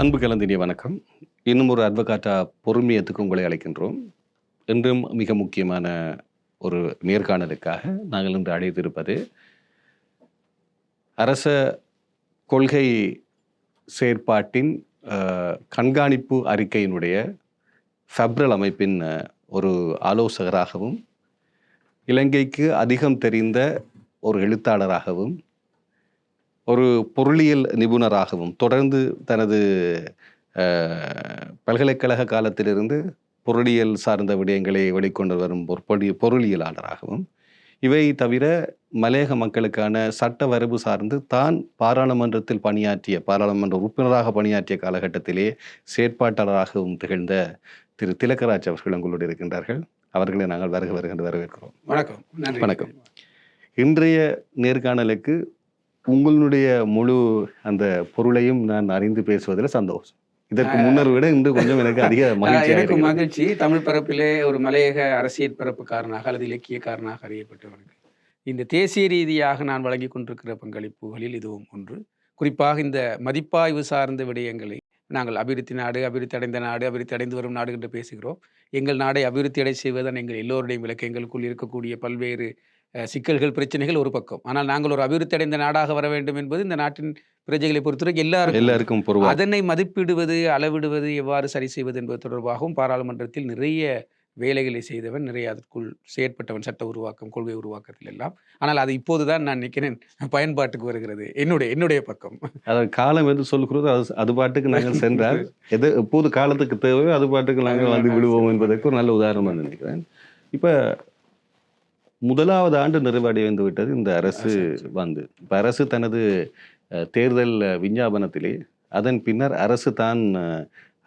அன்பு கலந்தினிய வணக்கம். இன்னும் ஒரு அட்வொகாட்டா பொறுமையத்துக்கு உங்களை அழைக்கின்றோம். இன்றும் மிக முக்கியமான ஒரு நேர்காணலுக்காக நாங்கள் இன்று அழைத்திருப்பது அரச கொள்கை செயற்பாட்டின் கண்காணிப்பு அறிக்கையினுடைய ஃபெப்ரல் அமைப்பின் ஒரு ஆலோசகராகவும் இலங்கைக்கு அதிகம் தெரிந்த ஒரு எழுத்தாளராகவும் ஒரு பொருளியல் நிபுணராகவும் தொடர்ந்து தனது பல்கலைக்கழக காலத்திலிருந்து பொருளியல் சார்ந்த விடயங்களை வெளிக்கொண்டு வரும் பொருளியலாளராகவும் இவை தவிர மலையக மக்களுக்கான சட்ட வரவு சார்ந்து தான் பாராளுமன்றத்தில் பணியாற்றிய பாராளுமன்ற உறுப்பினராக பணியாற்றிய காலகட்டத்திலே செயற்பாட்டாளராகவும் திகழ்ந்த திரு திலகராஜ் அவர்கள் உங்களோடு இருக்கின்றார்கள். அவர்களை நாங்கள் வருகின்ற வரவேற்கிறோம். வணக்கம். வணக்கம். இன்றைய நேர்காணலுக்கு உங்களுடைய முழு அந்த பொருளையும் நான் அறிந்து பேசுவதில் சந்தோஷம். இதற்கு முன்னர் விட இன்று கொஞ்சம் எனக்கு அதிக மகிழ்ச்சி. தமிழ் பரப்பிலே ஒரு மலையக அரசியல் பரப்புக்காரனாக அல்லது இலக்கியக்காரனாக அறியப்பட்டவர்கள் இந்த தேசிய ரீதியாக நான் வழங்கி கொண்டிருக்கிற பங்களிப்புகளில் இதுவும் ஒன்று. குறிப்பாக இந்த மதிப்பாய்வு சார்ந்த விடயங்களை நாங்கள் அபிவிருத்தி நாடு, அபிவிருத்தி அடைந்த நாடு, அபிவிருத்தி அடைந்து வரும் நாடு என்று பேசுகிறோம். எங்கள் நாடை அபிவிருத்தி அடை செய்வதன் எங்கள் எல்லோருடையும் விளக்கு. எங்களுக்குள் இருக்கக்கூடிய பல்வேறு சிக்கல்கள், பிரச்சனைகள் ஒரு பக்கம். ஆனால் நாங்கள் ஒரு அபிவிருத்தி அடைந்த நாடாக வர வேண்டும் என்பது இந்த நாட்டின் பிரஜைகளை பொறுத்தவரை எல்லாருக்கும் அதனை மதிப்பிடுவது, அளவிடுவது, எவ்வாறு சரி செய்வது என்பது தொடர்பாகவும் பாராளுமன்றத்தில் நிறைய வேலைகளை செய்தவன், நிறைய அதற்குள் செயற்பட்டவன், சட்ட உருவாக்கம், கொள்கை உருவாக்கத்தில் எல்லாம். ஆனால் அது இப்போதுதான் நான் நினைக்கிறேன் பயன்பாட்டுக்கு வருகிறது. என்னுடைய பக்கம் அதாவது காலம் என்று சொல்கிறது அது பாட்டுக்கு நாங்கள் சென்றால் எப்போது காலத்துக்கு தேவையோ அது பாட்டுக்கு நாங்கள் வந்து விடுவோம் என்பதற்கு ஒரு நல்ல உதாரணமாக நினைக்கிறேன். இப்போ முதலாவது ஆண்டு நிறைவடைந்து விட்டது இந்த அரசு வந்து. இப்போ அரசு தனது தேர்தல் விஞ்ஞாபனத்திலே அதன் பின்னர் அரசு தான்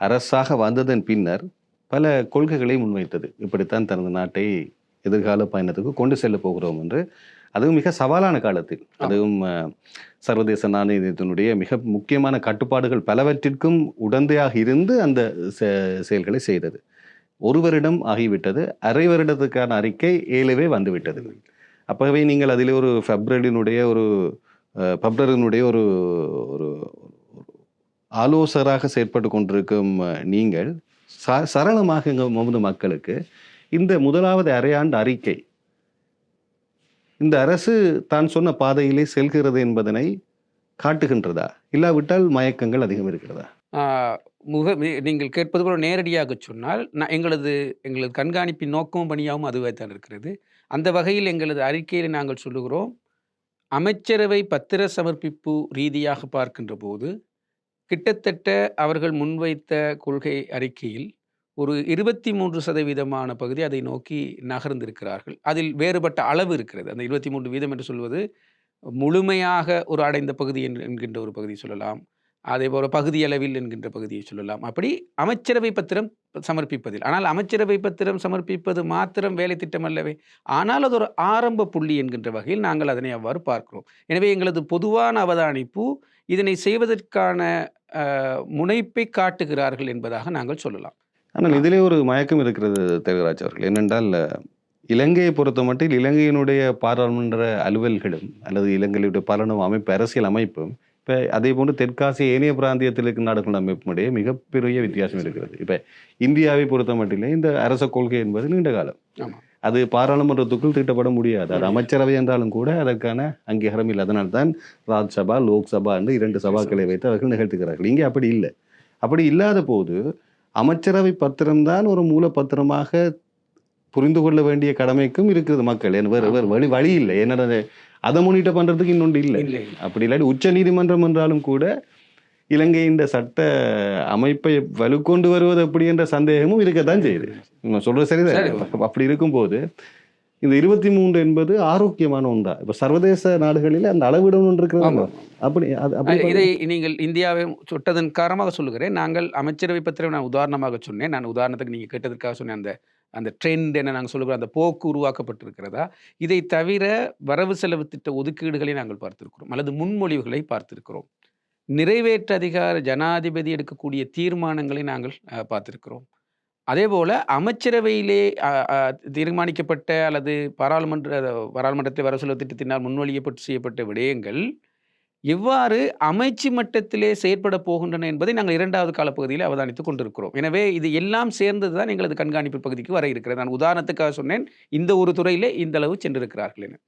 அரசாக வந்ததன் பின்னர் பல கொள்கைகளை முன்வைத்தது. இப்படித்தான் தனது நாட்டை எதிர்கால பயணத்துக்கு கொண்டு செல்ல போகிறோம் என்று. அதுவும் மிக சவாலான காலத்தில், அதுவும் சர்வதேச நாணயத்தினுடைய மிக முக்கியமான கட்டுப்பாடுகள் பலவற்றிற்கும் உடந்தையாக இருந்து அந்த செயல்களை செய்தது. ஒரு வருடம் ஆகிவிட்டது. அரை வருடத்துக்கான அறிக்கை 7வே வந்துவிட்டது. அப்பவே நீங்கள் அதில் ஒரு பிப்ரவரியினுடைய ஒரு ஒரு ஆலோசகராக செயற்பட்டு கொண்டிருக்கும் நீங்கள் சரளமாக எங்கள் மக்களுக்கு இந்த முதலாவது அரையாண்டு அறிக்கை இந்த அரசு தான் சொன்ன பாதையிலே செல்கிறது என்பதனை காட்டுகின்றதா, இல்லாவிட்டால் மயக்கங்கள் அதிகம் இருக்கிறதா? நீங்கள் கேட்பது போல நேரடியாக சொன்னால் எங்களது கண்காணிப்பின் நோக்கமும் பணியாகவும் அதுவே தான் இருக்கிறது. அந்த வகையில் எங்களது அறிக்கையில் நாங்கள் சொல்லுகிறோம், அமைச்சரவை பத்திர சமர்ப்பிப்பு ரீதியாக பார்க்கின்ற போது கிட்டத்தட்ட அவர்கள் முன்வைத்த கொள்கை அறிக்கையில் ஒரு 23% பகுதி அதை நோக்கி நகர்ந்திருக்கிறார்கள். அதில் வேறுபட்ட அளவு இருக்கிறது. அந்த 23% என்று சொல்வது முழுமையாக ஒரு அடைந்த பகுதி என்கின்ற ஒரு பகுதி சொல்லலாம், அதே போல பகுதியளவில் என்கின்ற பகுதியை சொல்லலாம். அப்படி அமைச்சரவை பத்திரம் சமர்ப்பிப்பதில், ஆனால் அமைச்சரவை பத்திரம் சமர்ப்பிப்பது மாத்திரம் வேலை திட்டம் அல்லவே, ஆனால் அது ஒரு ஆரம்ப புள்ளி என்கின்ற வகையில் நாங்கள் அதனை அவ்வாறு பார்க்கிறோம். எனவே எங்களது பொதுவான அவதானிப்பு இதனை செய்வதற்கான முனைப்பை காட்டுகிறார்கள் என்பதாக நாங்கள் சொல்லலாம். ஆனால் இதிலே ஒரு மயக்கம் இருக்கிறது திலகராஜ் அவர்கள். என்னென்றால், இலங்கையை பொறுத்த மட்டில் இலங்கையினுடைய பாராளுமன்ற அலுவல்களும் அல்லது இலங்கையுடைய பாராளுமன்ற அமைப்பு, அரசியல் அமைப்பும் இப்போ அதே போன்று தெற்காசிய ஏனைய பிராந்தியத்தில் இருக்கிற நாடுகள் அமைப்பினுடைய மிகப்பெரிய வித்தியாசம் இருக்கிறது. இப்போ இந்தியாவை பொறுத்த மட்டிலே இந்த அரச கொள்கை என்பது நீண்ட காலம், அது பாராளுமன்றத்துக்குள் தீட்டப்பட முடியாது. அது அமைச்சரவை என்றாலும் கூட அதற்கான அங்கீகாரம் இல்லை. அதனால்தான் ராஜ்சபா, லோக்சபா என்று 2 சபாக்களை வைத்து அவர்கள் நிகழ்த்துகிறார்கள். இங்கே அப்படி இல்லை. அப்படி இல்லாத போது அமைச்சரவை பத்திரம்தான் ஒரு மூலப்பத்திரமாக புரிந்து கொள்ள வேண்டிய கடமைக்கும் இருக்கிறது மக்கள். வேறு வழி இல்லை. என்னோட அதை முன்னிட்டு பண்றதுக்கு இன்னொன்று இல்லை. அப்படி இல்லாட்டி உச்ச நீதிமன்றம் என்றாலும் கூட இலங்கையின் சட்ட அமைப்பை வலுக்கொண்டு வருவது எப்படி என்ற சந்தேகமும் இருக்கத்தான் செய்யுது. சொல்றது சரிதான். அப்படி இருக்கும்போது இந்த 23 என்பது ஆரோக்கியமான ஒன்றா? இப்ப சர்வதேச நாடுகளில் அந்த அளவிடணும் இருக்கிறது. அப்படி இதை நீங்கள் இந்தியாவை சொட்டதன் காரணமாக சொல்லுகிறேன். நாங்கள் அமைச்சரவை பத்திரம் நான் உதாரணமாக சொன்னேன். நான் உதாரணத்துக்கு நீங்க கேட்டதற்காக சொன்னேன். அந்த ட்ரெண்ட் என்ன நாங்கள் சொல்லுகிறோம், அந்த போக்கு உருவாக்கப்பட்டிருக்கிறதா? இதை தவிர வரவு செலவு திட்ட ஒதுக்கீடுகளை நாங்கள் பார்த்திருக்கிறோம், அல்லது முன்மொழிவுகளை பார்த்திருக்கிறோம். நிறைவேற்று அதிகார ஜனாதிபதி எடுக்கக்கூடிய தீர்மானங்களை நாங்கள் பார்த்திருக்கிறோம். அதே போல அமைச்சரவையிலே தீர்மானிக்கப்பட்ட அல்லது பாராளுமன்றத்தில் வரவு செலவு திட்டத்தினால் முன்மொழியப்பட்டு செய்யப்பட்ட விடயங்கள் எவ்வாறு அமைச்சு மட்டத்திலே செயற்பட போகின்றன என்பதை நாங்கள் 2வது காலப்பகுதியில் அவதானித்துக் கொண்டிருக்கிறோம். எனவே இது எல்லாம் சேர்ந்தது தான் எங்களது கண்காணிப்பு பகுதிக்கு வர இருக்கிறது. நான் உதாரணத்துக்காக சொன்னேன், இந்த ஒரு துறையிலே இந்த அளவு சென்றிருக்கிறார்கள் என.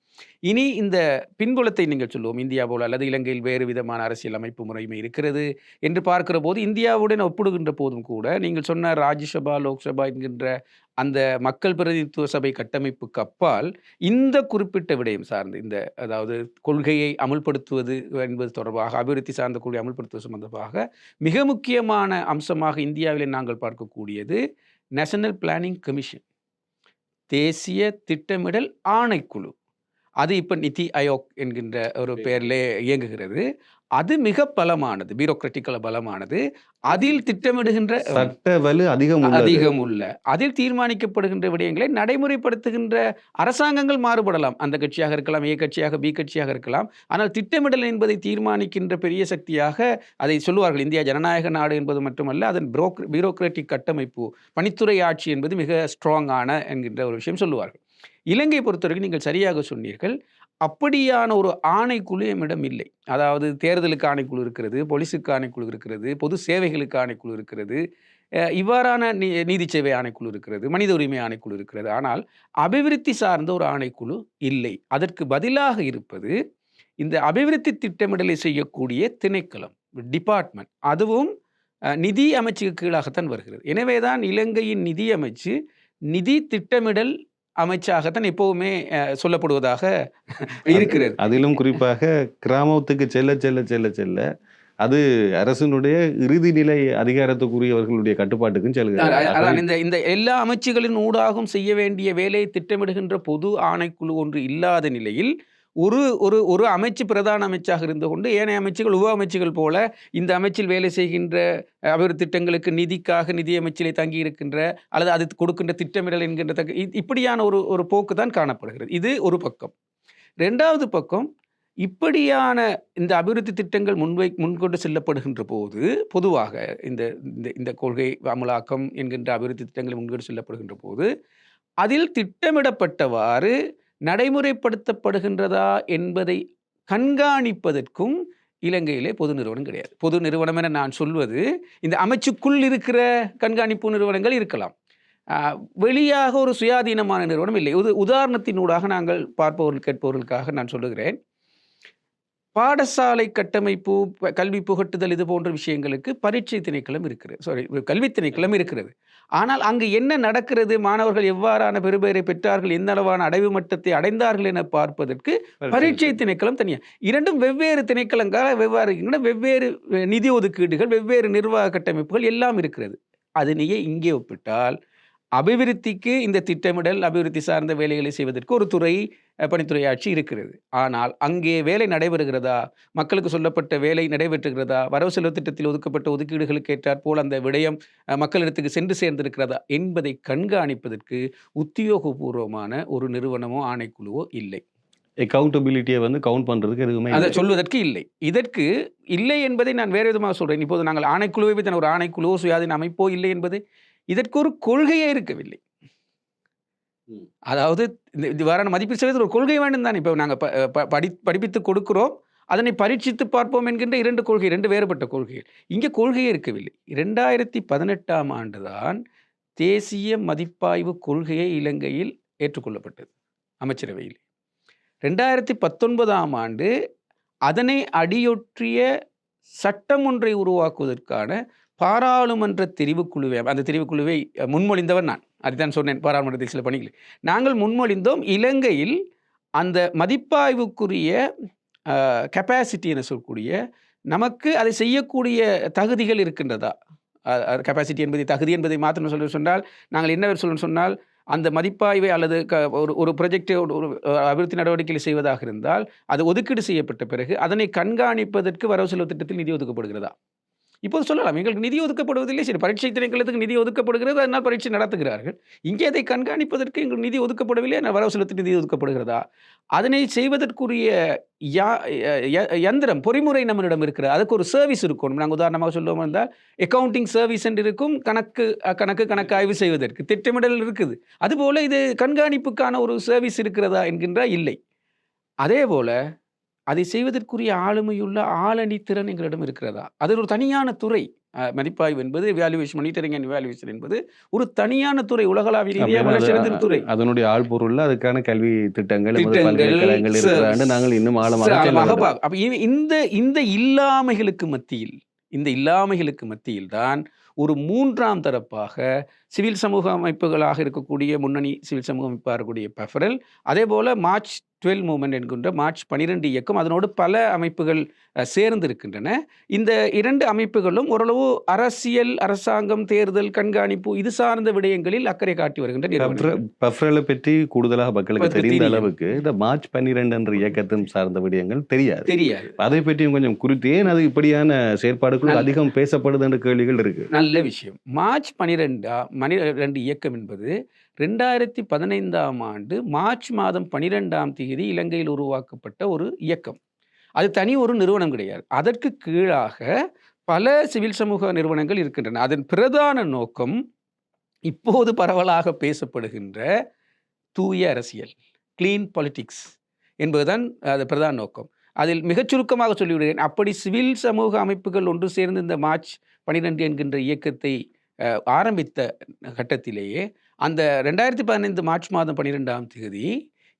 இனி இந்த பின்புலத்தை நீங்கள் சொல்லுவோம். இந்தியா போல அல்லது இலங்கையில் வேறு விதமான அரசியல் அமைப்பு முறைமை இருக்கிறது என்று பார்க்கிற போது, இந்தியாவுடன் ஒப்பிடுகின்ற போதும் கூட நீங்கள் சொன்ன ராஜ்யசபா, லோக்சபா என்கின்ற அந்த மக்கள் பிரதிநிதித்துவ சபை கட்டமைப்புக்கு அப்பால் இந்த குறிப்பிட்ட விடயம் சார்ந்து இந்த அதாவது கொள்கையை அமுல்படுத்துவது என்பது தொடர்பாக, அபிவிருத்தி சார்ந்த கொள்கை அமுல்படுத்துவது சம்பந்தமாக மிக முக்கியமான அம்சமாக இந்தியாவிலே நாங்கள் பார்க்கக்கூடியது நேஷனல் பிளானிங் கமிஷன், தேசிய திட்டமிடல் ஆணைக்குழு. அது இப்ப நிதி ஆயோக் என்கின்ற ஒரு பெயரிலே இயங்குகிறது. அது மிக பலமானது, பியூரோக்ராட்டிக்கல் பலமானது. அதில் திட்டமிடுகின்ற சட்ட வலு அதிகம் உள்ள அதில் தீர்மானிக்கப்படுகின்ற விடயங்களை நடைமுறைப்படுத்துகின்ற அரசாங்கங்கள் மாறுபடலாம். அந்த கட்சியாக இருக்கலாம், ஏ கட்சியாக, பி கட்சியாக இருக்கலாம். ஆனால் திட்டமிடல் என்பதை தீர்மானிக்கின்ற பெரிய சக்தியாக அதை சொல்லுவார்கள். இந்தியா ஜனநாயக நாடு என்பது மட்டுமல்ல, அதன் பியூரோக்ராட்டிக் கட்டமைப்பு, பணித்துறை ஆட்சி என்பது மிக ஸ்ட்ராங்கான என்கின்ற ஒரு விஷயம் சொல்லுவார்கள். இலங்கை பொறுத்தவரைக்கும் நீங்கள் சரியாக சொன்னீர்கள். அப்படியான ஒரு ஆணைக்குழு எம்மிடம் இல்லை. அதாவது தேர்தலுக்கு ஆணைக்குழு இருக்கிறது, போலீஸுக்கு ஆணைக்குழு இருக்கிறது, பொது சேவைகளுக்கு ஆணைக்குழு இருக்கிறது, இவ்வாறான நீதி சேவை ஆணைக்குழு இருக்கிறது, மனித உரிமை ஆணைக்குழு இருக்கிறது. ஆனால் அபிவிருத்தி சார்ந்த ஒரு ஆணைக்குழு இல்லை. அதற்கு பதிலாக இருப்பது இந்த அபிவிருத்தி திட்டமிடலை செய்யக்கூடிய திணைக்களம், டிபார்ட்மெண்ட். அதுவும் நிதி அமைச்சுக்கு கீழாகத்தான் வருகிறது. எனவேதான் இலங்கையின் நிதி அமைச்சு நிதி திட்டமிடல் அமைச்சாகத்தான் எப்பவுமே சொல்லப்படுவதாக இருக்கிறது. அதிலும் குறிப்பாக கிராமத்துக்கு செல்ல செல்ல செல்ல செல்ல அது அரசினுடைய இறுதி நிலை அதிகாரத்துக்குரியவர்களுடைய கட்டுப்பாட்டுக்கும் செல்கிறது. அதான் இந்த எல்லா அமைச்சுகளின் ஊடாகவும் செய்ய வேண்டிய வேலையை திட்டமிடுகின்ற பொது ஆணைக்குழு ஒன்று இல்லாத நிலையில் ஒரு ஒரு ஒரு அமைச்சு பிரதான அமைச்சாக இருந்து கொண்டு ஏனைய அமைச்சுகள் உப அமைச்சுகள் போல இந்த அமைச்சில் வேலை செய்கின்ற அபிவிருத்தி திட்டங்களுக்கு நிதிக்காக நிதி அமைச்சிலே தங்கி இருக்கின்ற அல்லது அது கொடுக்கின்ற திட்டமிடல் என்கின்ற இப்படியான ஒரு போக்கு தான் காணப்படுகிறது. இது ஒரு பக்கம். 2வது பக்கம், இப்படியான இந்த அபிவிருத்தி திட்டங்கள் முன்கொண்டு செல்லப்படுகின்ற போது பொதுவாக இந்த இந்த கொள்கை அமலாக்கம் என்கின்ற அபிவிருத்தி திட்டங்கள் முன்கொண்டு செல்லப்படுகின்ற போது அதில் திட்டமிடப்பட்டவாறு நடைமுறைப்படுத்தப்படுகின்றதா என்பதை கண்காணிப்பதற்கும் இலங்கையிலே பொது நிறுவனம் கிடையாது. பொது நிறுவனம் என நான் சொல்வது இந்த அமைச்சுக்குள் இருக்கிற கண்காணிப்பு நிறுவனங்கள் இருக்கலாம். வெளியாக ஒரு சுயாதீனமான நிறுவனம் இல்லை. உதாரணத்தினூடாக நாங்கள் பார்ப்பவர்கள் கேட்பவர்களுக்காக நான் சொல்லுகிறேன். பாடசாலை கட்டமைப்பு, கல்வி புகட்டுதல் இது போன்ற விஷயங்களுக்கு பரீட்சை திணைக்களம் இருக்கிறது, கல்வி திணைக்களம் இருக்கிறது. ஆனால் அங்கு என்ன நடக்கிறது, மாணவர்கள் எவ்வாறான பெறுபேரை பெற்றார்கள், எந்த அளவான அடைவு மட்டத்தை அடைந்தார்கள் என பார்ப்பதற்கு பரீட்சை திணைக்களம் தனியாக. இரண்டும் வெவ்வேறு திணைக்களங்கள், வெவ்வேறு நிதி ஒதுக்கீடுகள், வெவ்வேறு நிர்வாக கட்டமைப்புகள் எல்லாம் இருக்கிறது. அதனையே இங்கே ஒப்பிட்டால் அபிவிருத்திக்கு இந்த திட்டமிடல், அபிவிருத்தி சார்ந்த வேலைகளை செய்வதற்கு ஒரு துறை, பணித்துறை ஆட்சி இருக்கிறது. ஆனால் அங்கே வேலை நடைபெறுகிறதா, மக்களுக்கு சொல்லப்பட்ட வேலை நடைபெற்றுகிறதா, வரவு செலவு திட்டத்தில் ஒதுக்கப்பட்ட ஒதுக்கீடுகளுக்கு ஏற்றாற் போல் அந்த விடயம் மக்களிடத்துக்கு சென்று சேர்ந்திருக்கிறதா என்பதை கண்காணிப்பதற்கு உத்தியோகபூர்வமான ஒரு நிறுவனமோ ஆணைக்குழுவோ இல்லை. அக்கௌண்டபிலிட்டியை கவுண்ட் பண்றதுக்கு எதுவுமே அதை சொல்வதற்கு இல்லை. இதற்கு இல்லை என்பதை நான் வேறு விதமாக சொல்றேன். இப்போது நாங்கள் ஆணைக்குழுவை பற்றி ஒரு ஆணைக்குழுவோ சுயாதீன அமைப்போ இல்லை என்பது, இதற்கு ஒரு கொள்கையே இருக்கவில்லை. அதாவது இவ்வாறான மதிப்பீடு செய்வது ஒரு கொள்கை வேண்டும் தான். இப்போ நாங்கள் படிப்பித்து கொடுக்கிறோம், அதனை பரீட்சித்து பார்ப்போம் என்கின்ற 2 கொள்கை, 2 வேறுபட்ட கொள்கைகள். இங்கே கொள்கையே இருக்கவில்லை. 2018ஆம் ஆண்டு தான் தேசிய மதிப்பாய்வு கொள்கையை இலங்கையில் ஏற்றுக்கொள்ளப்பட்டது அமைச்சரவையில். 2019ஆம் ஆண்டு அதனை அடியொற்றிய சட்டம் ஒன்றை உருவாக்குவதற்கான பாராளுமன்ற தெரிவுக்குழுவை, அந்த தெரிவுக்குழுவை முன்மொழிந்தவர் நான். அதுதான் சொன்னேன், பாராளுமன்றத்தில் சில பணிகள் நாங்கள் முன்மொழிந்தோம். இலங்கையில் அந்த மதிப்பாய்வுக்குரிய கெப்பாசிட்டி என சொல்லக்கூடிய, நமக்கு அதை செய்யக்கூடிய தகுதிகள் இருக்கின்றதா. கெப்பாசிட்டி என்பதை, தகுதி என்பதை மாத்திரம் சொல்ல சொன்னால், நாங்கள் என்ன சொல்லணும்னு சொன்னால், அந்த மதிப்பாய்வை அல்லது ஒரு ப்ரொஜெக்டை, ஒரு அபிவிருத்தி நடவடிக்கைகளை செய்வதாக இருந்தால் அது ஒதுக்கீடு செய்யப்பட்ட பிறகு அதனை கண்காணிப்பதற்கு வரவு செலவு திட்டத்தில் நிதி ஒதுக்கப்படுகிறதா. இப்போது சொல்லலாம், எங்களுக்கு நிதி ஒதுக்கப்படுவதில்லை, சரி பரீட்சை திணைக்களத்துக்கு நிதி ஒதுக்கப்படுகிறது, அதனால் பரீட்சை நடத்துகிறார்கள். இங்கே அதை கண்காணிப்பதற்கு எங்களுக்கு நிதி ஒதுக்கப்படவில்லை, ஆனால் வரவு செலுத்தி நிதி ஒதுக்கப்படுகிறதா, அதனை செய்வதற்கு யந்திரம், பொறிமுறை நம்மளிடம் இருக்கிறது. அதுக்கு ஒரு சர்வீஸ் இருக்கணும். நாங்கள் உதாரணமாக சொல்லுவோம் என்றால் அக்கவுண்டிங் சர்வீஸ் என்று இருக்கும், கணக்காய்வு செய்வதற்கு திட்டமிடல் இருக்குது. அதுபோல் இது கண்காணிப்புக்கான ஒரு சர்வீஸ் இருக்கிறதா என்கின்ற இல்லை. அதே போல் அதை செய்வதற்குரிய ஆளுமையுள்ள ஆளணி திறன் எங்களிடம் இருக்கிறதா? அது ஒரு தனியான துறை. மதிப்பாய்வு என்பது எவாலுவேஷன், மானிட்டரிங் அண்ட் எவாலுவேஷன் என்பது ஒரு தனியான துறை. உலகளாவிய ரீதியாக அப்படின்னா அது வளர்ச்சியடைந்த துறை. அதனுடைய ஆள்பொருள்ல அதுக்கான கல்வி திட்டங்கள் எமது திட்டங்கள் பல்கலைக்கழகங்கள் இருக்கிறாண்டு நாங்கள் இன்னும் ஆழமாக செல்ல ஆழமாக வேண்டும். அப்ப இந்த இந்த இல்லாமைகளுக்கு மத்தியில் இந்த இல்லாமைகளுக்கு மத்தியில் தான் ஒரு 3ஆம் தரப்பாக சிவில் சமூக அமைப்புகளாக இருக்கக்கூடிய முன்னணி சிவில் சமூக அமைப்பாக இருக்கக்கூடிய பெஃபரல், அதேபோல மார்ச் 12 மூவ்மெண்ட் என்கின்ற மார்ச் 12 இயக்கம், அதனோடு பல அமைப்புகள் சேர்ந்து இருக்கின்றன. இந்த 2 அமைப்புகளும் ஓரளவு அரசியல், அரசாங்கம், தேர்தல், கண்காணிப்பு இது சார்ந்த விடயங்களில் அக்கறை காட்டி வருகின்ற நிறுவனங்கள். பெஃப்ரலை பற்றி கூடுதலாக மக்களுக்கு பற்றி தெரிந்த தெரியும். அளவுக்கு இந்த மார்ச் 12 என்ற இயக்கத்தின் சார்ந்த விடயங்கள் தெரியாது. தெரியாது. அதை பற்றியும் கொஞ்சம் குறித்து ஏன் அது இப்படியான செயற்பாடுகள் அதிகம் பேசப்படுது என்ற கேள்விகள் இருக்கு. நல்ல விஷயம். மார்ச் 12 இயக்கம் என்பது 2015ஆம் ஆண்டு மார்ச் மாதம் 12ஆம் தேதி இலங்கையில் உருவாக்கப்பட்ட ஒரு இயக்கம். அது தனி ஒரு நிறுவனம் கிடையாது. அதற்கு கீழாக பல சிவில் சமூக நிறுவனங்கள் இருக்கின்றன. அதன் பிரதான நோக்கம் இப்போது பரவலாக பேசப்படுகின்ற தூய அரசியல், கிளீன் பாலிடிக்ஸ் என்பதுதான் அது பிரதான நோக்கம். அதில் மிகச் சுருக்கமாக சொல்லிவிடுகிறேன். அப்படி சிவில் சமூக அமைப்புகள் ஒன்று சேர்ந்து இந்த மார்ச் 12 என்கின்ற இயக்கத்தை ஆரம்பித்த கட்டத்திலேயே அந்த 2015 மார்ச் மாதம் 12ஆம் தேதி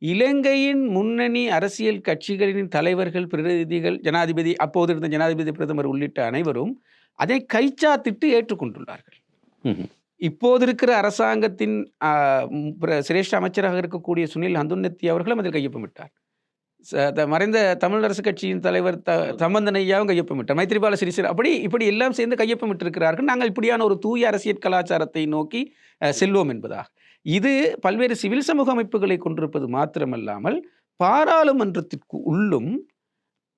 இலங்கையின் முன்னணி அரசியல் கட்சிகளின் தலைவர்கள், பிரதிநிதிகள், ஜனாதிபதி, அப்போது இருந்த ஜனாதிபதி, பிரதமர் உள்ளிட்ட அனைவரும் அதை கைச்சாத்திட்டு ஏற்றுக்கொண்டுள்ளார்கள். இப்போது இருக்கிற அரசாங்கத்தின் சிரேஷ்ட அமைச்சராக இருக்கக்கூடிய சுனில் ஹந்துன்னத்தி அவர்களும் அதில் கையொப்பமிட்டார். மறைந்த தமிழரசு கட்சியின் தலைவர் சம்பந்தன் ஐயாவும் கையொப்பமிட்டார். மைத்ரிபால சிறிசேன, இப்படி எல்லாம் சேர்ந்து கையொப்பமிட்டிருக்கிறார்கள். நாங்கள் இப்படியான ஒரு தூய அரசியல் கலாச்சாரத்தை நோக்கி செல்வோம் என்பதாக. இது பல்வேறு சிவில் சமூக அமைப்புகளை கொண்டிருப்பது மாத்திரமல்லாமல் பாராளுமன்றத்திற்கு உள்ளும்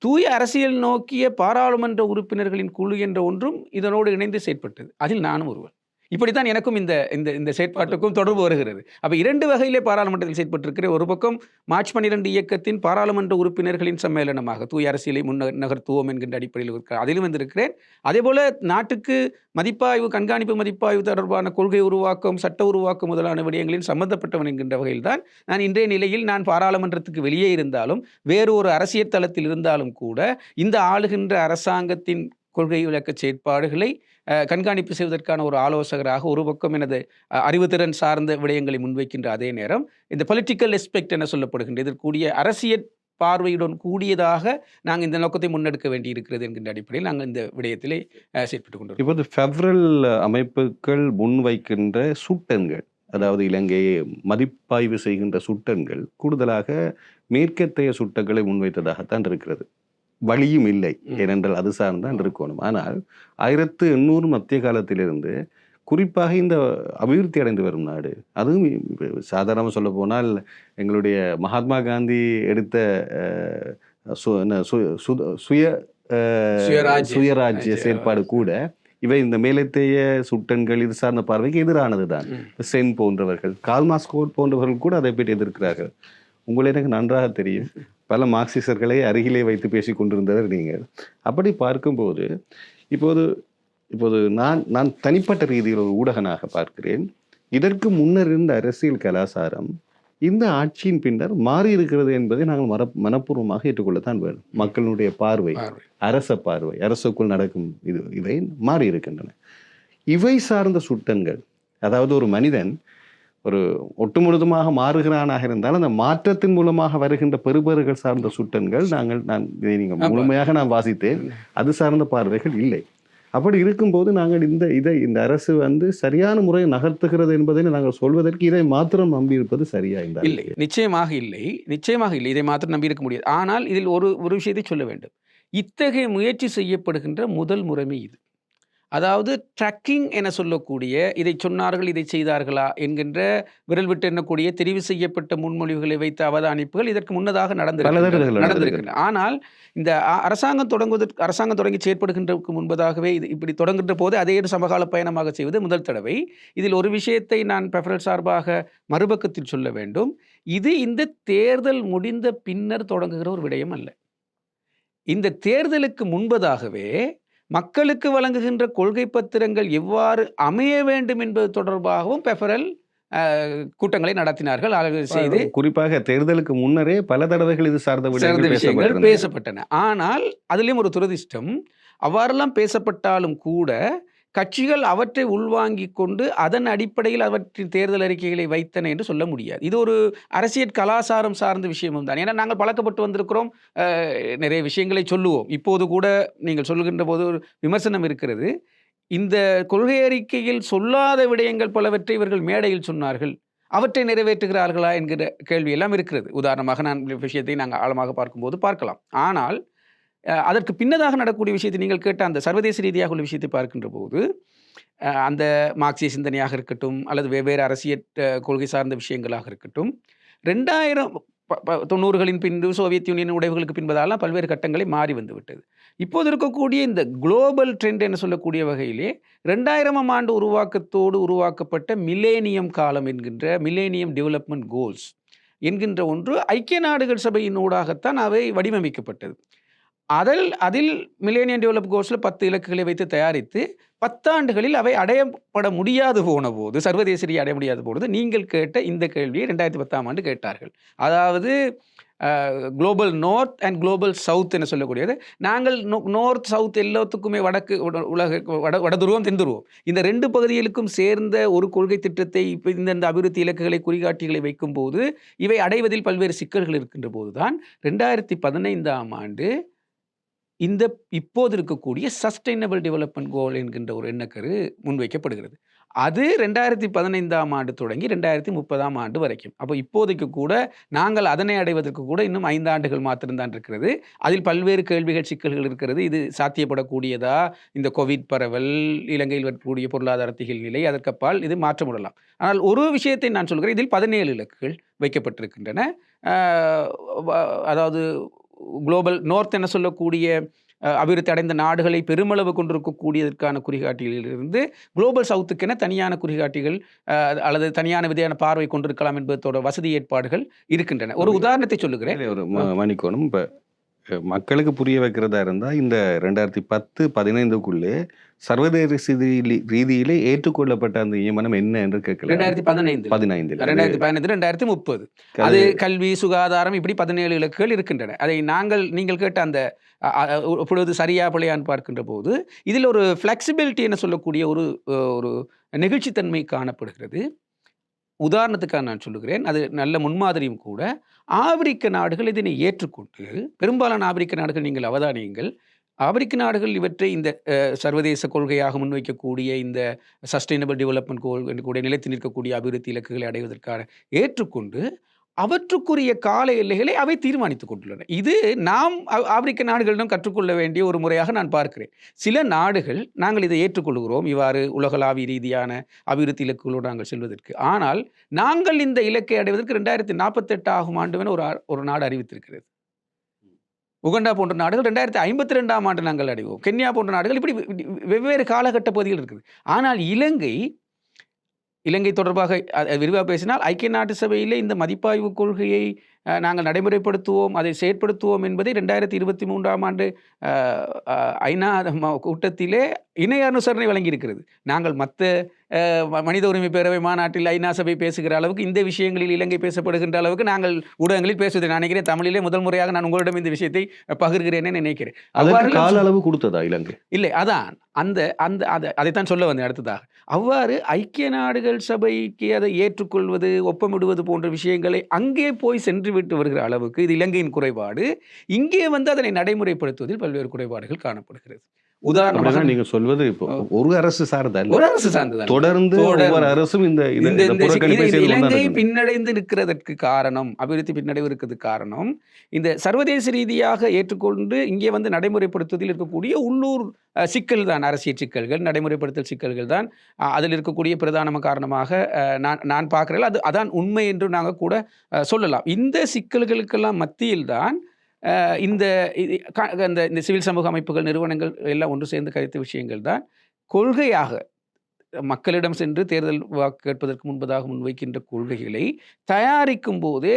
தூய அரசியல் நோக்கிய பாராளுமன்ற உறுப்பினர்களின் குழு என்ற ஒன்றும் இதனோடு இணைந்து செயற்பட்டது. அதில் நானும் ஒருவன். இப்படித்தான் எனக்கும் இந்த இந்த இந்த செயற்பாட்டுக்கும் தொடர்பு வருகிறது. அப்போ 2 வகையிலே பாராளுமன்றத்தில் செயற்பட்டிருக்கிறேன். ஒரு பக்கம் மார்ச் 12 இயக்கத்தின் பாராளுமன்ற உறுப்பினர்களின் சம்மேளனமாக தூய அரசியலை நகர்த்துவோம் என்கின்ற அடிப்படையில் இருக்கிறேன். அதிலும் வந்திருக்கிறேன். அதேபோல நாட்டுக்கு மதிப்பாய்வு, கண்காணிப்பு மதிப்பாய்வு தொடர்பான கொள்கை உருவாக்கம், சட்ட உருவாக்கம் முதலான விடயங்களில் சம்பந்தப்பட்டவன் என்கின்ற வகையில் தான் நான் இன்றைய நிலையில் நான் பாராளுமன்றத்துக்கு வெளியே இருந்தாலும் வேறு ஒரு அரசியல் தளத்தில் இருந்தாலும் கூட இந்த ஆளுகின்ற அரசாங்கத்தின் கொள்கை விளக்க செயற்பாடுகளை கண்காணிப்பு செய்வதற்கான ஒரு ஆலோசகராக ஒரு பக்கம் எனது அறிவுத்திறன் சார்ந்த விடயங்களை முன்வைக்கின்ற அதே நேரம் இந்த பொலிட்டிக்கல் எஸ்பெக்ட் என சொல்லப்படுகின்ற இதற்குரிய அரசியல் பார்வையுடன் கூடியதாக நாங்கள் இந்த நோக்கத்தை முன்னெடுக்க வேண்டி இருக்கிறது என்கின்ற அடிப்படையில் நாங்கள் இந்த விடயத்திலே செயற்பட்டுக் கொண்டிருக்கிறோம். இப்போது ஃபெடரல் அமைப்புகள் முன்வைக்கின்ற சுட்டங்கள், அதாவது இலங்கையை மதிப்பாய்வு செய்கின்ற சுட்டங்கள் கூடுதலாக மேற்கத்தைய சுட்டங்களை முன்வைத்ததாகத்தான் இருக்கிறது. வழியும் இல்லை, ஏனென்றால் அது சார்ந்தான் இருக்கணும். ஆனால் 1800 மத்திய காலத்திலிருந்து குறிப்பாக இந்த அபிவிருத்தி அடைந்து வரும் நாடு, அதுவும் சாதாரணமாக சொல்ல போனால் எங்களுடைய மகாத்மா காந்தி எடுத்த சுயராஜ்ய செயற்பாடு கூட இவை இந்த மேலத்தைய சுட்டங்கள் இது சார்ந்த பார்வைக்கு எதிரானது தான். சென் போன்றவர்கள், கால்மாஸ்கோட் போன்றவர்கள் கூட அதை பற்றி எதிர்க்கிறார்கள். உங்களை எனக்கு நன்றாக தெரியும். பல மார்க்சிஸ்டர்களை அருகிலே வைத்து பேசி கொண்டிருந்தவர் நீங்கள். அப்படி பார்க்கும்போது இப்போது நான் தனிப்பட்ட ரீதியில் ஒரு ஊடகனாக பார்க்கிறேன். இதற்கு முன்னர் இருந்த அரசியல் கலாச்சாரம் இந்த ஆட்சியின் பின்னர் மாறி இருக்கிறது என்பதை நாங்கள் மனப்பூர்வமாக ஏற்றுக்கொள்ளத்தான் வேணும். மக்களுடைய பார்வை, அரசுக்குள் நடக்கும் இவை மாறி இருக்கின்றன. இவை சார்ந்த சுட்டங்கள், அதாவது ஒரு மனிதன் ஒரு ஒட்டுமுழுதுமாக மாறுகிறானாக இருந்தால் அந்த மாற்றத்தின் மூலமாக வருகின்ற பெறுபேறுகள் சார்ந்த சுட்டங்கள் இதை நீங்கள் முழுமையாக நான் வாசித்தேன். அது சார்ந்த பார்வைகள் இல்லை. அப்படி இருக்கும்போது நாங்கள் இந்த அரசு சரியான முறையை நகர்த்துகிறது என்பதை நாங்கள் சொல்வதற்கு இதை மாத்திரம் நம்பியிருப்பது சரியா? இல்லை, நிச்சயமாக இல்லை. இதை மாத்திரம் நம்பியிருக்க முடியாது. ஆனால் இதில் ஒரு விஷயத்தை சொல்ல வேண்டும். இத்தகைய முயற்சி செய்யப்படுகின்ற முதல் முறைமை இது. அதாவது ட்ராக்கிங் என சொல்லக்கூடிய, இதை சொன்னார்கள், இதை செய்தார்களா என்கின்ற விரல் விட்டு எண்ணக்கூடிய தெரிவு செய்யப்பட்ட முன்மொழிவுகளை வைத்த அவதானிப்புகள் இதற்கு முன்னதாக நடந்திருக்கின்றன. ஆனால் இந்த அரசாங்கம் தொடங்கி செயற்படுகின்றதுக்கு முன்பதாகவே இப்படி தொடங்குகின்ற போது அதே சமகால பயணமாக செய்வது முதல் தடவை. இதில் ஒரு விஷயத்தை நான் பெஃபரல் சார்பாக மறுபக்கத்தில் சொல்ல வேண்டும். இது இந்த தேர்தல் முடிந்த பின்னர் தொடங்குகிற ஒரு விடயம் அல்ல. இந்த தேர்தலுக்கு முன்பதாகவே மக்களுக்கு வழங்குகின்ற கொள்கை பத்திரங்கள் எவ்வாறு அமைய வேண்டும் என்பது தொடர்பாகவும் பெஃபரல் கூட்டங்களை நடத்தினார்கள். செய்து குறிப்பாக தேர்தலுக்கு முன்னரே பல தடவைகள் இது சார்ந்த சிறந்த விஷயங்கள் பேசப்பட்டிருந்தன. பேசப்பட்டன. ஆனால் அதிலும் ஒரு துரதிர்ஷ்டம், அவ்வாறெல்லாம் பேசப்பட்டாலும் கூட கட்சிகள் அவற்றை உள்வாங்கிக் கொண்டு அதன் அடிப்படையில் அவற்றின் தேர்தல் அறிக்கைகளை வைத்தன என்று சொல்ல முடியாது. இது ஒரு அரசியல் கலாச்சாரம் சார்ந்த விஷயமும் தான். ஏன்னா நாங்கள் பழக்கப்பட்டு வந்திருக்கிறோம். நிறைய விஷயங்களை சொல்லுவோம். இப்போது கூட நீங்கள் சொல்லுகின்ற போது ஒரு விமர்சனம் இருக்கிறது. இந்த கொள்கை அறிக்கையில் சொல்லாத விடயங்கள் பலவற்றை இவர்கள் மேடையில் சொன்னார்கள். அவற்றை நிறைவேற்றுகிறார்களா என்கிற கேள்வி எல்லாம் இருக்கிறது. உதாரணமாக நான் விஷயத்தை நாங்கள் ஆழமாக பார்க்கும்போது பார்க்கலாம். ஆனால் அதற்கு பின்னதாக நடக்கக்கூடிய விஷயத்தை நீங்கள் கேட்ட அந்த சர்வதேச ரீதியாக உள்ள விஷயத்தை பார்க்கின்ற போது அந்த மார்க்சிய சிந்தனையாக இருக்கட்டும் அல்லது வெவ்வேறு அரசியல் கொள்கை சார்ந்த விஷயங்களாக இருக்கட்டும் 90களின் பின்பு சோவியத் யூனியன் உடைவுகளுக்கு பின்பதால பல்வேறு கட்டங்களை மாறி வந்து விட்டது. இப்போது இருக்கக்கூடிய இந்த குளோபல் ட்ரெண்ட் என்று சொல்லக்கூடிய வகையிலே 2000ஆம் ஆண்டு உருவாக்கத்தோடு உருவாக்கப்பட்ட மில்லேனியம் காலம் என்கின்ற மில்லேனியம் டெவலப்மெண்ட் கோல்ஸ் என்கின்ற ஒன்று ஐக்கிய நாடுகள் சபையின் ஊடாகத்தான் அவை வடிவமைக்கப்பட்டது. அதில் மில்லேனியம் டெவலப் கோல்ஸில் 10 இலக்குகளை வைத்து தயாரித்து 10 ஆண்டுகளில் அவை அடையப்பட முடியாது போன போது, சர்வதேச ரீதியாக அடைய முடியாத போது நீங்கள் கேட்ட இந்த கேள்வியை 2010ஆம் ஆண்டு கேட்டார்கள். அதாவது global north and global south என்று சொல்லக்கூடியது. நாங்கள் நார்த் சவுத் எல்லாத்துக்குமே வடக்கு உலக வடதுருவம் தென்துருவம் இந்த 2 பகுதிகளுக்கும் சேர்ந்த ஒரு கொள்கை திட்டத்தை இப்போ இந்த அபிவிருத்தி இலக்குகளை குறிகாட்டிகளை வைக்கும்போது இவை அடைவதில் பல்வேறு சிக்கல்கள் இருக்கின்ற போதுதான் 2015ஆம் ஆண்டு இந்த இப்போது இருக்கக்கூடிய சஸ்டைனபிள் டெவலப்மெண்ட் கோல் என்கின்ற ஒரு எண்ணக்கரு முன்வைக்கப்படுகிறது. அது 2015ஆம் ஆண்டு தொடங்கி 2030ஆம் ஆண்டு வரைக்கும். அப்போ இப்போதைக்கு கூட நாங்கள் அதனை அடைவதற்கு கூட இன்னும் 5 ஆண்டுகள் மாத்திரம்தான் இருக்கிறது. அதில் பல்வேறு கேள்விகள் சிக்கல்கள் இருக்கிறது. இது சாத்தியப்படக்கூடியதா? இந்த கோவிட் பரவல், இலங்கையில் வரக்கூடிய பொருளாதார திகில் நிலை, அதற்கப்பால் இது மாற்றப்படலாம். ஆனால் ஒரு விஷயத்தை நான் சொல்கிறேன், இதில் 17 இலக்குகள் வைக்கப்பட்டிருக்கின்றன. அதாவது குளோபல் நார்த் என சொல்லக்கூடிய அபிவிருத்தி அடைந்த நாடுகளை பெருமளவு கொண்டிருக்கக்கூடியதற்கான குறிகாட்டிகளிலிருந்து குளோபல் சவுத்துக்கென தனியான குறிகாட்டிகள் அல்லது தனியான விதையான பார்வை கொண்டிருக்கலாம் என்பதோட வசதி ஏற்பாடுகள் இருக்கின்றன. ஒரு உதாரணத்தை சொல்லுகிறேன். ஒரு மணிக்கோணம் இப்போ மக்களுக்கு புரிய வைக்கிறதா இருந்தால் இந்த 2010-15க்குள்ளே சர்வதேச ரீதியிலே ஏற்றுக்கொள்ளப்பட்ட அந்த நியமனம் என்ன என்று கேட்கல. 2015 2030 அது கல்வி, சுகாதாரம், இப்படி 17 இலக்குகள் இருக்கின்றன. அதை நீங்கள் கேட்ட அந்த இப்பொழுது சரியா பிள்ளையான்னு பார்க்கின்ற போது இதில் ஒரு ஃப்ளெக்சிபிலிட்டி என சொல்லக்கூடிய ஒரு நெகிழ்ச்சித்தன்மை காணப்படுகிறது. உதாரணத்துக்காக நான் சொல்லுகிறேன், அது நல்ல முன்மாதிரியும் கூட. ஆப்பிரிக்க நாடுகள் இதனை ஏற்றுக்கொண்டு, பெரும்பாலான ஆப்பிரிக்க நாடுகள் நீங்கள் அவதானியுங்கள், ஆப்பிரிக்க நாடுகள் இவற்றை இந்த சர்வதேச கொள்கையாக முன்வைக்கக்கூடிய இந்த சஸ்டைனபிள் டெவலப்மெண்ட் கோல் கூட நிலைத்து நிற்கக்கூடிய அபிவிருத்தி இலக்குகளை அடைவதற்கான ஏற்றுக்கொண்டு அவற்றுக்குரிய கால எல்லைகளை அவை தீர்மானித்துக் கொண்டுள்ளன. இது நாம் ஆப்பிரிக்க நாடுகளிடம் கற்றுக்கொள்ள வேண்டிய ஒரு முறையாக நான் பார்க்கிறேன். சில நாடுகள் நாங்கள் இதை ஏற்றுக்கொள்கிறோம், இவ்வாறு உலகளாவிய ரீதியான அபிவிருத்தி இலக்குகளோடு நாங்கள் செல்வதற்கு. ஆனால் நாங்கள் இந்த இலக்கை அடைவதற்கு 2048 ஆகும் ஆண்டு என ஒரு நாடு அறிவித்திருக்கிறது. உகண்டா போன்ற நாடுகள் 2052ஆம் ஆண்டு நாங்கள் அடைவோம். கென்யா போன்ற நாடுகள் இப்படி வெவ்வேறு காலகட்ட பகுதிகள் இருக்குது. ஆனால் இலங்கை தொடர்பாக விரிவாக பேசினால் ஐக்கிய நாட்டு சபையிலே இந்த மதிப்பாய்வு கொள்கையை நாங்கள் நடைமுறைப்படுத்துவோம், அதை செயற்படுத்துவோம் என்பதை 2023ஆம் ஆண்டு ஐநா கூட்டத்திலே இணை அனுசரணை வழங்கியிருக்கிறது. நாங்கள் மற்ற மனித உரிமை பேரவை மாநாட்டில் ஐநா சபை பேசுகிற அளவுக்கு இந்த விஷயங்களில் இலங்கை பேசப்படுகின்ற அளவுக்கு நாங்கள் ஊடகங்களில் பேசுவதை நான் நினைக்கிறேன். தமிழிலே முதல் முறையாக நான் உங்களிடம் இந்த விஷயத்தை பகிர்கிறேன்னு நினைக்கிறேன். கால அளவு கொடுத்ததா இலங்கை? இல்லை, அதான் அதைத்தான் சொல்ல வந்தேன் அடுத்ததாக. அவ்வாறு ஐக்கிய நாடுகள் சபைக்கு அதை ஏற்றுக்கொள்வது, ஒப்பமிடுவது போன்ற விஷயங்களை அங்கே போய் சென்று விட்டு வருகிற அளவுக்கு இது இலங்கையின் குறைபாடு. இங்கே வந்து அதனை நடைமுறைப்படுத்துவதில் பல்வேறு குறைபாடுகள் காணப்படுகிறது. உதாரணமாக நீங்க சொல்வது இப்போ ஒரு அரசு சார்ந்தது தொடர்ந்து ஒவ்வொரு அரசும் இந்த இலங்கை பின்னடைந்து நிற்கிறதற்கு காரணம், அபிவிருத்தி பின்னடைவு இருக்கிறதுக்கு காரணம் இந்த சர்வதேச ரீதியாக ஏற்றுக்கொண்டு இங்கே வந்து நடைமுறைப்படுத்துவதில் இருக்கக்கூடிய உள்ளூர் சிக்கல் தான். அரசியல் சிக்கல்கள், நடைமுறைப்படுத்தல் சிக்கல்கள் தான் அதில் இருக்கக்கூடிய பிரதான காரணமாக நான் பார்க்கிறேன். அதான் உண்மை என்று நாங்கள் கூட சொல்லலாம். இந்த சிக்கல்களுக்கெல்லாம் மத்தியில் தான் இந்த சிவில் சமூக அமைப்புகள், நிறுவனங்கள் எல்லாம் ஒன்று சேர்ந்து கருத்த விஷயங்கள் தான் கொள்கையாக மக்களிடம் சென்று தேர்தல் வாக்கு கேட்பதற்கு முன்பதாக முன்வைக்கின்ற கொள்கைகளை தயாரிக்கும் போதே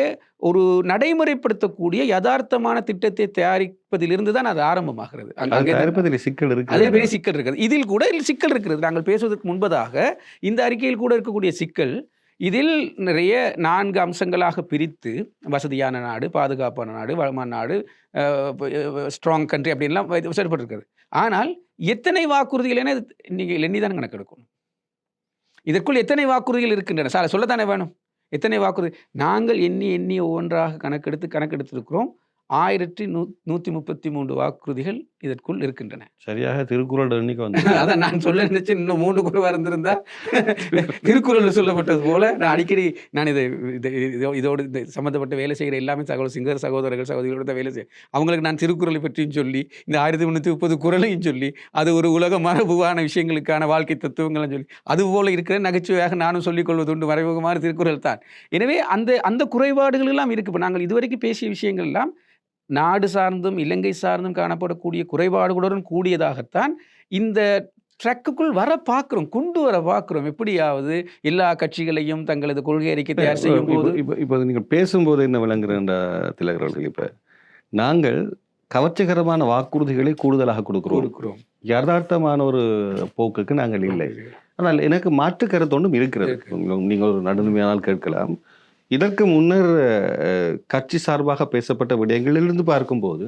ஒரு நடைமுறைப்படுத்தக்கூடிய யதார்த்தமான திட்டத்தை தயாரிப்பதிலிருந்து தான் அது ஆரம்பமாகிறது. சிக்கல் இருக்கு, அதே பெரிய சிக்கல் இருக்கிறது. இதில் கூட சிக்கல் இருக்கிறது. நாங்கள் பேசுவதற்கு முன்பதாக இந்த அறிக்கையில் கூட இருக்கக்கூடிய சிக்கல், இதில் நிறைய 4 அம்சங்களாக பிரித்து வசதியான நாடு, பாதுகாப்பான நாடு, வளமான நாடு, ஸ்ட்ராங் கண்ட்ரி அப்படின்லாம் சொல்லப்பட்டிருக்கிறது. ஆனால் எத்தனை வாக்குறுதிகள் என நீங்கள் எண்ணிதான் கணக்கெடுக்கணும். இதற்குள் எத்தனை வாக்குறுதிகள் இருக்கின்றன? சார் சொல்லத்தானே வேணும். எத்தனை வாக்குறுதி நாங்கள் எண்ணி ஒவ்வொன்றாக கணக்கெடுத்திருக்கிறோம். 1133 வாக்குறுதிகள் இதற்குள் இருக்கின்றன. சரியாக திருக்குறள் எண்ணிக்கை வந்து அதான் நான் சொல்ல நினைச்சு இன்னும் 3 குறைவா இருந்திருந்தா திருக்குறள் சொல்லப்பட்டது போல நான் அடிக்கடி நான் இதோடு இந்த சம்மந்தப்பட்ட வேலை செய்கிற எல்லாமே சகோதரர்கள் சகோதரிகளோட தான் வேலை செய்ய அவங்களுக்கு நான் திருக்குறளை பற்றியும் சொல்லி இந்த 1330 குறளையும் சொல்லி அது ஒரு உலக மரபுவான விஷயங்களுக்கான வாழ்க்கை தத்துவங்களும் சொல்லி அதுபோல இருக்கிற நகைச்சுவையாக நானும் சொல்லிக் கொள்வது உண்டு. மறைமுகமான திருக்குறள் தான். எனவே அந்த குறைபாடுகள் எல்லாம் இருக்கு. இப்போ நாங்கள் இதுவரைக்கும் பேசிய விஷயங்கள் எல்லாம் நாடு சார்ந்தும் இலங்கை சார்ந்தும் காணப்படக்கூடிய குறைபாடுகளுடன் கூடியதாகத்தான் இந்த ட்ரக்குக்குள் கொண்டு வர பார்க்கிறோம். எப்படியாவது எல்லா கட்சிகளையும் தங்களது கொள்கை அறிக்கை தயார் செய்யும் போது இப்போ நீங்கள் பேசும்போது என்ன விளங்குறேன்டா திலகர்கள், இப்போ நாங்கள் கவர்ச்சிகரமான வாக்குறுதிகளை கூடுதலாக கொடுக்கிறோம். யதார்த்தமான ஒரு போக்குக்கு நாங்கள் இல்லை. ஆனால் எனக்கு மாற்று கருத்து ஒன்றும் இருக்கிறது. நீங்கள் ஒரு நடுநிலையானால் கேட்கலாம். இதற்கு முன்னர் கட்சி சார்பாக பேசப்பட்ட விடயங்களிலிருந்து பார்க்கும்போது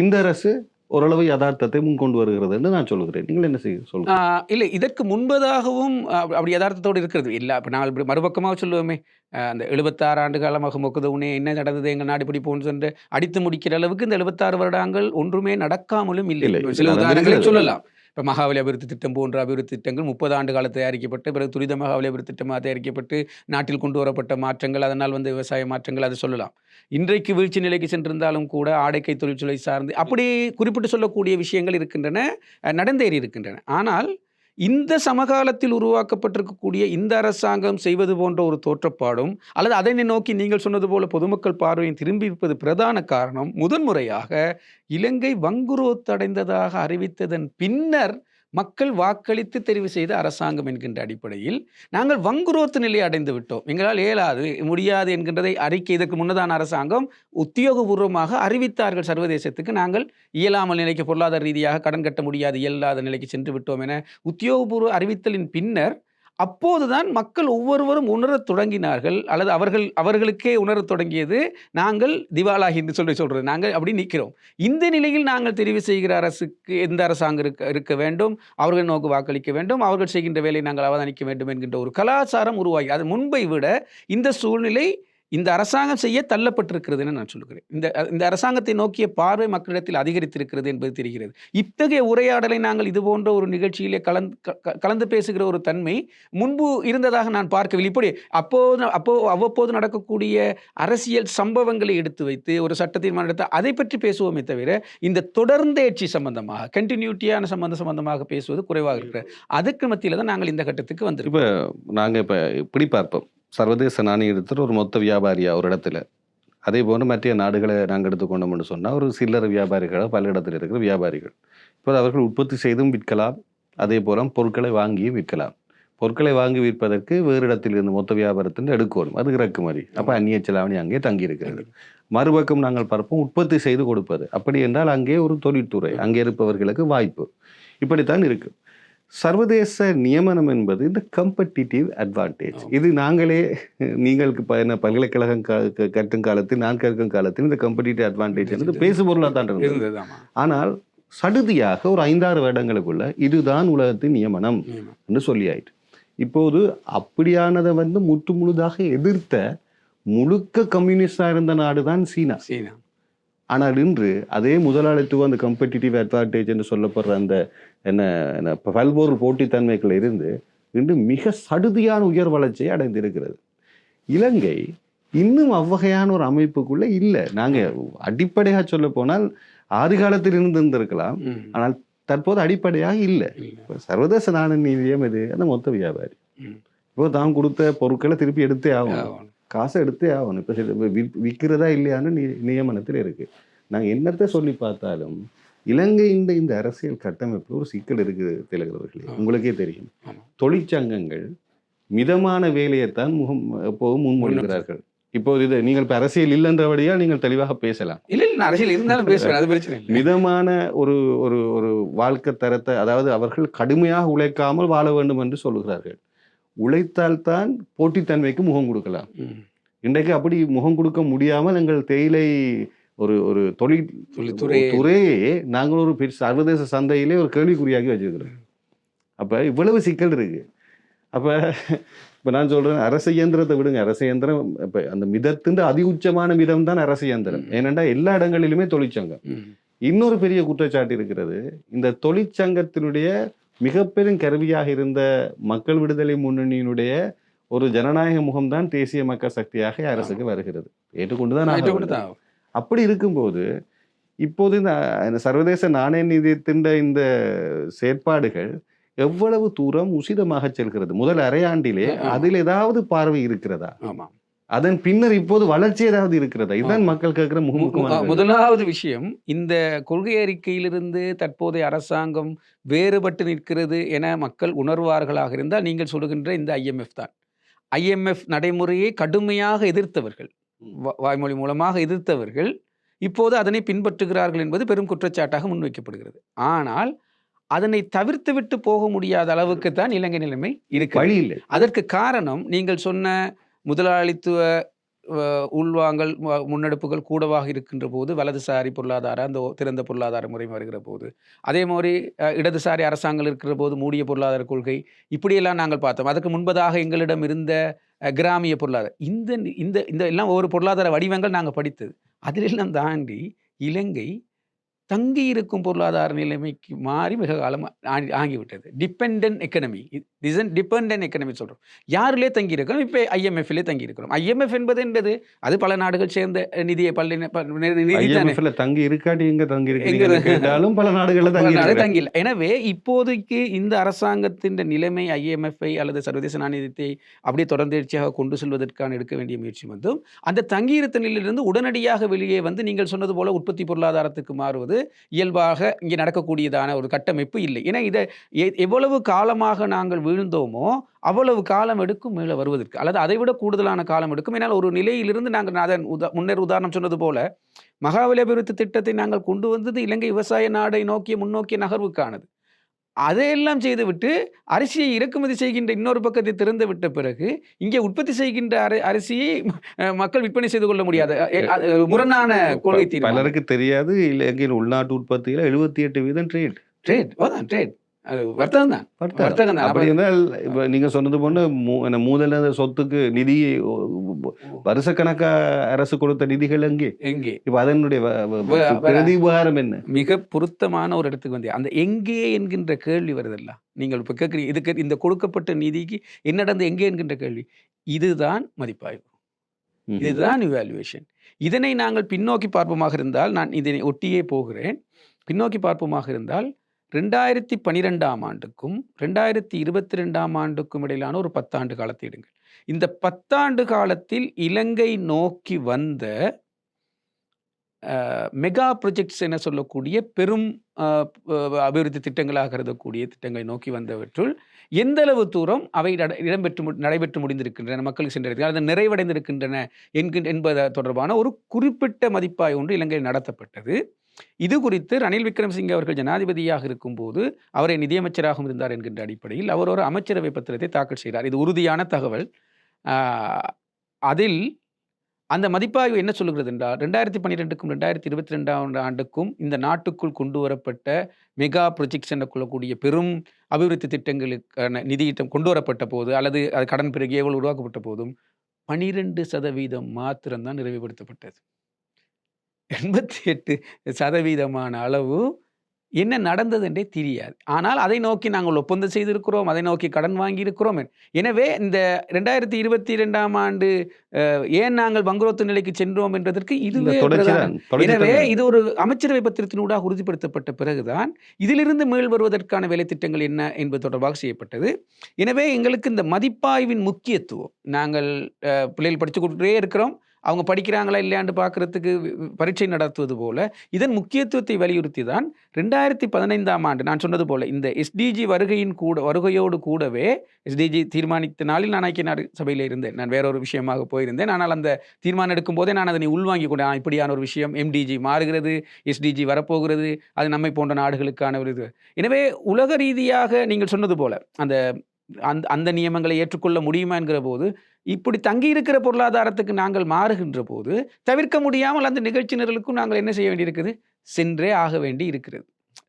இந்த அரசு ஓரளவு யதார்த்தத்தை முன்கொண்டு வருகிறது என்று நான் சொல்லுகிறேன். நீங்கள் என்ன சொல்லுங்க? இல்லை, இதற்கு முன்பதாகவும் அப்படி யதார்த்தத்தோடு இருக்கிறது இல்லை. இப்போ நாங்கள் இப்படி மறுபக்கமாக சொல்லுவோமே, அந்த 76 ஆண்டு காலமாக மொக்குது உன்னே என்ன நடந்தது எங்கள் நாடு இப்படி போன்னு சொல்லிட்டு அடித்து முடிக்கிற அளவுக்கு இந்த 76 வருடங்கள் ஒன்றுமே நடக்காமலும் இல்லை. சில உதாரணங்களை சொல்லலாம். இப்போ மகாவலி அபிவிருத்தி திட்டம் போன்ற அபிவிருத்தி திட்டங்கள் 30 ஆண்டு காலத்தில் தயாரிக்கப்பட்டு பிறகு துரித மகாவலி அபிவிருத்தி திட்டமாக தயாரிக்கப்பட்டு நாட்டில் கொண்டு வரப்பட்ட மாற்றங்கள், அதனால் விவசாய மாற்றங்கள், அதை சொல்லலாம். இன்றைக்கு வீழ்ச்சி நிலைக்கு சென்றிருந்தாலும் கூட ஆடைக்கை தொழிற்சூழலை சார்ந்து அப்படி குறிப்பிட்டு சொல்லக்கூடிய விஷயங்கள் இருக்கின்றன, நடந்தேறி இருக்கின்றன. ஆனால் இந்த சமகாலத்தில் உருவாக்கப்பட்டிருக்கக்கூடிய இந்த அரசாங்கம் செய்வது போன்ற ஒரு தோற்றப்பாடும் அல்லது அதனை நோக்கி நீங்கள் சொன்னது போல பொதுமக்கள் பார்வையும் திரும்பி இருப்பது பிரதான காரணம். முதன்முறையாக இலங்கை வங்குரோத்தடைந்ததாக அறிவித்ததன் பின்னர் மக்கள் வாக்களித்து தெரிவு செய்த அரசாங்கம் என்கின்ற அடிப்படையில் நாங்கள் வங்குரோத்து நிலையை அடைந்து விட்டோம். எங்களால் முடியாது என்கின்றதை அறிக்கை இதற்கு முன்னதான அரசாங்கம் உத்தியோகபூர்வமாக அறிவித்தார்கள் சர்வதேசத்துக்கு. நாங்கள் இயலாமல் நிலைக்கு பொருளாதார ரீதியாக கடன் கட்ட முடியாது, இயலாத நிலைக்கு சென்று விட்டோம் என உத்தியோகபூர்வ அறிவித்தலின் பின்னர் அப்போதுதான் மக்கள் ஒவ்வொருவரும் உணரத் தொடங்கினார்கள், அல்லது அவர்களுக்கே உணரத் தொடங்கியது நாங்கள் திவாலாகி என்று சொல்றது. நாங்கள் அப்படி நிற்கிறோம். இந்த நிலையில் நாங்கள் தெரிவு செய்கிற அரசுக்கு எந்த அரசாங்கம் இருக்க வேண்டும், அவர்கள் நோக்கு வாக்களிக்க வேண்டும், அவர்கள் செய்கின்ற வேலையை நாங்கள் அவதானிக்க வேண்டும் என்கின்ற ஒரு கலாச்சாரம் உருவாகி அது முன்பை விட இந்த சூழ்நிலை இந்த அரசாங்கம் செய்ய தள்ளப்பட்டிருக்கிறது என நான் சொல்லுகிறேன். இந்த அரசாங்கத்தை நோக்கிய பார்வை மக்களிடத்தில் அதிகரித்திருக்கிறது என்பது தெரிகிறது. இத்தகைய உரையாடலை நாங்கள் இது போன்ற ஒரு நிகழ்ச்சியிலே கலந்து பேசுகிற ஒரு தன்மை முன்பு இருந்ததாக நான் பார்க்கவில்லை. இப்படி அவ்வப்போது நடக்கக்கூடிய அரசியல் சம்பவங்களை எடுத்து வைத்து ஒரு சட்டத்தின் எடுத்து அதை பற்றி பேசுவோமே தவிர இந்த தொடர்ந்தேட்சி சம்பந்தமாக கண்டினியூட்டியான சம்பந்தமாக பேசுவது குறைவாக இருக்கிறது. அதுக்கு மத்தியில் தான் நாங்கள் இந்த கட்டத்துக்கு வந்திருக்கோம். இப்போ நாங்கள் இப்போ இப்படி பார்ப்போம், சர்வதேச நாணயத்தில் ஒரு மொத்த வியாபாரியா ஒரு இடத்துல, அதே போன்று மற்ற நாடுகளை நாங்கள் எடுத்துக்கொண்டோம்னு சொன்னால் ஒரு சில்லறை வியாபாரிகளை பல இடத்துல இருக்கிற வியாபாரிகள். இப்போ அவர்கள் உற்பத்தி செய்தும் விற்கலாம், அதே போல பொருட்களை வாங்கியும் விற்கலாம். பொருட்களை வாங்கி விற்பதற்கு வேறு இடத்திலிருந்து மொத்த வியாபாரத்தில் எடுக்கணும், அது இறக்குமதி. அப்போ அந்நிய செலாவணி அங்கே தங்கி இருக்கிறது. மறுபக்கம் நாங்கள் பார்ப்போம் உற்பத்தி செய்து கொடுப்பது. அப்படி என்றால் அங்கே ஒரு தொழில்துறை, அங்கே இருப்பவர்களுக்கு வாய்ப்பு. இப்படித்தான் இருக்கு. சர்வதேச நியமனம் என்பது இந்த கம்படிட்டிவ் அட்வான்டேஜ். இது நாங்களே நீங்கள் பல்கலைக்கழகம் கற்கும் காலத்தில் நான் கற்கும் காலத்தில் இந்த கம்படிட்டிவ் அட்வான்டேஜ் என்பது பேசுபொருளாக தான் இருந்தது. ஆனால் சடுதியாக ஒரு 5-6 வருடங்களுக்குள்ள இதுதான் உலகத்தின் நியமனம் என்று சொல்லியாயிட்டு. இப்போது அப்படியானதை முற்று முழுதாக எதிர்த்த முழுக்க கம்யூனிஸ்டாக இருந்த நாடு தான் சீனா. ஆனால் இன்று அதே முதலாளித்துவம் அந்த கம்பெட்டிட்டிவ் அட்வான்டேஜ் என்று சொல்லப்படுற அந்த என்ன பல்பொருள் போட்டித்தன்மைகள் இருந்து இன்று மிக சடுதியான உயர் வளர்ச்சியை அடைந்திருக்கிறது. இலங்கை இன்னும் அவ்வகையான ஒரு அமைப்புக்குள்ள இல்லை. நாங்கள் அடிப்படையாக சொல்ல போனால் ஆதி காலத்தில் இருந்திருக்கலாம், ஆனால் தற்போது அடிப்படையாக இல்லை. சர்வதேச நாணய நிதியம் இது அந்த மொத்த வியாபாரி. இப்போ தான் கொடுத்த பொருட்களை திருப்பி எடுத்தே ஆகும், காசை எடுத்தே ஆகணும். இப்போ விற்கிறதா இல்லையான்னு நியமனத்தில் இருக்கு. நாங்கள் என்னத்தை சொல்லி பார்த்தாலும் இலங்கையின் இந்த அரசியல் கட்டமைப்பு ஒரு சிக்கல் இருக்குது திலகர்களே, உங்களுக்கே தெரியும். தொழிற்சங்கங்கள் மிதமான வேலையைத்தான் எப்போதும் முன்மொழிகிறார்கள். இப்போது இது நீங்கள் இப்போ அரசியல் இல்லைன்றபடியா நீங்கள் தெளிவாக பேசலாம். அரசியல் இருந்தாலும் பேசுகிறேன், அது பிரச்சனை. மிதமான ஒரு ஒரு வாழ்க்கை தரத்தை, அதாவது அவர்கள் கடுமையாக உழைக்காமல் வாழ வேண்டும் என்று சொல்லுகிறார்கள். உழைத்தால்தான் போட்டித்தன்மைக்கு முகம் கொடுக்கலாம். இன்றைக்கு அப்படி முகம் கொடுக்க முடியாமல் எங்கள் தேயிலை ஒரு ஒரு துறையே நாங்கள் ஒரு சர்வதேச சந்தையிலே ஒரு கேள்விக்குறியாக்கி வச்சிருக்கிறோம். அப்ப இவ்வளவு சிக்கல் இருக்கு. அப்ப இப்ப நான் சொல்றேன், அரசு இயந்திரத்தை விடுங்க. அரசு இயந்திரம் இப்ப அந்த மிதத்தின் அதி உச்சமான மிதம் தான் அரசு இயந்திரம். ஏனென்றா எல்லா இடங்களிலுமே தொழிற்சங்கம். இன்னொரு பெரிய குற்றச்சாட்டு இருக்கிறது, இந்த தொழிற்சங்கத்தினுடைய மிகப்பெரும் கருவியாக இருந்த மக்கள் விடுதலை முன்னணியினுடைய ஒரு ஜனநாயக முகம்தான் தேசிய மக்கள் சக்தியாக அரசுக்கு வருகிறது. ஏற்றுக்கொண்டுதான். அப்படி இருக்கும்போது இப்போது இந்த சர்வதேச நாணய நிதியத்தின் இந்த செயற்பாடுகள் எவ்வளவு தூரம் உசிதமாக செல்கிறது? முதல் அரையாண்டிலே அதில் ஏதாவது பார்வை இருக்கிறதா? அதன் பின்னர் இப்போது வளர்ச்சி ஏதாவது இருக்கிறதா? இதுதான் மக்கள் கேட்கிற முதலாவது விஷயம். இந்த கொள்கை அறிக்கையிலிருந்து தற்போதைய அரசாங்கம் வேறுபட்டு நிற்கிறது என மக்கள் உணர்வார்களாக இருந்தால் நீங்கள் சொல்லுகின்ற இந்த IMF தான். IMF நடைமுறையை கடுமையாக எதிர்த்தவர்கள், வாய்மொழி மூலமாக எதிர்த்தவர்கள் இப்போது அதனை பின்பற்றுகிறார்கள் என்பது பெரும் குற்றச்சாட்டாக முன்வைக்கப்படுகிறது. ஆனால் அதனை தவிர்த்து விட்டு போக முடியாத அளவுக்கு தான் இலங்கை நிலைமை இருக்கு. அதற்கு காரணம் நீங்கள் சொன்ன முதலாளித்துவ உள்வாங்கல் முன்னெடுப்புகள் கூடவாக இருக்கின்ற போது வலதுசாரி பொருளாதார அந்த திறந்த பொருளாதார முறை வருகிற போது, அதே மாதிரி இடதுசாரி அரசாங்கம் இருக்கிற போது மூடிய பொருளாதார கொள்கை, இப்படியெல்லாம் நாங்கள் பார்த்தோம். அதற்கு முன்பதாக எங்களிடம் இருந்த கிராமிய பொருளாதாரம், இந்த இந்த இந்த எல்லாம் ஒவ்வொரு பொருளாதார வடிவங்கள் நாங்கள் படித்தது. அதிலெல்லாம் தாண்டி இலங்கை தங்கி இருக்கும் பொருளாதார நிலைமைக்கு மாறி மிக காலம் ஆகிவிட்டது. டிபெண்டன்ட் எக்கனமி, டிபெண்டன்ட் எக்கனமி சொல்கிறோம். யாருலே தங்கி இருக்கிறோம்? இப்போ IMFலே தங்கி இருக்கிறோம். IMF என்பது அது பல நாடுகள் சேர்ந்த நிதியை தங்கி இருக்காட்டி எங்க தங்கி இருக்கிறாலும் பல நாடுகளில் தங்கி இல்லை. எனவே இப்போதைக்கு இந்த அரசாங்கத்தின் நிலைமை IMFஐ அல்லது சர்வதேச நாணயத்தை அப்படியே தொடர்ந்தேர்ச்சியாக கொண்டு செல்வதற்கான எடுக்க வேண்டிய முயற்சி வந்தும் அந்த தங்கியிருத்த நிலையிலிருந்து உடனடியாக வெளியே வந்து நீங்கள் சொன்னது போல உற்பத்தி பொருளாதாரத்துக்கு மாறுவது இயல்பாக இங்கே நடக்கக்கூடியதான ஒரு கட்டமைப்பு இல்லை. ஏன்னா இதை எவ்வளவு காலமாக நாங்கள் வீழ்ந்தோமோ அவ்வளவு காலம் எடுக்கும் மேலே வருவதற்கு, அல்லது அதை விட கூடுதலான காலம் எடுக்கும். ஏன்னால் ஒரு நிலையிலிருந்து நாங்கள் அதன் முன்னர் உதாரணம் சொன்னது போல மகாவலி அபிவிருத்தி திட்டத்தை நாங்கள் கொண்டு வந்தது இலங்கை விவசாய நாடை நோக்கிய முன்னோக்கிய நகர்வுக்கானது. அதையெல்லாம் செய்துவிட்டு அரிசியை இறக்குமதி செய்கின்ற இன்னொரு பக்கத்தை திறந்து விட்ட பிறகு இங்கே உற்பத்தி செய்கின்ற அரிசியை மக்கள் விற்பனை செய்து கொள்ள முடியாது. முரணான கொள்கை. பலருக்கு தெரியாது, இலங்கையின் உள்நாட்டு உற்பத்தியில் 78% ட்ரேட் வர்த்தகம் தான். அப்படி என்றால் இப்ப நீங்க சொன்னது போல மூதல சொத்துக்கு நிதி வருஷக்கணக்கா அரசு கொடுத்த நிதிகள் எங்கே? இப்ப அதனுடைய பிரதிபகாரம் என்ன? மிக பொருத்தமான ஒரு இடத்துக்கு வந்து அந்த எங்கே என்கின்ற கேள்வி வருதல்ல. நீங்கள் இப்ப கேட்குறீங்க, இதுக்கு இந்த கொடுக்கப்பட்ட நிதிக்கு என்ன நடந்து எங்கே என்கின்ற கேள்வி. இதுதான் மதிப்பாய்வு, இதுதான் இவாலுவேஷன். இதனை நாங்கள் பின்னோக்கி பார்ப்போமாக இருந்தால், நான் இதனை ஒட்டியே போகிறேன், பின்னோக்கி பார்ப்போமாக இருந்தால் 2012ஆம் ஆண்டுக்கும் 2022ஆம் ஆண்டுக்கும் இடையிலான ஒரு 10 ஆண்டு காலத்தை எடுங்கள். இந்த 10 ஆண்டு காலத்தில் இலங்கை நோக்கி வந்த மெகா ப்ரொஜெக்ட்ஸ் என சொல்லக்கூடிய பெரும் அபிவிருத்தி திட்டங்களாக கருதக்கூடிய திட்டங்களை நோக்கி வந்தவற்றுள் எந்த அளவு தூரம் அவை நடைபெற்று முடிந்திருக்கின்றன, மக்களுக்கு சென்றிருக்கின்றன, அது நிறைவடைந்திருக்கின்றன என்பது தொடர்பான ஒரு குறிப்பிட்ட மதிப்பாய்வு ஒன்று இலங்கையில் நடத்தப்பட்டது. இது குறித்து ரணில் விக்ரமசிங்கே அவர்கள் ஜனாதிபதியாக இருக்கும்போது அவரை நிதியமைச்சராகவும் இருந்தார் என்கின்ற அடிப்படையில் அவர் ஒரு அமைச்சரவை பத்திரத்தை தாக்கல் செய்கிறார். இது உறுதியான தகவல். அதில் அந்த மதிப்பாய்வு என்ன சொல்லுகிறது என்றால் 2012க்கும் 2022ஆம் ஆண்டுக்கும் இந்த நாட்டுக்குள் கொண்டு வரப்பட்ட மெகா ப்ரொஜெக்ட்ஸ் என கொள்ளக்கூடிய பெரும் அபிவிருத்தி திட்டங்களுக்கான நிதியிட்டம் கொண்டு வரப்பட்ட போது அல்லது அது கடன் பிறகு உருவாக்கப்பட்ட போதும் 12% மாத்திரம்தான் நிறைவுபடுத்தப்பட்டது. 88% அளவு என்ன நடந்தது என்றே தெரியாது. ஆனால் அதை நோக்கி நாங்கள் ஒப்பந்தம் செய்திருக்கிறோம், அதை நோக்கி கடன் வாங்கியிருக்கிறோம். எனவே இந்த 2022ஆம் ஆண்டு ஏன் நாங்கள் பங்குரோத்து நிலைக்கு சென்றோம் என்பதற்கு இதுவே. எனவே இது ஒரு அமைச்சரவை பத்திரத்தினூடாக உறுதிப்படுத்தப்பட்ட பிறகுதான் இதிலிருந்து மேல் வருவதற்கான வேலை திட்டங்கள் என்ன என்பது தொடர்பாக செய்யப்பட்டது. எனவே எங்களுக்கு இந்த மதிப்பாய்வின் முக்கியத்துவம், நாங்கள் பிள்ளைகள் படித்து கொண்டே இருக்கிறோம், அவங்க படிக்கிறாங்களா இல்லையாண்டு பார்க்கறதுக்கு பரீட்சை நடத்துவது போல இதன் முக்கியத்துவத்தை வலியுறுத்தி தான் 2015ஆம் ஆண்டு நான் சொன்னது போல இந்த SDG வருகையோடு கூடவே SDG தீர்மானித்த நாளில் நான் ஐக்கிய நாடு சபையில் இருந்தேன். நான் வேறொரு விஷயமாக போயிருந்தேன். ஆனால் அந்த தீர்மானம் எடுக்கும் போதே நான் அதனை உள்வாங்கி கொண்டேன். இப்படியான ஒரு விஷயம், MDG மாறுகிறது, SDG வரப்போகிறது, அது நம்மை போன்ற நாடுகளுக்கான ஒரு இது. எனவே உலக ரீதியாக நீங்கள் சொன்னது போல அந்த அந்த அந்த நியமங்களை ஏற்றுக்கொள்ள முடியுமா என்கிற போது, இப்படி தங்கியிருக்கிற பொருளாதாரத்துக்கு நாங்கள் மாறுகின்ற போது, தவிர்க்க முடியாமல் அந்த நிகழ்ச்சி நிரலுக்கும் நாங்கள் என்ன செய்ய வேண்டியிருக்குது? சென்றே ஆக வேண்டி இருக்கிறது.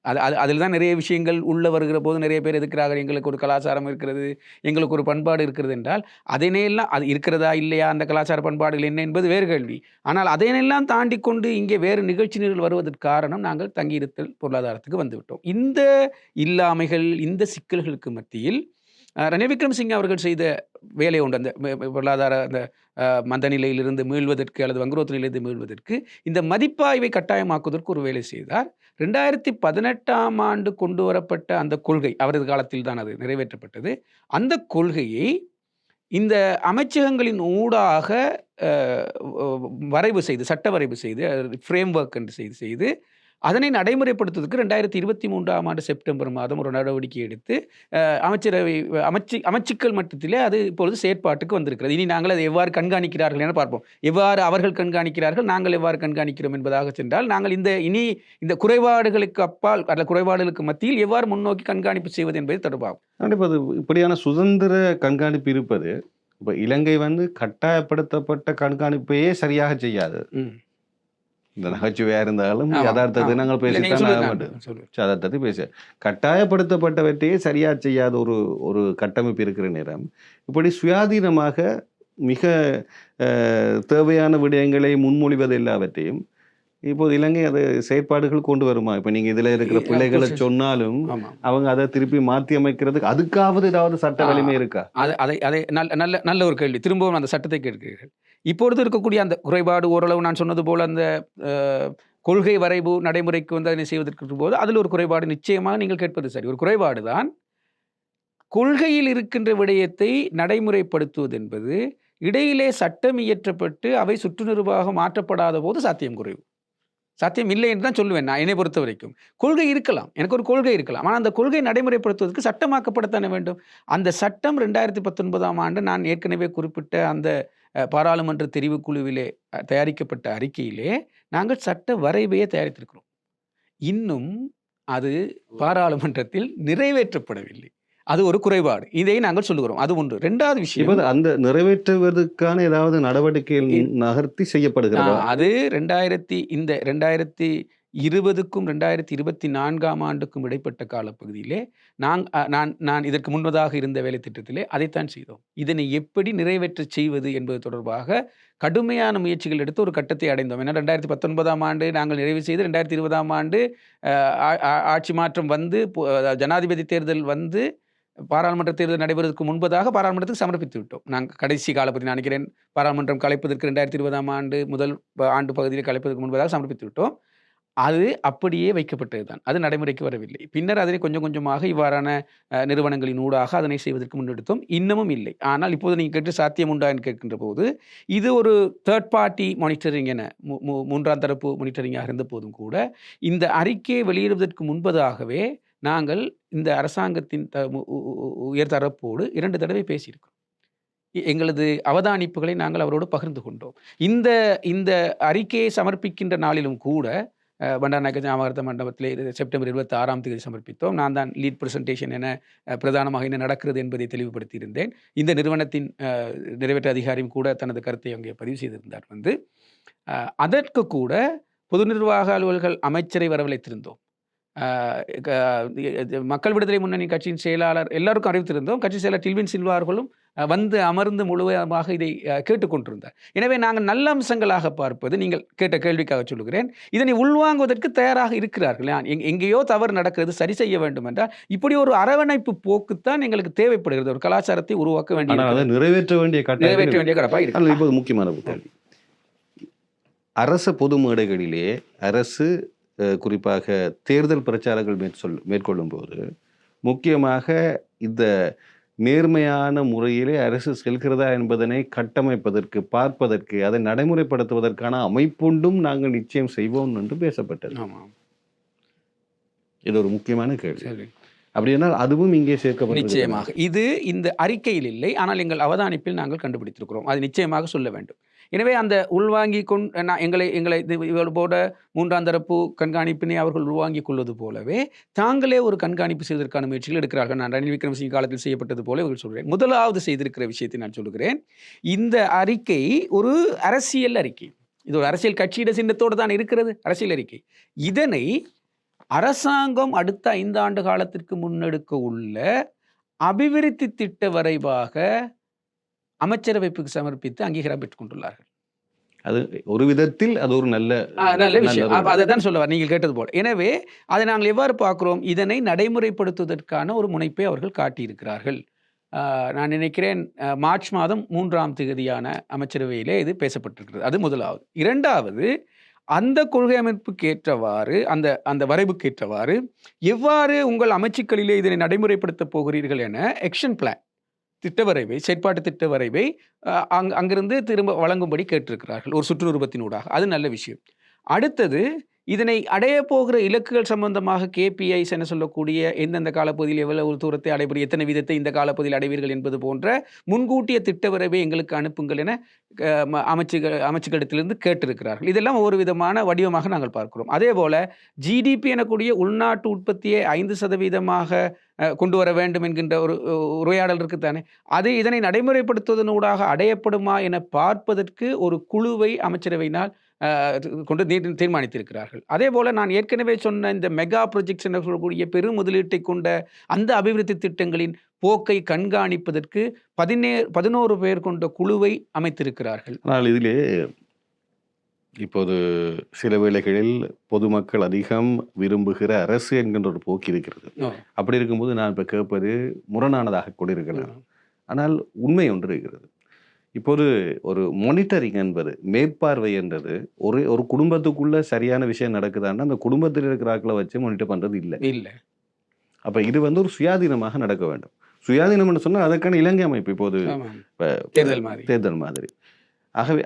அது அது அதில தான் நிறைய விஷயங்கள் உள்ள வருகிற போது நிறைய பேர் எதிர்க்கிறார்கள். எங்களுக்கு ஒரு கலாச்சாரம் இருக்கிறது, எங்களுக்கு ஒரு பண்பாடு இருக்கிறது என்றால், அதனையெல்லாம் அது இருக்கிறதா இல்லையா அந்த கலாச்சார பண்பாடுகள் என்ன என்பது வேறு கேள்வி. ஆனால் அதனையெல்லாம் தாண்டிக் கொண்டு இங்கே வேறு நிகழ்ச்சி நிரல் வருவதற்கு காரணம் நாங்கள் தங்கியிருத்தல் பொருளாதாரத்துக்கு வந்துவிட்டோம். இந்த இல்லாமைகள், இந்த சிக்கல்களுக்கு மத்தியில் ரணில் விக்ரமசிங்கே அவர்கள் செய்த வேலை உண்டு. அந்த பொருளாதார அந்த மந்த நிலையிலிருந்து மீள்வதற்கு அல்லது வங்குரோத்து நிலையிலிருந்து மீள்வதற்கு இந்த மதிப்பாய்வை கட்டாயமாக்குவதற்கு ஒரு வேலை செய்தார். 2018ஆம் ஆண்டு கொண்டு வரப்பட்ட அந்த கொள்கை, அவரது காலத்தில் தான் அது நிறைவேற்றப்பட்டது. அந்த கொள்கையை இந்த அமைச்சகங்களின் ஊடாக அ வரைவு செய்து, சட்ட வரைவு செய்து, ஃப்ரேம் ஒர்க் என்று செய்து அதனை நடைமுறைப்படுத்துவதற்கு 2023ஆம் ஆண்டு செப்டம்பர் மாதம் ஒரு நடவடிக்கை எடுத்து அமைச்சரவை அமைச்சுக்கள் மட்டத்திலே அது இப்பொழுது செயற்பாட்டுக்கு வந்திருக்கிறது. இனி நாங்கள் அதை எவ்வாறு கண்காணிக்கிறார்கள் என பார்ப்போம். எவ்வாறு அவர்கள் கண்காணிக்கிறார்கள், நாங்கள் எவ்வாறு கண்காணிக்கிறோம் என்பதாக சென்றால், நாங்கள் இனி இந்த குறைபாடுகளுக்கு அப்பால் அல்ல குறைபாடுகளுக்கு மத்தியில் எவ்வாறு முன்னோக்கி கண்காணிப்பு செய்வது என்பது தொடர்பாகும். கண்டிப்பா அது இப்படியான சுதந்திர கண்காணிப்பு இருப்பது, இப்ப இலங்கை கட்டாயப்படுத்தப்பட்ட கண்காணிப்பையே சரியாக செய்யாது. இந்த நகைச்சுவையா இருந்தாலும் ஆமா, யதார்த்தத்தை ஆமா. நாங்கள் இல்ல, நீங்க பேசித்தான் ஆக சொல்லுங்க. மாட்டோம். சொல்லுங்க. யதார்த்தத்தை பேச கட்டாயப்படுத்தப்பட்டவற்றையே சரியா செய்யாத ஒரு ஒரு கட்டமைப்பு இருக்கிற நேரம், இப்படி சுயாதீனமாக மிக தேவையான விடயங்களை முன்மொழிவது எல்லாவற்றையும் இப்போது இலங்கை அது செயற்பாடுகள் கொண்டு வருமா? இப்ப நீங்க இதுல இருக்கிற பிள்ளைகளை சொன்னாலும் ஆமா. அவங்க அதை திருப்பி மாற்றி அமைக்கிறதுக்கு அதுக்காவது ஏதாவது சட்ட வலிமை இருக்கா? அதை நல்ல நல்ல ஒரு கேள்வி. திரும்பவும் அந்த சட்டத்தை கேட்கிறீர்கள். இப்பொழுது இருக்கக்கூடிய அந்த குறைபாடு ஓரளவு நான் சொன்னது போல அந்த கொள்கை வரைவு நடைமுறைக்கு அதனை செய்வதற்கு போது அதில் ஒரு குறைபாடு நிச்சயமாக நீங்கள் கேட்பது சரி. ஒரு குறைபாடு தான் கொள்கையில் இருக்கின்ற விடயத்தை நடைமுறைப்படுத்துவது என்பது இடையிலே சட்டம் இயற்றப்பட்டு அவை சுற்று நிர்வாகம் மாற்றப்படாத போது சாத்தியம் குறைவு. சாத்தியம் இல்லை என்று தான் சொல்லுவேன் நான், என்னை பொறுத்த வரைக்கும். கொள்கை இருக்கலாம், எனக்கு ஒரு கொள்கை இருக்கலாம், ஆனால் அந்த கொள்கை நடைமுறைப்படுத்துவதற்கு சட்டமாக்கப்படத்தானே வேண்டும். அந்த சட்டம் 2019ஆம் ஆண்டு நான் ஏற்கனவே குறிப்பிட்ட அந்த பாராளுமன்ற தெரிவுக்குழுவிலே தயாரிக்கப்பட்ட அறிக்கையிலே நாங்கள் சட்ட வரைவையே தயாரித்திருக்கிறோம். இன்னும் அது பாராளுமன்றத்தில் நிறைவேற்றப்படவில்லை. அது ஒரு குறைபாடு. இதை நாங்கள் சொல்லுகிறோம். அது ஒன்று. 2வது விஷயம், அந்த நிறைவேற்றுவதற்கான ஏதாவது நடவடிக்கைகள் நகர்த்தி செய்யப்படுகிறதா? அது 2020க்கும் 2024ஆம் ஆண்டுக்கும் இடைப்பட்ட காலப்பகுதியிலே நான் இதற்கு முன்னதாக இருந்த வேலை திட்டத்திலே அதைத்தான் செய்தோம். இதனை எப்படி நிறைவேற்றச் செய்வது என்பது தொடர்பாக கடுமையான முயற்சிகள் எடுத்து ஒரு கட்டத்தை அடைந்தோம். ஏன்னா 2019ஆம் ஆண்டு நாங்கள் நிறைவு செய்து 2020ஆம் ஆண்டு ஆட்சி மாற்றம் வந்து ஜனாதிபதி தேர்தல் வந்து பாராளுமன்ற தேர்தல் நடைபெறுவதற்கு முன்பதாக பாராளுமன்றத்துக்கு சமர்ப்பித்து விட்டோம். நாங்கள் கடைசி காலப்பகுதி நினைக்கிறேன் பாராளுமன்றம் கலைப்பதற்கு 2020ஆம் ஆண்டு முதல் ஆண்டு பகுதியில் கலைப்பதற்கு முன்பதாக சமர்ப்பித்து விட்டோம். அது அப்படியே வைக்கப்பட்டது தான். அது நடைமுறைக்கு வரவில்லை. பின்னர் அதனை கொஞ்சம் கொஞ்சமாக இவ்வாறான நிறுவனங்களின் ஊடாக அதனை செய்வதற்கு முன்னெடுத்தோம். இன்னமும் இல்லை. ஆனால் இப்போது நீங்கள் கேட்டு சாத்தியம் உண்டா என்று கேட்கின்ற போது இது ஒரு தேர்ட் பார்ட்டி மானிட்டரிங் என மூன்றாம் தரப்பு மானிட்டரிங்காக இருந்த போதும் கூட இந்த அறிக்கையை வெளியிடுவதற்கு முன்பதாகவே நாங்கள் இந்த அரசாங்கத்தின் உயர்தரப்போடு 2 தடவை பேசியிருக்கிறோம். எங்களது அவதானிப்புகளை நாங்கள் அவரோடு பகிர்ந்து கொண்டோம். இந்த அறிக்கையை சமர்ப்பிக்கின்ற நாளிலும் கூட பண்டாரநாயக்க ஞாபகார்த்த மண்டபத்திலே செப்டம்பர் 26ஆம் தேதி சமர்ப்பித்தோம். நான் தான் லீட் பிரசன்டேஷன் என பிரதானமாக என்ன நடக்கிறது என்பதை தெளிவுபடுத்தியிருந்தேன். இந்த நிறுவனத்தின் நிறைவேற்ற அதிகாரியும் கூட தனது கருத்தை அங்கே பதிவு செய்திருந்தார். அதற்கு கூட பொது நிர்வாக அலுவல்கள் அமைச்சரை வரவழைத்திருந்தோம். மக்கள் விடுதலை முன்னணி கட்சியின் செயலாளர் எல்லாருக்கும் அறிவித்திருந்தோம். கட்சி செயலாளர் டில்வின் சில்வா அவர்களும் வந்து அமர்ந்து முழுவதுமாக இதை கேட்டுக்கொண்டிருந்தார். எனவே நாங்கள் நல்ல அம்சங்களாக பார்ப்பது, நீங்கள் கேட்ட கேள்விக்காக சொல்லுகிறேன், இதனை உள்வாங்குவதற்கு தயாராக இருக்கிறார்கள். எங்கேயோ தவறு நடக்கிறது, சரி செய்ய வேண்டும் என்றால் இப்படி ஒரு அரவணைப்பு போக்குத்தான் எங்களுக்கு தேவைப்படுகிறது. ஒரு கலாச்சாரத்தை உருவாக்க வேண்டிய நிறைவேற்ற வேண்டிய கடப்பாக இருக்கு. இப்போது முக்கியமான கேள்வி, அரச பொது மேடைகளிலே அரசு குறிப்பாக தேர்தல் பிரச்சாரங்கள் மேற்கொள்ளும் போது முக்கியமாக இந்த நேர்மையான முறையிலே அரசு செல்கிறதா என்பதனை கட்டமைப்பதற்கு, பார்ப்பதற்கு, அதை நடைமுறைப்படுத்துவதற்கான அமைப்புண்டும் நாங்கள் நிச்சயம் செய்வோம் என்று பேசப்பட்டது. ஆமாம், இது ஒரு முக்கியமான கேள்வி. சரி. அப்படின்னா அதுவும் இங்கே சேர்க்கப்பட்டிருக்கிறது. நிச்சயமாக இது இந்த அறிக்கையில் இல்லை, ஆனால் எங்கள் அவதானிப்பில் நாங்கள் கண்டுபிடித்திருக்கிறோம். அது நிச்சயமாக சொல்ல வேண்டும். எனவே அந்த உள்வாங்கி எங்களை எங்களை இவள் போட மூன்றாம் தரப்பு கண்காணிப்பினை அவர்கள் உள்வாங்கிக் கொள்வது போலவே தாங்களே ஒரு கண்காணிப்பு செய்வதற்கான முயற்சிகள் எடுக்கிறார்கள். நான் ரணில் விக்ரமசிங்க காலத்தில் செய்யப்பட்டது போல இவர்கள் சொல்கிறேன். முதலாவது செய்திருக்கிற விஷயத்தை நான் சொல்லுகிறேன். இந்த அறிக்கை ஒரு அரசியல் அறிக்கை. இது ஒரு அரசியல் கட்சியிட சின்னத்தோடு தான் இருக்கிறது அரசியல் அறிக்கை. இதனை அரசாங்கம் அடுத்த 5 ஆண்டு காலத்திற்கு முன்னெடுக்க உள்ள அபிவிருத்தி திட்ட வரைவாக அமைச்சரவைக்கு சமர்ப்பித்து அங்கீகாரம் பெற்றுக் கொண்டுள்ளார்கள். அது ஒரு விதத்தில் அது ஒரு நல்ல விஷயம். அதை தான் சொல்ல நீங்கள் கேட்டது போல. எனவே அதை நாங்கள் எவ்வாறு பார்க்கிறோம்? இதனை நடைமுறைப்படுத்துவதற்கான ஒரு முனைப்பை அவர்கள் காட்டியிருக்கிறார்கள். நான் நினைக்கிறேன் மார்ச் மாதம் 3ஆம் தேதியான அமைச்சரவையிலே இது பேசப்பட்டிருக்கிறது. அது முதலாவது. இரண்டாவது, அந்த கொள்கை அமைப்புக்கு ஏற்றவாறு அந்த அந்த வரைவுக்கு ஏற்றவாறு எவ்வாறு உங்கள் அமைச்சுக்களிலே இதனை நடைமுறைப்படுத்தப் போகிறீர்கள் என ஆக்ஷன் பிளான் திட்ட வரைவை, செயற்பாட்டு திட்ட வரைவை அங்கிருந்து திரும்ப வழங்கும்படி கேட்டிருக்கிறார்கள் ஒரு சுற்றுருவத்தினூடாக. அது நல்ல விஷயம். அடுத்தது, இதனை அடைய போகிற இலக்குகள் சம்பந்தமாக KPIs என சொல்லக்கூடிய எந்தெந்த காலப்பகுதியில் எவ்வளவு தூரத்தை அடைபடி, எத்தனை வீதத்தை இந்த காலப்பகுதியில் அடைவீர்கள் என்பது போன்ற முன்கூட்டிய திட்ட வரைவை எங்களுக்கு அனுப்புங்கள் என அமைச்சுகளிடத்திலிருந்து கேட்டிருக்கிறார்கள். இதெல்லாம் ஒரு விதமான வடிவமாக நாங்கள் பார்க்கிறோம். அதே போல GDP எனக்கூடிய உள்நாட்டு உற்பத்தியை 5% கொண்டு வர வேண்டும் என்கின்ற ஒரு உரையாடல் இருக்குத்தானே. அது இதனை நடைமுறைப்படுத்துவதனூடாக அடையப்படுமா என பார்ப்பதற்கு ஒரு குழுவை அமைச்சரவையினால் கொண்டு தீர்மானித்திருக்கிறார்கள். அதே போல நான் ஏற்கனவே சொன்ன இந்த மெகா ப்ரொஜெக்ட்ஸ் என சொல்லக்கூடிய பெரும் முதலீட்டை கொண்ட அந்த அபிவிருத்தி திட்டங்களின் போக்கை கண்காணிப்பதற்கு 11 பேர் கொண்ட குழுவை அமைத்திருக்கிறார்கள். ஆனால் இதிலே இப்போது சில வேளைகளில் பொதுமக்கள் அதிகம் விரும்புகிற அரசு என்கின்ற ஒரு போக்கு இருக்கிறது. அப்படி இருக்கும்போது நான் இப்போ கேட்பது முரணானதாக கூட இருக்கலாம். ஆனால் உண்மை ஒன்று இருக்கிறது. இப்போது ஒரு மானிட்டரிங் என்பது, மேற்பார்வை என்றது ஒரு குடும்பத்துக்குள்ள சரியான விஷயம் நடக்குதான்னா அந்த குடும்பத்தில் இருக்கிற ஆட்களை வச்சு மானிட்டர் பண்றது இல்லை. அப்ப இது ஒரு சுயாதீனமாக நடக்க வேண்டும். சுயாதீனம் சொன்னா அதற்கான இலங்கை அமைப்பு இப்போது தேர்தல் மாதிரி. ஆகவே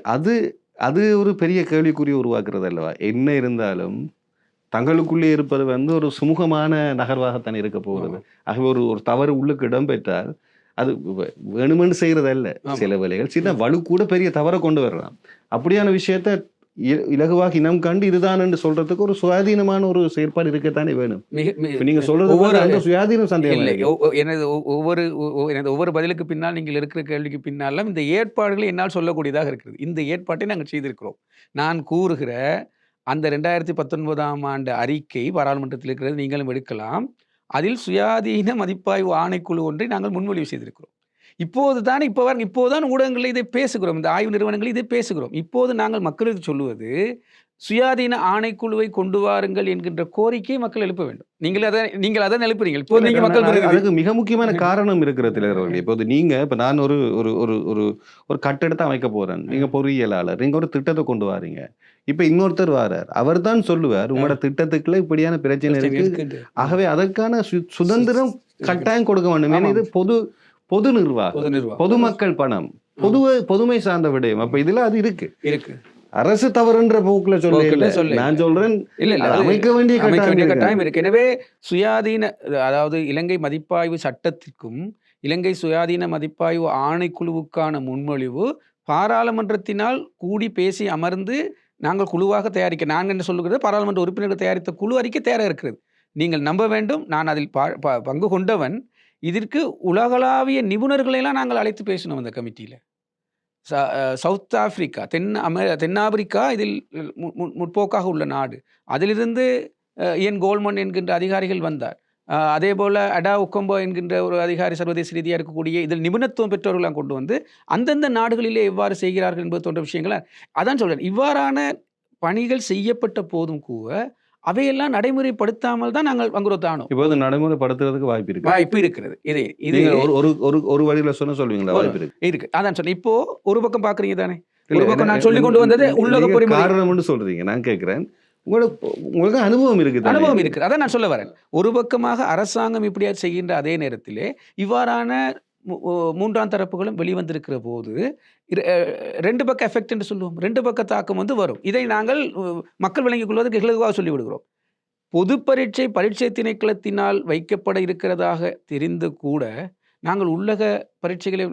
அது ஒரு பெரிய கேள்விக்குறி உருவாக்குறது அல்லவா. என்ன இருந்தாலும் தங்களுக்குள்ளே இருப்பது ஒரு சுமூகமான நகர்வாகத்தான் இருக்க போகிறது. ஆகவே ஒரு தவறு உள்ளுக்கு இடம்பெற்றால் அது வேணுமென்று செய்யறது அல்ல. சில வேலைகள் சின்ன வலு கூட பெரிய தவறை கொண்டு வரலாம். அப்படியான விஷயத்த இலகுவாக இனம் கண்டு இதுதான் என்று சொல்றதுக்கு ஒரு சுயாதீனமான ஒரு செயற்பாடு இருக்கத்தானே வேணும். நீங்க சொல்றது சுயாதீனம் சந்தேகம் இல்லை. எனது ஒவ்வொரு பதிலுக்கு பின்னால் நீங்கள் இருக்கிற கேள்விக்கு பின்னாலும் இந்த ஏற்பாடுகளை என்னால் சொல்லக்கூடியதாக இருக்கிறது. இந்த ஏற்பாட்டை நாங்கள் செய்திருக்கிறோம். நான் கூறுகிற அந்த 2019ஆம் ஆண்டு அறிக்கை பாராளுமன்றத்தில் இருக்கிறது, நீங்களும் எடுக்கலாம். அதில் சுயாதீன மதிப்பாய்வு ஆணைக்குழு ஒன்றை நாங்கள் முன்மொழிவு செய்திருக்கிறோம். இப்போதான் ஊடகங்களில் இதை பேசுகிறோம், இந்த ஆய்வு நிறுவனங்களில் இதை பேசுகிறோம். இப்போது நாங்கள் மக்களுக்கு சொல்லுவது சுயாதீன ஆணைக்குழுவை கொண்டு வாருங்கள் என்கின்ற கோரிக்கையை மக்கள் எழுப்ப வேண்டும். நீங்கள் அதை எழுப்புறீங்க. இப்போது நீங்க மக்கள் அதுக்கு மிக முக்கியமான காரணம் இருக்கிறது. இப்போது நான் ஒரு கட்டடத்தை அமைக்க போறேன், நீங்க பொறியியலாளர், நீங்க ஒரு திட்டத்தை கொண்டு வாரீங்க. இப்ப இன்னொருத்தர் வாரார், அவர் தான் சொல்லுவார் உங்களோட திட்டத்துக்குள்ள இப்படியான பிரச்சனை இருக்கு, ஆகவே அதற்கான சுதந்திரம் கட்டாயம் கொடுக்க வேண்டும். ஏன்னா இது பொது நிர்வாகம், பொதுமக்கள் பணம், பொதுமை சார்ந்த விடயம். அப்ப இதுல அது இருக்கு. அரசு தவறுன்ற போக்குல சொல்ல நான் சொல்றேன், அமைக்க வேண்டிய கட்டாயம் இருக்கு. எனவே சுயாதீன, அதாவது இலங்கை மதிப்பாய்வு சட்டத்திற்கும் இலங்கை சுயாதீன மதிப்பாய்வு ஆணைக்குழுவுக்கான முன்மொழிவு பாராளுமன்றத்தினால் கூடி பேசி அமர்ந்து நாங்கள் குழுவாக தயாரிக்க, நாங்கள் என்ன சொல்லுகிறது, பாராளுமன்ற உறுப்பினர்கள் தயாரித்த குழு அறிக்கை தயாராக இருக்கிறது. நீங்கள் நம்ப வேண்டும், நான் அதில் பங்கு கொண்டவன். இதற்கு உலகளாவிய நிபுணர்களெல்லாம் நாங்கள் அழைத்து பேசினோம் அந்த கமிட்டியில். சவுத் ஆப்பிரிக்கா, தென்னாப்பிரிக்கா இதில் முற்போக்காக உள்ள நாடு, அதிலிருந்து இயன் கோல்மன் என்கின்ற அதிகாரிகள் வந்தார். அதே போல் அடா உக்கம்போ என்கின்ற ஒரு அதிகாரி சர்வதேச ரீதியாக இருக்கக்கூடிய இதில் நிபுணத்துவம் பெற்றவர்களாம் கொண்டு வந்து அந்தந்த நாடுகளிலே எவ்வாறு செய்கிறார்கள் என்பது போன்ற விஷயங்களை அதான் சொல்கிறேன். இவ்வாறான பணிகள் செய்யப்பட்ட போதும் கூட அவையெல்லாம் நடைமுறைப்படுத்தாமல் தான் நாங்கள் வங்குரோத்தானோம். இப்போது நடைமுறைப்படுத்துறதுக்கு வாய்ப்பு இருக்கிறது. இது ஒரு வழியில் சொல்லுவீங்களா? வாய்ப்பு இருக்கு. அதான் சொன்னேன். இப்போ ஒரு பக்கம் பாக்குறீங்க தானே, ஒரு பக்கம் நான் சொல்லி கொண்டு வந்தது உள்ளக பொறிமுறை காரணம்னு சொல்றீங்க. நான் கேட்கிறேன், உங்களுக்கு அனுபவம் இருக்குது. அதான் நான் சொல்ல வரேன். ஒரு பக்கமாக அரசாங்கம் இப்படியா செய்கின்ற அதே நேரத்திலே இவ்வாறான 3ஆம் தரப்புகளும் வெளிவந்திருக்கிற போது 2 பக்க எஃபெக்ட் என்று சொல்லுவோம், 2 பக்க தாக்கம் வரும். இதை நாங்கள் மக்கள் விளங்கிக் கொள்வதற்கு இலகுவாக சொல்லிவிடுகிறோம். பொது பரீட்சை திணைக்களத்தினால் வைக்கப்பட இருக்கிறதாக தெரிந்து கூட நாங்கள் உள்ளக பரீட்சைகளை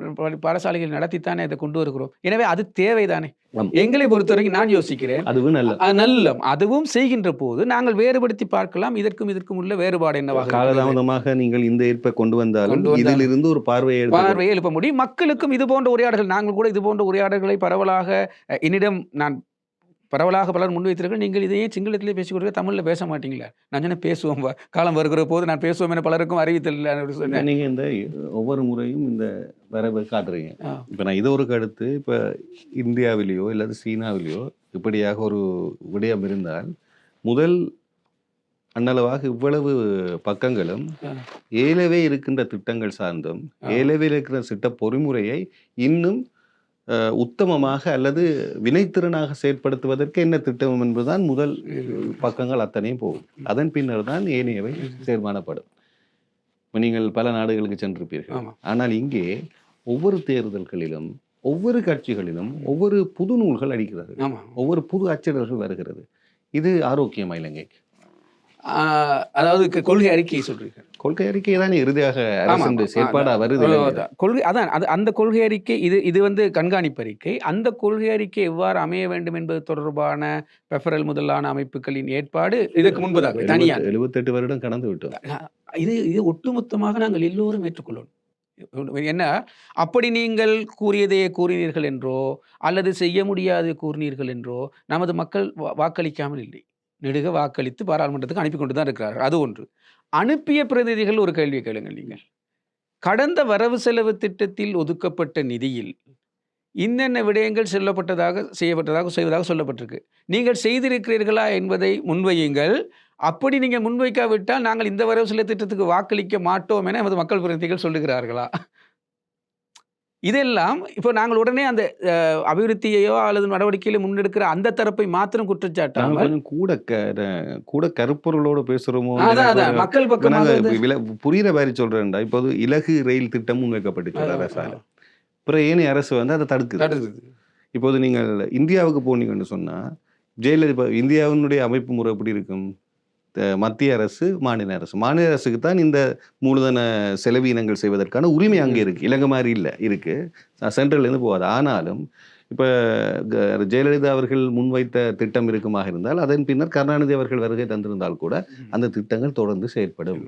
பாடசாலைகள் நடத்தித்தானே அதை கொண்டு வருகிறோம். எனவே அது தேவைதானே. ஆம். எங்களை பொறுத்தவரைக்கும் நான் யோசிக்கிறேன் அதுவும் நல்ல நல்ல அதுவும் செய்கின்ற போது நாங்கள் வேறுபடுத்தி பார்க்கலாம். இதற்கும் உள்ள வேறுபாடு என்னவாக இருக்கிறது? காலதாமதமாக நீங்கள் இந்த ஏற்பை கொண்டு வந்தாலும் கொண்டு வந்தாலும் இதிலிருந்து ஒரு பார்வையை எழுப்ப முடியும். மக்களுக்கும் இது போன்ற உரையாடல்கள் நாங்கள் கூட இது போன்ற உரையாடல்களை பரவலாக என்னிடம் நான் பரவலாக பலர் முன்வைத்தீர்கள். நீங்கள் இதையே சிங்களத்திலே பேசிக் கொடுக்க தமிழில் பேச மாட்டீங்களா? நான் சொன்ன பேசுவோம், காலம் வருகிற போது நான் பேசுவோம் என பலருக்கும் அறிவித்தல் சொன்னேன். நீங்க இந்த ஒவ்வொரு முறையும் இந்த வரவை காட்டுறீங்க. இப்ப நான் இது ஒரு கருத்து, இப்ப இந்தியாவிலேயோ அல்லது சீனாவிலேயோ இப்படியாக ஒரு விடயம் இருந்தால் முதல் அன்னளவாக இவ்வளவு பக்கங்களும் ஏலவே இருக்கின்ற திட்டங்கள் சார்ந்தும் ஏலவே இருக்கிற திட்ட பொறிமுறையை இன்னும் உத்தமமாக அல்லது வினைத்திறனாக செயற்படுத்துவதற்கு என்ன திட்டம் என்பதுதான் முதல் பக்கங்கள் அத்தனையும் போகும். அதன் பின்னர் தான் ஏனையவை தீர்மானப்படும். நீங்கள் பல நாடுகளுக்கு சென்றிருப்பீர்கள். ஆனால் இங்கே ஒவ்வொரு தேர்தல்களிலும் ஒவ்வொரு கட்சிகளிலும் ஒவ்வொரு புது நூல்கள் அடிக்கிறார்கள், ஒவ்வொரு புது அச்சிடல்கள் வருகிறது. இது ஆரோக்கியமா இலங்கைக்கு? அதாவது கொள்கை அறிக்கையை சொல்றீர்கள். கொள்கை அறிக்கை தான் இறுதியாக செயற்பாடா வருது. கொள்கை அதான் அந்த கொள்கை அறிக்கை. இது கண்காணிப்பு அறிக்கை. அந்த கொள்கை அறிக்கை எவ்வாறு அமைய வேண்டும் என்பது தொடர்பான பெஃபரல் முதலான அமைப்புகளின் ஏற்பாடு இதற்கு முன்பதாக தனியாக 78 வருடம் கடந்து விட்டோம். இது ஒட்டுமொத்தமாக நாங்கள் எல்லோரும் ஏற்றுக்கொள்ளணும். என்ன, அப்படி நீங்கள் கூறியதையே கூறினீர்கள் என்றோ அல்லது செய்ய முடியாது கூறினீர்கள் என்றோ நமது மக்கள் வாக்களிக்காமல் இல்லை. நெடுக வாக்களித்து பாராளுமன்றத்துக்கு அனுப்பி கொண்டு தான் இருக்கிறார்கள். அது ஒன்று. அனுப்பிய பிரதிநிதிகள் ஒரு கேள்வியை கேளுங்கள். நீங்கள் கடந்த வரவு செலவு திட்டத்தில் ஒதுக்கப்பட்ட நிதியில் இன்னென்ன விடயங்கள் செய்வதாக சொல்லப்பட்டிருக்கு. நீங்கள் செய்திருக்கிறீர்களா என்பதை முன்வையுங்கள். அப்படி நீங்கள் முன்வைக்காவிட்டால் நாங்கள் இந்த வரவு செலவு திட்டத்துக்கு வாக்களிக்க மாட்டோம் என நமது மக்கள் பிரதிநிதிகள் சொல்லுகிறார்களா? இதெல்லாம் இப்போ நாங்கள் உடனே அந்த அபிவிருத்தியையோ அல்லது நடவடிக்கையில முன்னெடுக்கிற அந்த தரப்பை மாத்திரம் குற்றச்சாட்டாமல் கூட கருப்பொருளோடு பேசுறோமோ மக்கள் பக்கம் புரியுற மாதிரி சொல்றேன்டா. இப்போது இலகு ரயில் திட்டம் முன்வைக்கப்பட்டுச்சு அரசால. அப்புறம் ஏனைய அரசு அதை தடுக்குது. இப்போது நீங்கள் இந்தியாவுக்கு போனீங்கன்னு சொன்னா ஜெயலலிதா இந்தியாவினுடைய அமைப்பு முறை எப்படி இருக்கும்? மத்திய அரசு, மாநில அரசுக்கு தான் இந்த மூலதன செலவீனங்கள் செய்வதற்கான உரிமை அங்கே இருக்கு. இலங்கை மாதிரி இல்லை, இருக்கு, சென்ட்ரல்லேருந்து போகாது. ஆனாலும் இப்போ ஜெயலலிதா அவர்கள் முன்வைத்த திட்டம் இருக்குமாக இருந்தால் அதன் பின்னர் கருணாநிதி அவர்கள் வருகை தந்திருந்தால் கூட அந்த திட்டங்கள் தொடர்ந்து செயற்படும்.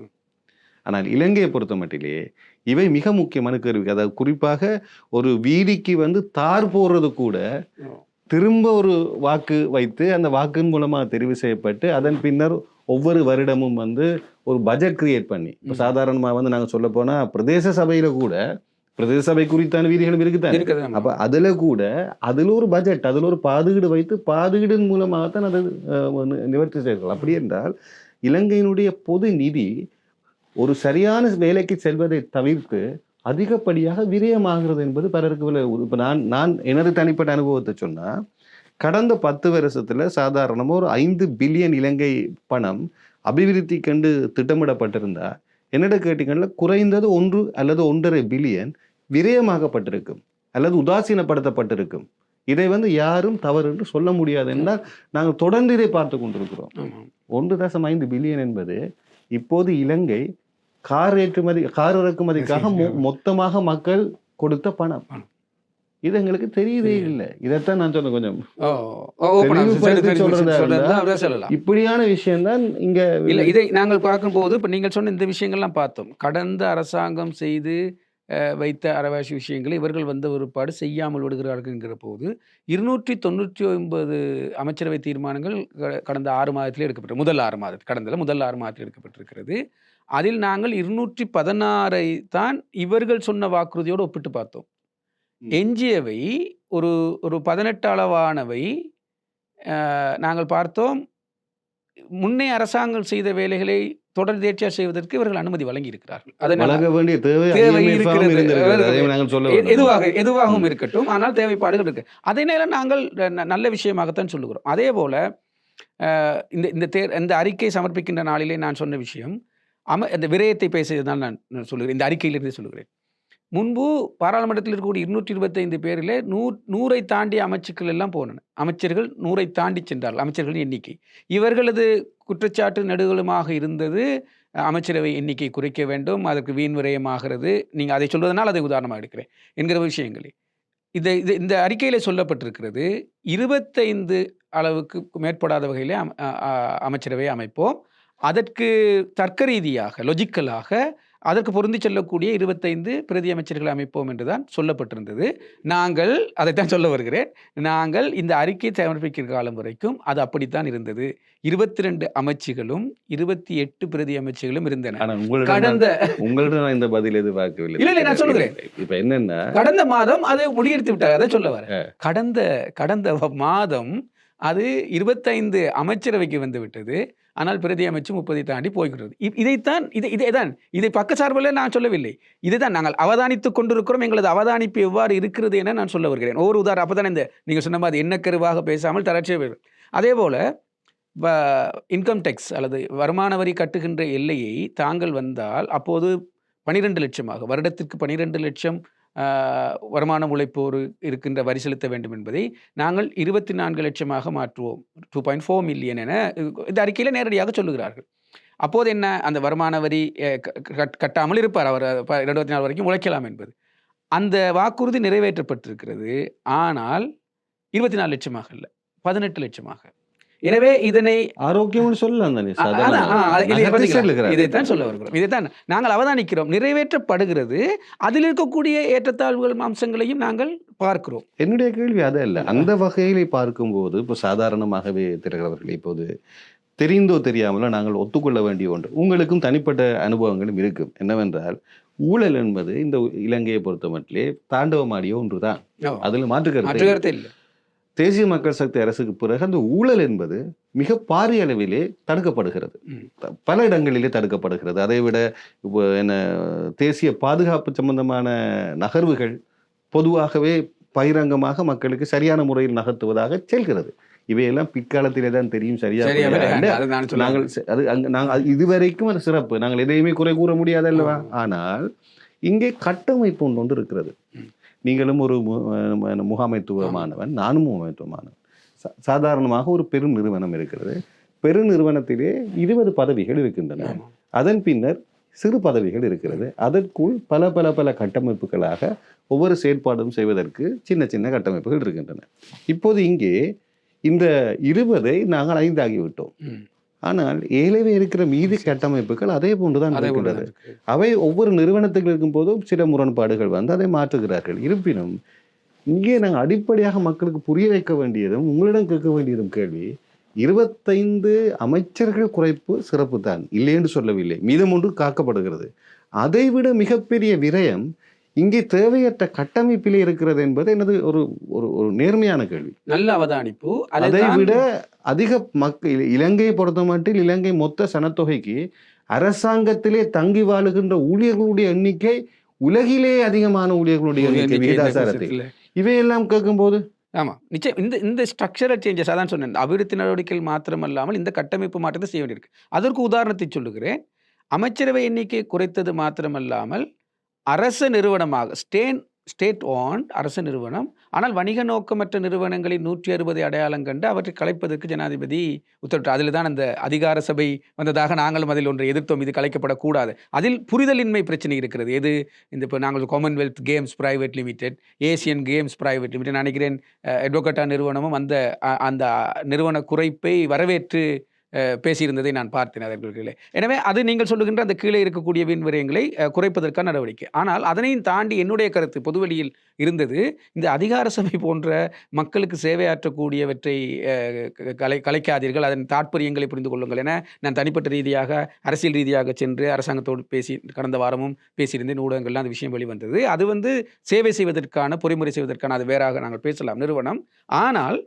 ஆனால் இலங்கையை பொறுத்த மட்டிலே இவை மிக முக்கியமான கேள்வி. அதாவது குறிப்பாக ஒரு வீதிக்கு தார் போடுறது கூட திரும்ப ஒரு வாக்கு வைத்து அந்த வாக்கின் மூலமாக தெரிவு செய்யப்பட்டு அதன் பின்னர் ஒவ்வொரு வருடமும் ஒரு பட்ஜெட் கிரியேட் பண்ணி, இப்போ சாதாரணமாக நாங்கள் சொல்ல போனால் பிரதேச சபையில கூட பிரதேச சபை குறித்தான வீதிகளும் இருக்குதான். அப்போ அதில் ஒரு பட்ஜெட், அதில் ஒரு பாதுகீடு வைத்து பாதுகீடின் மூலமாகத்தான் அதை நிவர்த்தி செய்யலாம். அப்படி என்றால் இலங்கையினுடைய பொது நிதி ஒரு சரியான வேலைக்கு செல்வதை தவிர்த்து அதிகப்படியாக விரயமாகிறது என்பது பலருக்கு. இப்போ நான் எனது தனிப்பட்ட அனுபவத்தை சொன்னால் கடந்த 10 வருஷத்துல சாதாரணமாக ஒரு 5 பில்லியன் இலங்கை பணம் அபிவிருத்தி கண்டு திட்டமிடப்பட்டிருந்தா என்னிட கேட்டீங்கன்னா குறைந்தது 1 அல்லது 1.5 பில்லியன் விரயமாகப்பட்டிருக்கும் அல்லது உதாசீனப்படுத்தப்பட்டிருக்கும். இதை யாரும் தவறு என்று சொல்ல முடியாது என்றால் நாங்கள் தொடர்ந்து இதை பார்த்து கொண்டிருக்கிறோம். 1.5 பில்லியன் என்பது இப்போது இலங்கை கார் இறக்குமதிக்காக மொத்தமாக மக்கள் கொடுத்த பணம். இது எங்களுக்கு தெரியவே இல்லை. இதைத்தான் நான் சொன்ன கொஞ்சம் இப்படியான விஷயம் தான் இங்க இல்லை. இதை நாங்கள் பார்க்கும்போது இப்போ நீங்கள் சொன்ன இந்த விஷயங்கள்லாம் பார்த்தோம். கடந்த அரசாங்கம் செய்து வைத்த அறவாசி விஷயங்களை இவர்கள் ஒரு பாடு செய்யாமல் விடுகிறார்கள் என்கிற போது 299 அமைச்சரவை தீர்மானங்கள் கடந்த 6 மாதத்திலே எடுக்கப்பட்டது. முதல் 6 மாதத்தில் எடுக்கப்பட்டிருக்கிறது. அதில் நாங்கள் 216 தான் இவர்கள் சொன்ன வாக்குறுதியோடு ஒப்பிட்டு பார்த்தோம். எஞ்சியவை ஒரு 18 அளவானவை நாங்கள் பார்த்தோம். முன்னே அரசாங்கம் செய்த வேலைகளை தொடர்ந்தேர்ச்சியாக செய்வதற்கு இவர்கள் அனுமதி வழங்கி இருக்கிறார்கள். எதுவாகவும் இருக்கட்டும், ஆனால் தேவைப்பாடுகள் இருக்கு. அதே நேரம் நாங்கள் நல்ல விஷயமாகத்தான் சொல்லுகிறோம். அதே போல இந்த அறிக்கை சமர்ப்பிக்கின்ற நாளிலே நான் சொன்ன விஷயம் அந்த விரயத்தை பேசியதுதான் நான் சொல்லுகிறேன். இந்த அறிக்கையிலிருந்து சொல்லுகிறேன். முன்பு பாராளுமன்றத்தில் இருக்கக்கூடிய 225 பேரிலே 100ஐ தாண்டிய அமைச்சுக்கள் எல்லாம் போனன. அமைச்சர்கள் 100ஐ தாண்டி சென்றார்கள். அமைச்சர்களின் எண்ணிக்கை. இவர்களது குற்றச்சாட்டு நெடுகளுமாக இருந்தது, அமைச்சரவை எண்ணிக்கை குறைக்க வேண்டும், அதற்கு வீண் விரயமாகிறது. நீங்க அதை சொல்வதனால் அதை உதாரணமாக எடுக்கிறேன் என்கிற விஷயங்களே. இந்த அறிக்கையில சொல்லப்பட்டிருக்கிறது 25 அளவுக்கு மேற்படாத வகையிலே அமைச்சரவை அமைப்போம். அதற்கு தர்க்க ரீதியாக லொஜிக்கலாக அதற்கு பொருந்தி செல்லக்கூடிய 25 பிரதி அமைச்சர்களை அமைப்போம் என்றுதான் சொல்லப்பட்டிருந்தது. நாங்கள் அதைத்தான் சொல்ல வருகிறேன். நாங்கள் இந்த அறிக்கை சமர்ப்பிக்கிற காலம் வரைக்கும் அது அப்படித்தான் இருந்தது. 22 அமைச்சுகளும் 28 பிரதி அமைச்சுகளும் இருந்தன. ஆனா கடந்த உங்கள்ட்ட நான் இந்த பதில் எதிர்பார்க்கவில்லை. இல்ல நான் சொல்லுகிறேன். இப்ப என்னன்னா கடந்த மாதம் அதை முடியெடுத்து விட்டாங்க. அதை சொல்ல வரேன். கடந்த மாதம் அது 25 அமைச்சரவைக்கு வந்து விட்டது. ஆனால் பிரதி அமைச்சு 30 தாண்டி போய்கிறது. இதை பக்கச்சார்பில் நான் சொல்லவில்லை. இதைத்தான் நாங்கள் அவதானித்துக் கொண்டிருக்கிறோம். எங்களது அவதானிப்பு எவ்வாறு இருக்கிறது என நான் சொல்ல வருகிறேன். ஒவ்வொரு உதாரணம் அப்பதான் இந்த நீங்க சொன்ன மாதிரி எண்ணக்கருவாக பேசாமல் தரட்சிய. அதே போல இன்கம் டேக்ஸ் அல்லது வருமான வரி கட்டுகின்ற எல்லையை தாங்கள் வந்தால் அப்போது 12 லட்சமாக வருடத்திற்கு 12 லட்சம் வருமானம் உழைப்போர் இருக்கின்ற வரி செலுத்த வேண்டும் என்பதை நாங்கள் 24 லட்சமாக மாற்றுவோம். 2.4 மில்லியன் என இந்த அறிக்கையில் நேரடியாக சொல்லுகிறார்கள். அப்போது என்ன, அந்த வருமான வரி கட்டாமல் இருப்பார் அவர் 24 வரைக்கும் உழைக்கலாம் என்பது. அந்த வாக்குறுதி நிறைவேற்றப்பட்டிருக்கிறது. ஆனால் 24 லட்சமாக இல்லை, 18 லட்சமாக. எனவே இதனை ஆரோக்கியம் சொல்லலாம். இதைத்தான் சொல்ல வருகிறோம். இதைத்தான் நாங்கள் அவதானிக்கிறோம். நிறைவேற்றப்படுகிறது. அதில் இருக்கக்கூடிய ஏற்றத்தாழ்வுகள் அம்சங்களையும் நாங்கள் பார்க்கிறோம். என்னுடைய கேள்வி அது அல்ல. அந்த வகையிலே பார்க்கும்போது இப்போ சாதாரணமாகவே திறகிறவர்கள் இப்போது தெரிந்தோ தெரியாமலோ நாங்கள் ஒத்துக்கொள்ள வேண்டிய ஒன்று, உங்களுக்கும் தனிப்பட்ட அனுபவங்களும் இருக்கும். என்னவென்றால் ஊழல் என்பது இந்த இலங்கையை பொறுத்த மட்டிலே தாண்டவமாடிய ஒன்றுதான். அதில் மாற்றுக்கருத்து இல்லை. தேசிய மக்கள் சக்தி அரசுக்கு பிறகு அந்த ஊழல் என்பது மிக பாரிய அளவிலே தடுக்கப்படுகிறது. பல இடங்களிலே தடுக்கப்படுகிறது. அதைவிட என்ன தேசிய பாதுகாப்பு சம்பந்தமான நகர்வுகள் பொதுவாகவே பகிரங்கமாக மக்களுக்கு சரியான முறையில் நகர்த்துவதாக செல்கிறது. இவையெல்லாம் பிற்காலத்திலே தான் தெரியும். நாங்கள் இதுவரைக்கும் அது சிறப்பு, நாங்கள் எதையுமே குறை கூற முடியாது அல்லவா? ஆனால் இங்கே கட்டமைப்பு ஒன்று இருக்கிறது. நீங்களும் ஒரு முகாமைத்துவமானவன், நானும் முகாமைத்துவமானவன். சாதாரணமாக ஒரு பெரும் நிறுவனம் இருக்கிறது. பெரும் நிறுவனத்திலே 20 பதவிகள் இருக்கின்றன. அதன் பின்னர் சிறு பதவிகள் இருக்கிறது. அதற்குள் பல பல பல கட்டமைப்புகளாக ஒவ்வொரு செயற்பாடும் செய்வதற்கு சின்ன சின்ன கட்டமைப்புகள் இருக்கின்றன. இப்போது இங்கே இந்த 20ஐ நாங்கள் 5 ஆகிவிட்டோம். ஆனால் ஏழவே இருக்கிற மீதி கட்டமைப்புகள் அதே போன்றுதான் இருக்கின்றது. அவை ஒவ்வொரு நிறுவனத்துக்கு இருக்கும் போதும் சில முரண்பாடுகள் வந்து அதை மாற்றுகிறார்கள். இருப்பினும் இங்கே நாங்கள் அடிப்படையாக மக்களுக்கு புரிய வைக்க வேண்டியதும் உங்களிடம் கேட்க வேண்டியதும் கேள்வி, 25 அமைச்சர்கள் குறைப்பு சிறப்பு தான், இல்லை என்று சொல்லவில்லை. மீதம் ஒன்று காக்கப்படுகிறது. அதைவிட மிகப்பெரிய விரயம் இங்கே தேவையற்ற கட்டமைப்பிலே இருக்கிறது என்பது எனது ஒரு ஒரு நேர்மையான கேள்வி. நல்ல அவதானிப்பு. அதை விட அதிக மக்கள் இலங்கையை பொறுத்த மட்டில் இலங்கை மொத்த சனத்தொகைக்கு அரசாங்கத்திலே தங்கி வாழுகின்ற ஊழியர்களுடைய எண்ணிக்கை உலகிலே அதிகமான ஊழியர்களுடைய எண்ணிக்கை விகிதாசாரத்தில். இவையெல்லாம் கேட்கும்போது ஆமாம், நிச்சயம் இந்த ஸ்ட்ரக்சரல் சேஞ்சஸ் அதான் சொன்னேன். அபிவிருத்தி நடவடிக்கைகள் மாத்திரமல்லாமல் இந்த கட்டமைப்பு மாற்றத்தை செய்ய வேண்டியிருக்கு. அதற்கு உதாரணத்தை சொல்லுகிறேன். அமைச்சரவை எண்ணிக்கை குறைத்தது மாத்திரமல்லாமல் அரச நிறுவனமாக ஸ்டேட் ஓன்ட் அரசு நிறுவனம், ஆனால் வணிக நோக்கமற்ற நிறுவனங்களின் 160 அடையாளம் கண்டு அவற்றை கலைப்பதற்கு ஜனாதிபதி உத்தரவிட்டார். அதில் தான் அந்த அதிகார சபை வந்ததாக நாங்களும் அதில் ஒன்றை எதிர்த்தோம். இது கலைக்கப்படக்கூடாது. அதில் புரிதலின்மை பிரச்சனை இருக்கிறது. எது இந்த இப்போ நாங்கள் Commonwealth games private limited, Asian games private limited, நினைக்கிறேன் எட்வொகேட்டா நிறுவனமும் அந்த நிறுவன குறைப்பை வரவேற்று பேசியிருந்ததை நான் பார்த்தேன் அதற்குள்ளே. எனவே அது நீங்கள் சொல்லுகின்ற அந்த கீழே இருக்கக்கூடிய வீண் விரயங்களை குறைப்பதற்கான நடவடிக்கை. ஆனால் அதனையும் தாண்டி என்னுடைய கருத்து பொதுவெளியில் இருந்தது, இந்த அதிகார சபை போன்ற மக்களுக்கு சேவையாற்றக்கூடியவற்றை கலைக்காதீர்கள், அதன் தாற்பயங்களை புரிந்து கொள்ளுங்கள் என நான் தனிப்பட்ட ரீதியாக அரசியல் ரீதியாக சென்று அரசாங்கத்தோடு பேசி கடந்த வாரமும் பேசியிருந்தேன். ஊடகங்கள்லாம் அந்த விஷயம் வெளிவந்தது. அது சேவை செய்வதற்கான பொறிமுறை செய்வதற்கான அது வேறாக நாங்கள் பேசலாம் நிறுவனம். ஆனால்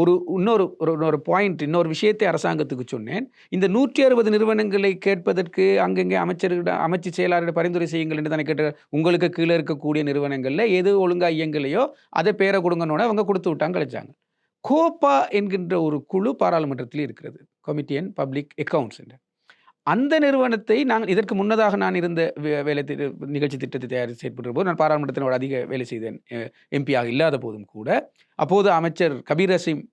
இன்னொரு பாயிண்ட், இன்னொரு விஷயத்தை அரசாங்கத்துக்கு சொன்னேன். இந்த 160 நிறுவனங்களை கேட்பதற்கு அங்கங்கே அமைச்சு செயலாளரிடம் பரிந்துரை செய்யுங்கள் என்று தானே கேட்டார். உங்களுக்கு கீழே இருக்கக்கூடிய நிறுவனங்களில் எது ஒழுங்காக இயங்கலையோ அதை பேரை கொடுங்கன்னோட அவங்க கொடுத்து விட்டாங்க, கழிச்சாங்க. கோப்பா என்கின்ற ஒரு குழு பாராளுமன்றத்தில் இருக்கிறது, கமிட்டி அண்ட் பப்ளிக் அக்கவுண்ட்ஸ் என்று. அந்த நிறுவனத்தை நாங்கள் இதற்கு முன்னதாக நான் இருந்த வேலை நிகழ்ச்சி திட்டத்தை தயாரித்து செயற்படுற போது நான் பாராளுமன்றத்தினோட அதிக வேலை செய்தேன். எம்பியாக இல்லாத போதும் கூட அப்போது அமைச்சர் கபீர் ஹசீம்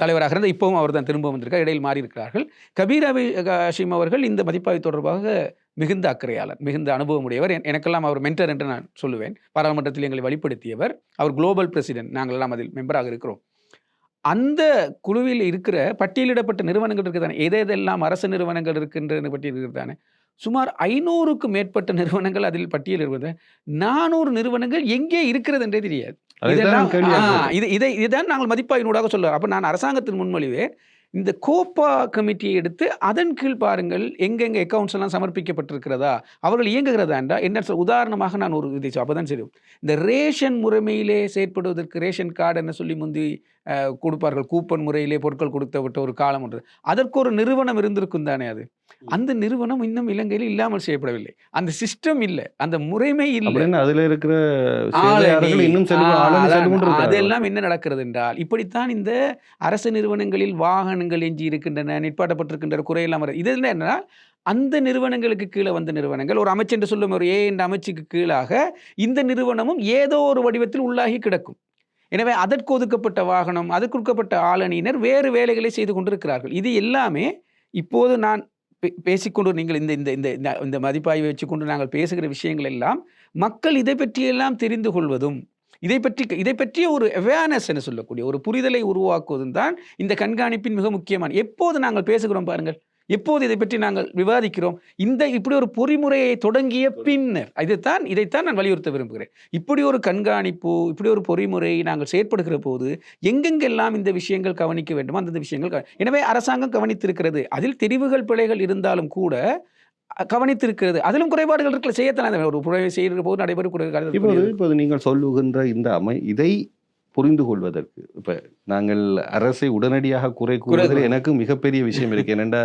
தலைவராக இருந்த இப்பவும் அவர் தான் திரும்ப வந்திருக்கார். இடையில் மாறி இருக்கிறார்கள். கபீர் ஹசீம் அவர்கள் இந்த மதிப்பாய்வு தொடர்பாக மிகுந்த அக்கறையாளர், மிகுந்த அனுபவமுடையவர். எனக்கெல்லாம் அவர் மென்டர் என்று நான் சொல்லுவேன். பாராளுமன்றத்தில் எங்களை வழிப்படுத்தியவர். அவர் குளோபல் பிரசிடென்ட், நாங்கள் எல்லாம் அதில் மெம்பராக இருக்கிறோம். அந்த குழுவில் இருக்கிற பட்டியலிடப்பட்ட நிறுவனங்கள் இருக்குதானே, எதெல்லாம் அரசு நிறுவனங்கள் இருக்கின்ற பட்டியல் இருக்குதானே, சுமார் 500க்கும் மேற்பட்ட நிறுவனங்கள் அதில் பட்டியல் இருக்கிறது. 400 நிறுவனங்கள் எங்கே இருக்கிறது என்றே தெரியாது. இதுதான் நாங்கள் மதிப்பாய்வினூடாக சொல்லுவோம். அப்போ நான் அரசாங்கத்தின் முன்மொழிவே இந்த கோப்பா கமிட்டியை எடுத்து அதன் கீழ் பாருங்கள் எங்கெங்கே அக்கௌண்ட்ஸ் எல்லாம் சமர்ப்பிக்கப்பட்டிருக்கிறதா, அவர்கள் இயங்குகிறதா என்றா என்ன. உதாரணமாக நான் ஒரு இதை அப்போதான் சரி, இந்த ரேஷன் முறைமையிலே செயற்படுவதற்கு ரேஷன் கார்டு என்ன சொல்லி முந்தி கொடுப்பார்கள், கூப்பன் முறையிலே பொருட்கள் கொடுத்தவிட்ட ஒரு காலம் ஒன்று, அதற்கு ஒரு நிறுவனம் இருந்திருக்கும் தானே. அது அந்த நிறுவனம் இன்னும் இலங்கையில் இல்லாமல் செய்யப்படவில்லை. அந்த சிஸ்டம் இல்லை, அந்த முறைமை இல்லை. அதுல இருக்கிற அதெல்லாம் என்ன நடக்கிறது என்றால், இப்படித்தான் இந்த அரசு நிறுவனங்களில் வாகனங்கள் எஞ்சி இருக்கின்றன, நிற்பாட்டப்பட்டிருக்கின்ற குறையெல்லாம் வருது. இது என்னன்னா, அந்த நிறுவனங்களுக்கு கீழே வந்த நிறுவனங்கள், ஒரு அமைச்சு என்று சொல்லும் ஒரு என்ற அமைச்சுக்கு கீழாக இந்த நிறுவனமும் ஏதோ ஒரு வடிவத்தில் உள்ளாகி கிடக்கும். எனவே அதற்கு ஒதுக்கப்பட்ட வாகனம், அதற்கு ஒதுக்கப்பட்ட ஆளணியினர் வேறு வேலைகளை செய்து கொண்டிருக்கிறார்கள். இது எல்லாமே இப்போது நான் பேசிக்கொண்டு நீங்கள் இந்த இந்த இந்த இந்த மதிப்பாய்வை வச்சுக்கொண்டு நாங்கள் பேசுகிற விஷயங்கள் எல்லாம் மக்கள் இதை பற்றியெல்லாம் தெரிந்து கொள்வதும், இதை பற்றிய ஒரு அவேர்னஸ் என சொல்லக்கூடிய ஒரு புரிதலை உருவாக்குவதும் தான் இந்த கண்காணிப்பின் மிக முக்கியமான. எப்போது நாங்கள் பேசுகிறோம் பாருங்கள், எப்போது இதை பற்றி நாங்கள் விவாதிக்கிறோம், இப்படி ஒரு பொறிமுறையை தொடங்கிய பின்னர் இதைத்தான் நான் வலியுறுத்த விரும்புகிறேன். இப்படி ஒரு கண்காணிப்பு, இப்படி ஒரு பொறிமுறையை நாங்கள் செயற்படுகிற போது எங்கெங்கெல்லாம் இந்த விஷயங்கள் கவனிக்க வேண்டுமோ அந்தந்த விஷயங்கள் எனவே அரசாங்கம் கவனித்திருக்கிறது. அதில் தெரிவுகள் பிழைகள் இருந்தாலும் கூட கவனித்திருக்கிறது. அதிலும் குறைபாடுகள் இருக்கிற செய்யத்தான் ஒரு புறவை செய்கிற போது நடைபெறும். இப்போது நீங்கள் சொல்லுகின்ற இந்த இதை புரிந்து கொள்வதற்கு இப்போ நாங்கள் அரசை உடனடியாக குறை கூறுவதில் எனக்கு மிகப்பெரிய விஷயம் இருக்கு. ஏனென்றா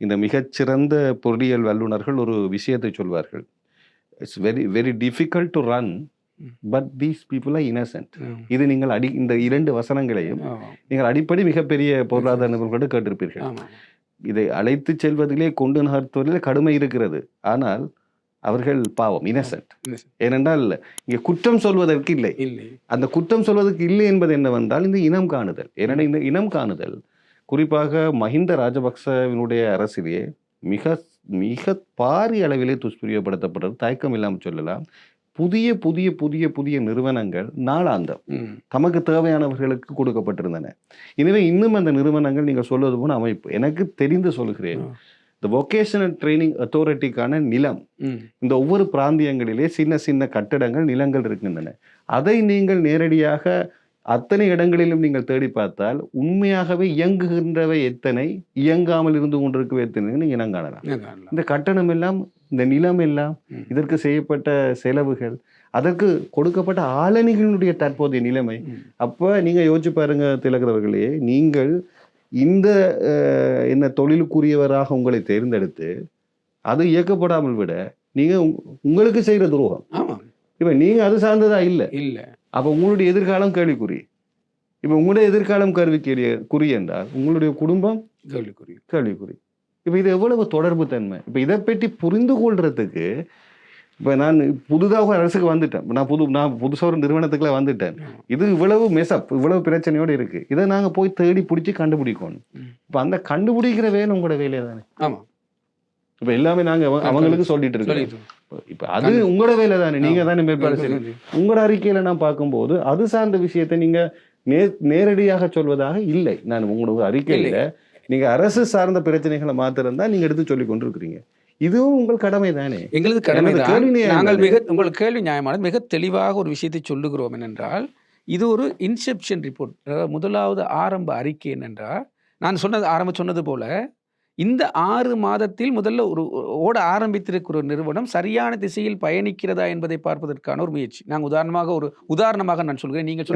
இந்த மிகச்சிறந்த பொறியியல் வல்லுநர்கள் ஒரு விஷயத்தை சொல்வார்கள், it's very very difficult to run but these people are Innocent. இது நீங்கள் இந்த 2 வசனங்களையும் நீங்கள் அடிப்படை மிகப்பெரிய பொருளாதார நிபுணர்களோடு கேட்டிருப்பீர்கள். இதை அழைத்து செல்வதிலே கொண்டு நகர்த்துவதிலே கடுமை இருக்கிறது, ஆனால் அவர்கள் பாவம் இன்னசென்ட். ஏனென்றால் இங்கே குற்றம் சொல்வதற்கு இல்லை. அந்த குற்றம் சொல்வதற்கு இல்லை என்பது என்னவென்றால் இந்த இனம் காணுதல். ஏனென்றால் இந்த இனம் காணுதல் குறிப்பாக மஹிந்த ராஜபக்சவினுடைய அரசிலே மிக மிக பாரிய அளவிலே துஷ்பிரயோகப்படுத்தப்படுறது தயக்கம் இல்லாமல் சொல்லலாம். புதிய புதிய புதிய புதிய நிறுவனங்கள் நாளாந்தம் தமக்கு தேவையானவர்களுக்கு கொடுக்கப்பட்டிருந்தன. எனவே இன்னும் அந்த நிறுவனங்கள் நீங்கள் சொல்வது போன அமைப்பு எனக்கு தெரிந்து சொல்கிறேன். இந்த வொகேஷனல் ட்ரைனிங் அத்தாரிட்டிக்கான நிலம் இந்த ஒவ்வொரு பிராந்தியங்களிலே சின்ன சின்ன கட்டடங்கள் நிலங்கள் இருக்கின்றன. அதை நீங்கள் நேரடியாக அத்தனை இடங்களிலும் நீங்கள் தேடி பார்த்தால் உண்மையாகவே இயங்குகின்றவை எத்தனை, இயங்காமல் இருந்து கொண்டிருக்கவே எத்தனை நீங்கள் இனம் காணலாம். இந்த கட்டணம் எல்லாம், இந்த நிலம் எல்லாம், இதற்கு செய்யப்பட்ட செலவுகள், அதற்கு கொடுக்கப்பட்ட ஆளணிகளுடைய தற்போதைய நிலைமை. அப்போ நீங்கள் யோசிச்சு பாருங்க திலகரவர்களே, நீங்கள் இந்த என்ன தொழிலுக்குரியவராக உங்களை தேர்ந்தெடுத்து அது இயக்கப்படாமல் விட நீங்க உங்களுக்கு செய்யற துரோகம். இப்ப நீங்க அது சார்ந்ததா இல்லை. அப்ப உங்களுடைய எதிர்காலம் கேள்விக்குறி. இப்ப உங்களுடைய எதிர்காலம் குறி என்றால் உங்களுடைய குடும்பம் கேள்விக்குறி. இப்ப இது எவ்வளவு தொடர்பு தன்மை. இப்ப இதை பற்றி புரிந்து கொள்றதுக்கு இப்போ நான் புதுதாக அரசுக்கு வந்துட்டேன், நான் புதுசாக ஒரு நிறுவனத்துக்குலாம் வந்துட்டேன். இது இவ்வளவு மெசப், இவ்வளவு பிரச்சனையோடு இருக்கு. இதை நாங்கள் போய் தேடி பிடிச்சி கண்டுபிடிக்கணும். இப்போ அந்த கண்டுபிடிக்கிற வேலை உங்களோட வேலையை தானே. ஆமாம், இப்போ எல்லாமே நாங்கள் அவங்களுக்கு சொல்லிட்டு இருக்கோம். இப்போ அது உங்களோட வேலை தானே, நீங்கள் தானே மேற்பாடு செய்யணும். உங்களோட அறிக்கையில் நான் பார்க்கும்போது அது சார்ந்த விஷயத்தை நீங்கள் நேரடியாக சொல்வதாக இல்லை. நான் உங்களோட அறிக்கையில் நீங்கள் அரசு சார்ந்த பிரச்சனைகளை மாத்திரம்தான் நீங்கள் எடுத்து சொல்லி கொண்டு இருக்கிறீங்க. இதுவும் உங்கள் கடமை தானே. எங்களது கடமை தான். நாங்கள் உங்கள் கேள்வி நியாயமானது. மிக தெளிவாக ஒரு விஷயத்தை சொல்லுகிறோம். என்னென்றால் இது ஒரு இன்செப்ஷன் ரிப்போர்ட், முதலாவது ஆரம்ப அறிக்கை. என்னென்றால் நான் சொன்னது போல இந்த 6 மாதத்தில் முதல்ல ஓட ஆரம்பித்திருக்கிற ஒரு நிறுவனம் சரியான திசையில் பயணிக்கிறதா என்பதை பார்ப்பதற்கான ஒரு முயற்சி. நாங்கள் உதாரணமாக நான் சொல்கிறேன், நீங்கள்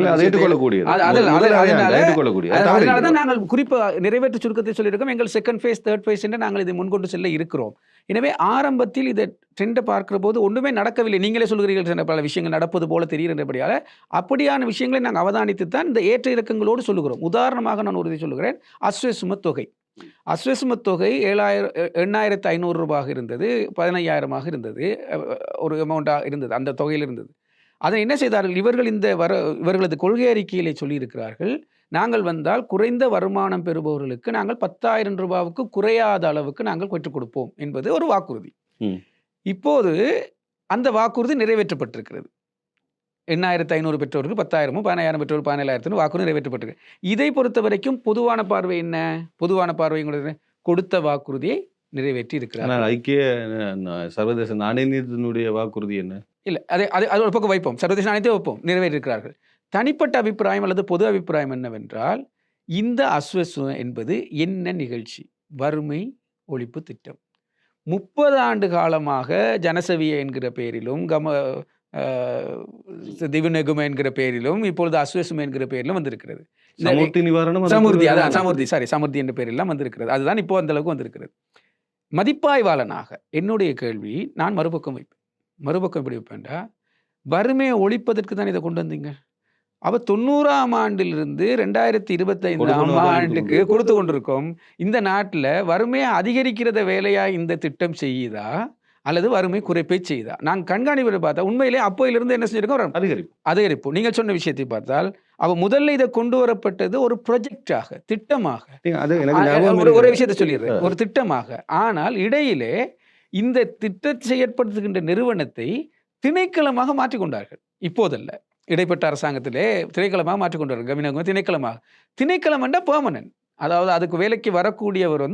அதனாலதான் நாங்கள் குறிப்பாக நிறைவேற்று சுருக்கத்தை சொல்லியிருக்கோம். எங்கள் செகண்ட் ஃபேஸ், தேர்ட் ஃபேஸ் என்று நாங்கள் இதை முன்கொண்டு செல்ல இருக்கிறோம். எனவே ஆரம்பத்தில் இதை ட்ரெண்டை பார்க்கிற போது ஒன்றுமே நடக்கவில்லை. நீங்களே சொல்கிறீர்கள் பல விஷயங்கள் நடப்பது போல தெரிகிறபடியால் அப்படியான விஷயங்களை நாங்கள் அவதானித்து தான் இந்த ஏற்ற இறக்கங்களோடு சொல்லுகிறோம். உதாரணமாக நான் ஒரு இதை சொல்லுகிறேன், அஸ்வசும தொகை. அஸ்வசுமத் தொகை 8,500 ரூபாயாக இருந்தது, 15,000 இருந்தது, ஒரு அமௌண்ட்டாக இருந்தது, அந்த தொகையில் இருந்தது. அதை என்ன செய்தார்கள் இவர்கள்? இவர்களது கொள்கை அறிக்கையிலே சொல்லியிருக்கிறார்கள், நாங்கள் வந்தால் குறைந்த வருமானம் பெறுபவர்களுக்கு நாங்கள் 10,000 ரூபாவுக்கு குறையாத அளவுக்கு நாங்கள் பெற்றுக் கொடுப்போம் என்பது ஒரு வாக்குறுதி. இப்போது அந்த வாக்குறுதி நிறைவேற்றப்பட்டிருக்கிறது. 8,500 பெற்றோருக்கு 10,000, 15,000 பெற்றோருக்கு 17,000 வாக்குறுதி நிறைவேற்றப்பட்டிருக்கு. இதை பொறுத்த வரைக்கும் பொதுவான பார்வை என்ன? பொதுவான பார்வை கொடுத்த வாக்குறுதியை நிறைவேற்றி இருக்கிறார். ஆனால் ஐக்கிய சர்வதேச நாணயத்தினுடைய வாக்குறுதி என்ன? இல்லை, அது ஒரு பக்கம் வைப்போம், சர்வதேச நாணயத்தை வைப்போம், நிறைவேற்றிருக்கிறார்கள். தனிப்பட்ட அபிப்பிராயம் அல்லது பொது அபிப்பிராயம் என்னவென்றால், இந்த அஸ்வசு என்பது என்ன நிகழ்ச்சி? வறுமை ஒழிப்பு திட்டம். 30 ஆண்டு காலமாக ஜனசவிய என்கிற பெயரிலும் திவிநெகும என்கிற பெயரிலும் இப்பொழுது அஸ்வசும என்கிற பெயரிலும் வந்திருக்கிறது. சமுர்த்தி நிவாரணம், சமுர்த்தி என்ற பெயரெல்லாம் வந்திருக்கிறது. அதுதான் இப்போ அந்த அளவுக்கு வந்திருக்கிறது. மதிப்பாய்வாளனாக என்னுடைய கேள்வி, நான் மறுபக்கம் வைப்பேன். மறுபக்கம் எப்படி வைப்பேன்டா, வறுமையை ஒழிப்பதற்கு தான் இதை கொண்டு வந்தீங்க. அவ 90ஆம் ஆண்டிலிருந்து 2025ஆம் ஆண்டுக்கு கொடுத்து கொண்டிருக்கோம். இந்த நாட்டில் வறுமையை அதிகரிக்கிறத வேலையா இந்த திட்டம் செய்யுதா அல்லது வறுமை குறைப்பை செய்யுதா? நாங்கள் கண்காணிப்பை பார்த்தா உண்மையிலே அப்போயிலிருந்து என்ன செஞ்சிருக்கோம்? அதிகரிப்பு. நீங்கள் சொன்ன விஷயத்தை பார்த்தால் அவ முதல்ல இதை கொண்டு வரப்பட்டது ஒரு ப்ரொஜெக்டாக, திட்டமாக. ஒரு விஷயத்தை சொல்லிடுறேன், ஒரு திட்டமாக. ஆனால் இடையிலே இந்த திட்டத்தை செயற்படுத்துகின்ற நிறுவனத்தை திணைக்களமாக மாற்றிக்கொண்டார்கள். இப்போதல்ல, இடைப்பட்ட அரசாங்கத்திலே திணைக்களமாக மாற்றிக்கொண்டார்கள். கவினகும திணைக்களம் என்ற பெர்மனன்ட், அதாவது அதுக்கு வேலைக்கு வரக்கூடியவர்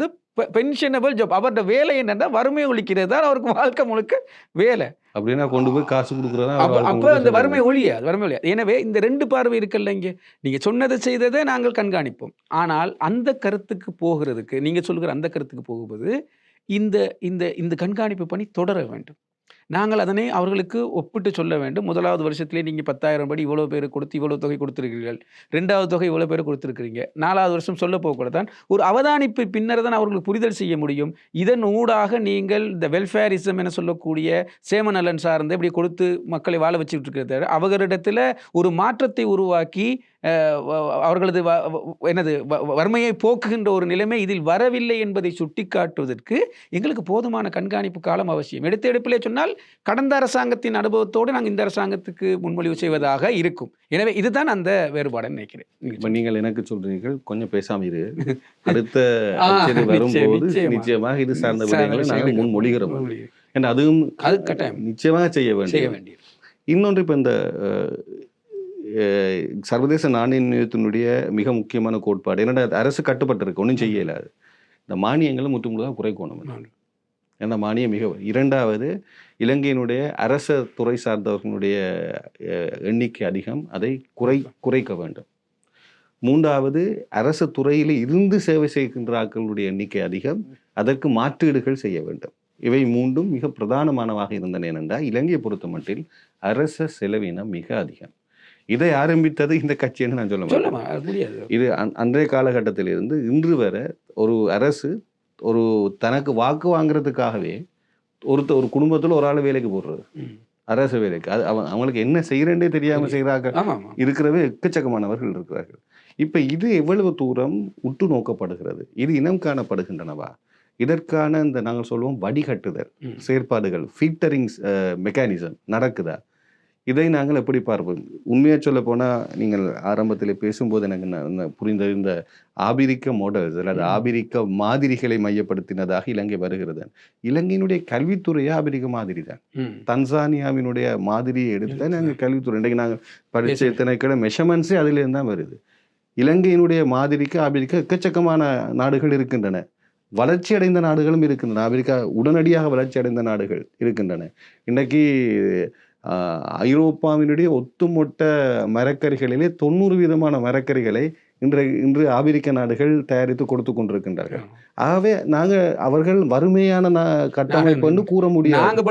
பென்ஷனபிள் ஜாப். அவரோட வேலை என்னன்னா வறுமை ஒழிக்கிறது தான் அவருக்கு வாழ்க்கை முழுக்க வேலை. அப்படின்னா கொண்டு போய் காசு கொடுக்குறதா அப்போ அந்த வறுமை ஒழியாது. எனவே இந்த 2 பார்வை இருக்குல்ல. இங்கே நீங்க சொன்னதை செய்ததை நாங்கள் கண்காணிப்போம். ஆனால் அந்த கருத்துக்கு போகிறதுக்கு, நீங்க சொல்கிற அந்த கருத்துக்கு போகும்போது இந்த இந்த இந்த கண்காணிப்பு பணி தொடர வேண்டும். நாங்கள் அதனை அவர்களுக்கு ஒப்பிட்டு சொல்ல வேண்டும். 1வது வருஷத்திலே நீங்கள் 10,000 படி இவ்வளோ பேர் கொடுத்து இவ்வளோ தொகை கொடுத்துருக்கிறீர்கள், 2வது தொகை இவ்வளோ பேர் கொடுத்துருக்கிறீங்க, 4வது வருஷம் சொல்ல போகக்கூட தான் ஒரு அவதானிப்பு பின்னர் தான் அவர்களுக்கு புரிதல் செய்ய முடியும். இதன் ஊடாக நீங்கள் இந்த வெல்ஃபேரிசம் என சொல்லக்கூடிய சேமநலன் சார்ந்து இப்படி கொடுத்து மக்களை வாழ வச்சுக்கிட்டு இருக்கிறத அவர்களிடத்தில் ஒரு மாற்றத்தை உருவாக்கி அவர்களது வறுமையை போக்குகின்ற ஒரு நிலைமை இதில் வரவில்லை என்பதை சுட்டிக்காட்டுவதற்கு எங்களுக்கு போதுமான கண்காணிப்பு காலம் அவசியம். எடுப்பிலே சொன்னால் கடந்த அரசாங்கத்தின் அனுபவத்தோடு நாங்கள் இந்த அரசாங்கத்துக்கு முன்மொழிவு செய்வதாக இருக்கும். எனவே இதுதான் அந்த வேறுபாடு நினைக்கிறேன். இப்போ நீங்கள் எனக்கு சொல்றீர்கள், கொஞ்சம் பேசாம இரு, அடுத்த வரும்போது நிச்சயமாக இது சார்ந்த விடயங்களை நாங்கள் முன்மொழிகிறோம். அதுவும் கட்டாயம் நிச்சயமாக செய்ய வேண்டிய. இன்னொன்று, இப்போ இந்த சர்வதேச நாணய நிலையத்தினுடைய மிக முக்கியமான கோட்பாடு என்னடா, அரசு கட்டுப்பட்டிருக்கு, ஒன்றும் செய்யல. இந்த மானியங்களை முற்றுமுழுதாக குறைக்கணும். ஏன்னா மானியம் மிக. 2வது, இலங்கையினுடைய அரச துறை சார்ந்தவர்களுடைய எண்ணிக்கை அதிகம், அதை குறைக்க வேண்டும். 3வது, அரசு துறையில் இருந்து சேவை செய்கின்ற ஆட்களுடைய எண்ணிக்கை அதிகம், அதற்கு மாற்றீடுகள் செய்ய வேண்டும். இவை 3ம் மிக பிரதானமானவாக இருந்தன. ஏனென்றால் இலங்கையை பொறுத்த மட்டில் அரச செலவினம் மிக அதிகம். இதை ஆரம்பித்தது இந்த கட்சின்னு நான் சொல்ல முடியாது. இது அன்றைய காலகட்டத்திலிருந்து இன்று வரை ஒரு அரசு ஒரு தனக்கு வாக்கு வாங்குறதுக்காகவே ஒரு குடும்பத்தில் ஒரு ஆள் வேலைக்கு போடுறது, அரசு வேலைக்கு. அது அவங்களுக்கு என்ன செய்யறேன்னே தெரியாம செய்கிறாங்க. இருக்கிறவே எக்கச்சக்கமானவர்கள் இருக்கிறார்கள். இப்ப இது எவ்வளவு தூரம் உற்று நோக்கப்படுகிறது? இது இனம் காணப்படுகின்றனவா? இதற்கான இந்த நாங்கள் சொல்லுவோம் வடிகட்டுதல் செயற்பாடுகள், ஃபில்டரிங் மெக்கானிசம் நடக்குதா? இதை நாங்கள் எப்படி பார்ப்போம்? உண்மையாக சொல்ல போனால், நீங்கள் ஆரம்பத்தில் பேசும்போது எனக்கு புரிந்த இந்த ஆபிரிக்க மாடல்ஸ் அல்லது ஆபிரிக்க மாதிரிகளை மையப்படுத்தினதாக இலங்கை வருகிறது. இலங்கையினுடைய கல்வித்துறையே ஆபிரிக்க மாதிரி தான். தன்சானியாவினுடைய மாதிரியை எடுத்து நாங்கள் கல்வித்துறை இன்றைக்கு நாங்கள் படித்த இத்தனை மெஷர்மெண்ட்ஸே அதிலேருந்து தான் வருது. இலங்கையினுடைய மாதிரிக்கு ஆபிரிக்க எக்கச்சக்கமான நாடுகள் இருக்கின்றன, வளர்ச்சி அடைந்த நாடுகளும் இருக்கின்றன, ஆபிரிக்கா உடனடியாக வளர்ச்சி அடைந்த நாடுகள் இருக்கின்றன. இன்றைக்கு ஐரோப்பாவினுடைய ஒட்டுமொத்த மரக்கறிகளிலே 90% மரக்கறிகளை இன்று ஆபிரிக்க நாடுகள் தயாரித்து கொடுத்து கொண்டிருக்கின்றார்கள். ஆகவே அவர்கள் வறுமையான கட்டமைப்பு கூற முடியாது.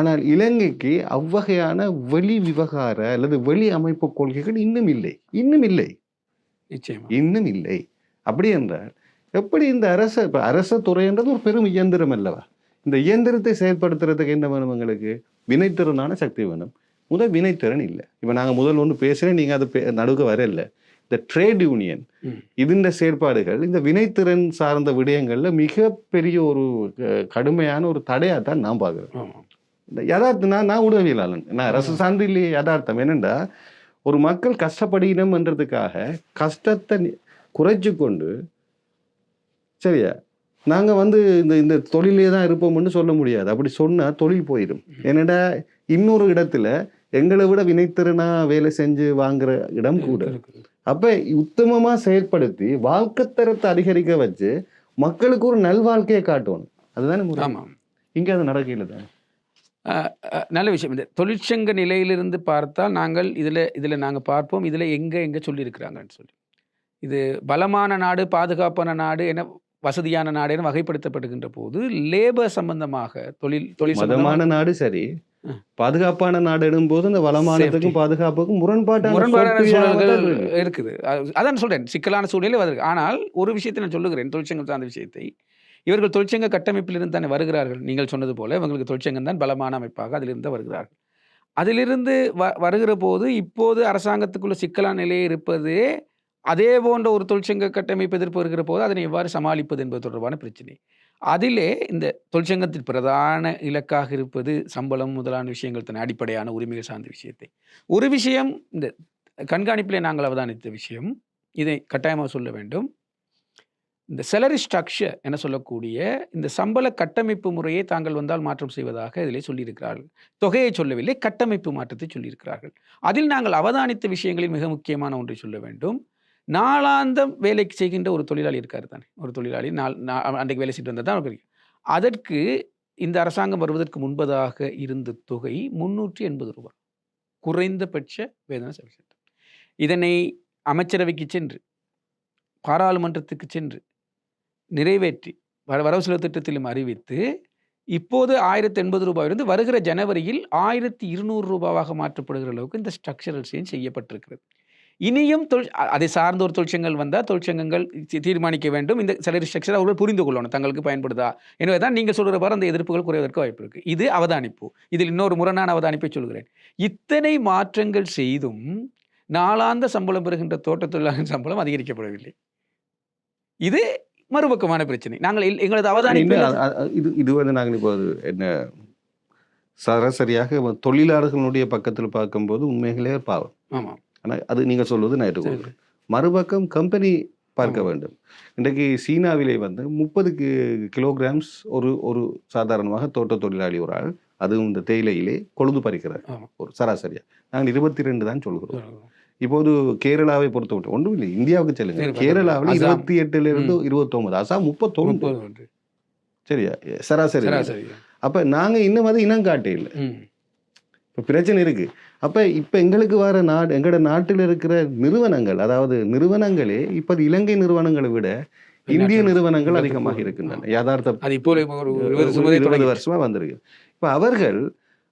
ஆனால் இலங்கைக்கு அவ்வகையான வெளி விவகார அல்லது வெளி அமைப்பு கொள்கைகள் இன்னும் இல்லை. அப்படி என்றால் எப்படி இந்த அரச துறைன்றது ஒரு பெரும் இயந்திரம் அல்லவா? இந்த இயந்திரத்தை செயல்படுத்துறதுக்கு என்ன வேணும்? எங்களுக்கு வினைத்திறனான சக்தி வேணும். வினைத்திறன் இல்லை. இப்போ நாங்கள் ஒன்று பேசுகிறேன், நீங்கள் அது நடுக்க வரல. இந்த ட்ரேட் யூனியன் ഇതിൻ്റെ செயற்பாடுகள் இந்த வினைத்திறன் சார்ந்த விடயங்கள்ல மிகப்பெரிய ஒரு கடுமையான ஒரு தடையாக தான் நான் பார்க்குறேன். யதார்த்தம் நான் உடவியலாளன், நான் அரசு சார்ந்து இல்லையே. யதார்த்தம் என்னென்னா, ஒரு மக்கள் கஷ்டப்படணும்ன்றதுக்காக கஷ்டத்தை குறைச்சி கொண்டு சரியா நாங்கள் வந்து இந்த தொழிலே தான் இருப்போம்னு சொல்ல முடியாது. அப்படி சொன்னால் தொழில் போயிடும். என்னடா இன்னொரு இடத்துல எங்களை விட வினைத்திறனா வேலை செஞ்சு வாங்குற இடம் கூட. அப்போ உத்தமமாக செயற்படுத்தி வாழ்க்கை தரத்தை அதிகரிக்க வச்சு மக்களுக்கு ஒரு நல்வாழ்க்கையை காட்டணும். அதுதானே முறை. இங்கே அது நடக்கையில் தான் நல்ல விஷயம். இந்த தொழிற்சங்க நிலையிலிருந்து பார்த்தால் நாங்கள் இதில் நாங்கள் பார்ப்போம் இதில் எங்கே சொல்லியிருக்கிறாங்கன்னு சொல்லி. இது பலமான நாடு, பாதுகாப்பான நாடு என, வசதியான நாடு என வகைப்படுத்தப்படுகின்ற போது லேபர் சம்பந்தமாக தொழில் மதமான நாடு சரி, பாதுகாப்பான நாடு போது அந்த வளமானதுக்கும் பாதுகாப்புக்கும் முரண்பாடான சூழல்கள் இருக்குது. அதான் சொல்றேன், சிக்கலான சூழ்நிலை வருது. ஆனால் ஒரு விஷயத்தை நான் சொல்லுகிறேன், தொழிற்சங்கம் சார்ந்த விஷயத்தை. இவர்கள் தொழிற்சங்க கட்டமைப்பிலிருந்து தானே வருகிறார்கள். நீங்கள் சொன்னது போல இவங்களுக்கு தொழிற்சங்கம் தான் பலமான அமைப்பாக அதிலிருந்து வருகிறார்கள். அதிலிருந்து வருகிற போது இப்போது அரசாங்கத்துக்குள்ள சிக்கலான நிலையே இருப்பது அதே போன்ற ஒரு தொழிற்சங்க கட்டமைப்பு எதிர்ப்பு வருகிற போது அதனை எவ்வாறு சமாளிப்பது என்பது தொடர்பான பிரச்சனை. அதிலே இந்த தொழிற்சங்கத்தின் பிரதான இலக்காக இருப்பது சம்பளம் முதலான விஷயங்கள் தன் அடிப்படையான உரிமைகள் சார்ந்த விஷயத்தை. ஒரு விஷயம் இந்த கண்காணிப்பிலே நாங்கள் அவதானித்த விஷயம், இதை கட்டாயமாக சொல்ல வேண்டும். இந்த செலரி ஸ்ட்ரக்சர் என சொல்லக்கூடிய இந்த சம்பள கட்டமைப்பு முறையை தாங்கள் வந்தால் மாற்றம் செய்வதாக இதிலே சொல்லியிருக்கிறார்கள். தொகையை சொல்லவில்லை, கட்டமைப்பு மாற்றத்தை சொல்லியிருக்கிறார்கள். அதில் நாங்கள் அவதானித்த விஷயங்களில் மிக முக்கியமான ஒன்றை சொல்ல வேண்டும். நாளாந்தம் வேலைக்கு செய்கின்ற ஒரு தொழிலாளி இருக்காரு தானே, ஒரு தொழிலாளி அன்றைக்கு வேலை செய்து வந்தால் தான். அதற்கு இந்த அரசாங்கம் வருவதற்கு முன்பதாக இருந்த தொகை 380 ரூபாய் குறைந்தபட்ச வேதன சலுகை. இதனை அமைச்சரவைக்கு சென்று பாராளுமன்றத்துக்கு சென்று நிறைவேற்றி வரவு செலவு திட்டத்திலும் அறிவித்து இப்போது 1080 ரூபாயிலிருந்து வருகிற ஜனவரியில் 1200 ரூபாவாக மாற்றப்படுகிற அளவுக்கு இந்த ஸ்ட்ரக்சரல் சேஞ்ச் செய்யப்பட்டிருக்கிறது. இனியும் அதை சார்ந்த ஒரு தொழிற்சங்கங்கள் வந்தால் தொழிற்சங்கங்கள் தீர்மானிக்க வேண்டும். இந்த செலரி ஸ்ட்ரக்சர் அவர்கள் புரிந்து கொள்ளணும், தங்களுக்கு பயன்படுதா. எனவே தான் நீங்கள் சொல்கிற பாரு அந்த எதிர்ப்புகள் குறைவதற்கு வாய்ப்பு இருக்குது. இது அவதானிப்பு. இதில் இன்னொரு முரணான அவதானிப்பை சொல்கிறேன். இத்தனை மாற்றங்கள் செய்தும் நாளாந்த சம்பளம் பெறுகின்ற தோட்ட தொழிலாளர் சம்பளம் அதிகரிக்கப்படவில்லை. இது மறுபக்கமான பிரச்சனை. நாங்கள் எங்களது அவதானிப்பு இது வந்து நாங்கள் இப்போ என்ன சராசரியாக தொழிலாளர்களுடைய பக்கத்தில் பார்க்கும்போது உண்மைகளே பாவம். ஆமாம், ஆனால் அது நீங்கள் சொல்வது நான் ஏற்றுக்கொள்கிறேன். மறுபக்கம் கம்பெனி பார்க்க வேண்டும். இன்றைக்கு சீனாவிலே வந்து 30 கிலோகிராம்ஸ் ஒரு சாதாரணமாக தோட்ட தொழிலாளி ஒரு ஆள், அதுவும் இந்த தேயிலையிலே கொழுந்து பறிக்கிறார் ஒரு சராசரியாக. நாங்கள் 22 தான் சொல்கிறோம். இப்போது கேரளாவை பொறுத்த மட்டும் ஒன்றும் இல்லை, இந்தியாவுக்கு செல்லுங்க. கேரளாவில் 28லிருந்து 29, அசாம் 39. சரியா சராசரி. அப்போ நாங்கள் இன்னும் அது இனம் காட்டே இல்லை. இப்போ பிரச்சனை இருக்குது. அப்போ இப்போ எங்களுக்கு வர எங்களோட நாட்டில் இருக்கிற நிறுவனங்கள், அதாவது நிறுவனங்களே இப்போ இலங்கை நிறுவனங்களை விட இந்திய நிறுவனங்கள் அதிகமாக இருக்கின்றன. யதார்த்தம் 20 வருஷமாக வந்திருக்கு. இப்போ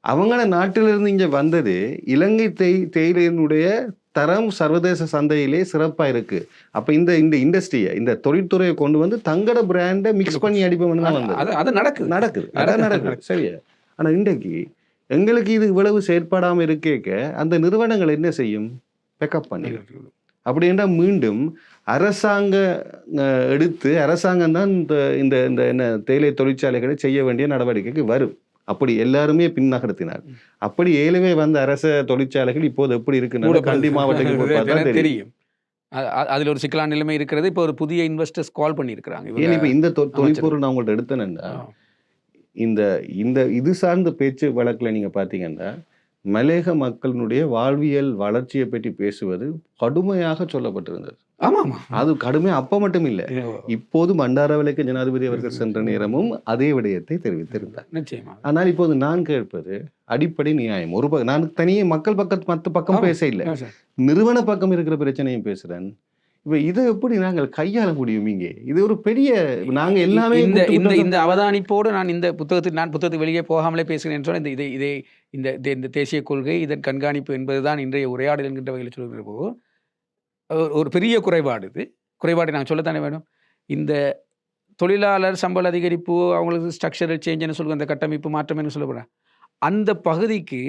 அவங்கள நாட்டிலிருந்து இங்கே வந்தது இலங்கை தேயிலையினுடைய தரம் சர்வதேச சந்தையிலே சிறப்பாக இருக்குது. அப்போ இந்த இண்டஸ்ட்ரியை, இந்த தொழில்துறையை கொண்டு வந்து தங்கட பிராண்டை மிக்ஸ் பண்ணி அடிப்போம்னு தான் வந்தது. அது நடக்குது. சரியா. ஆனால் இன்றைக்கு எங்களுக்கு இது இவ்வளவு செயற்படாமல் இருக்கேக்க அந்த நிறுவனங்கள் என்ன செய்யும்? பேக்கப் பண்ணி அப்படின்னா மீண்டும் அரசாங்கம் தான் இந்த என்ன தேயிலை தொழிற்சாலைகளை செய்ய வேண்டிய நடவடிக்கைக்கு வரும். அப்படி எல்லாருமே பின்னகர்த்தினார். அப்படி ஏழுமே வந்த அரச தொழிற்சாலைகள் இப்போது எப்படி இருக்குன்னு கண்டி மாவட்டத்துக்கு தெரியும். அதில் ஒரு சிக்கலான நிலைமை இருக்கிறது. இப்போ ஒரு புதிய இன்வெஸ்டர்ஸ் கால் பண்ணியிருக்கிறாங்க. ஏன் இப்போ இந்த தொழில்பொருள் நான் உங்கள்கிட்ட எடுத்தேன்னா, இந்த இது சார்ந்த பேச்சு வழக்கில் நீங்கள் பார்த்தீங்கன்னா மலேக மக்களினுடைய வாழ்வியல் வளர்ச்சியை பற்றி பேசுவது கடுமையாக சொல்லப்பட்டிருந்தது. ஆமாம், அது கடுமை அப்போ மட்டும் இல்லை, இப்போது மண்டாரவிலைக்கு ஜனாதிபதி அவர்கள் சென்ற நேரமும் அதே விடயத்தை தெரிவித்திருந்தார். நிச்சயமா. ஆனால் இப்போது நான் கேட்பது அடிப்படை நியாயம். நான் தனியே மக்கள் மற்ற பக்கம் பேச இல்லை, நிறுவன பக்கம் இருக்கிற பிரச்சனையும் பேசுகிறேன். இப்போ இதை எப்படி நாங்கள் கையாள முடியும்? இங்கே இது ஒரு பெரிய நாங்கள் எல்லாமே இந்த அவதானிப்போடு நான் புத்தகத்தை வெளியே போகாமலே பேசுகிறேன் சொன்னால் இந்த தேசிய கொள்கை, இதன் கண்காணிப்பு என்பதுதான் இன்றைய உரையாடல் என்கின்ற வகையில் சொல்கிற போது ஒரு பெரிய குறைபாடு நாங்கள் சொல்லத்தானே வேணும். இந்த தொழிலாளர் சம்பள அதிகரிப்பு, அவங்களுக்கு ஸ்ட்ரக்சரல் சேஞ்சுன்னு சொல்லுங்க, அந்த கட்டமைப்பு மாற்றம் என்று சொல்லப்படுற அந்த பகுதிக்கு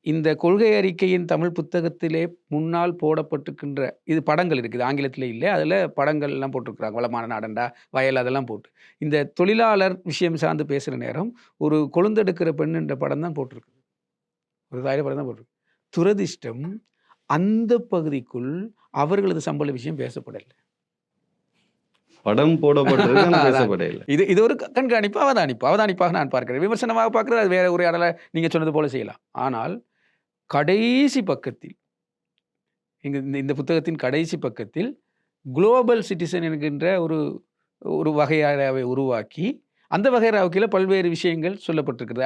இந்த கொள்கை அறிக்கையின் தமிழ் புத்தகத்திலே முன்னால் போடப்பட்டிருக்கின்ற இது படங்கள் இருக்குது. ஆங்கிலத்தில இல்ல. அதில படங்கள்லாம் போட்டிருக்கிறாங்க. வளமான நாடண்டா, வயல் அதெல்லாம் போட்டு. இந்த தொழிலாளர் விஷயம் சார்ந்து பேசுற நேரம், ஒரு கொழுந்தெடுக்கிற பெண்ணுன்ற படம் தான் போட்டிருக்கு. ஒரு தாயிர படம் தான் போட்டிருக்கு. துரதிர்ஷ்டம் அந்த பகுதிக்குள் அவர்களது சம்பள விஷயம் பேசப்படல. படம் போடப்பட்டிருக்கு, ஆனா அதான். பேசப்படவில்லை. இது ஒரு கண்காணிப்பு, அவதானிப்பாக நான் பார்க்கிறேன். விமர்சனமாக பார்க்கிறது அது வேற உரையாடல நீங்க சொன்னது போல செய்யலாம். ஆனால் கடைசி பக்கத்தில் இந்த புத்தகத்தின் கடைசி பக்கத்தில் குளோபல் சிட்டிசன் என்கின்ற ஒரு ஒரு வகையறாவை உருவாக்கி, அந்த வகையறாவுக்கு கீழ பல்வேறு விஷயங்கள் சொல்லப்பட்டிருக்கிறது.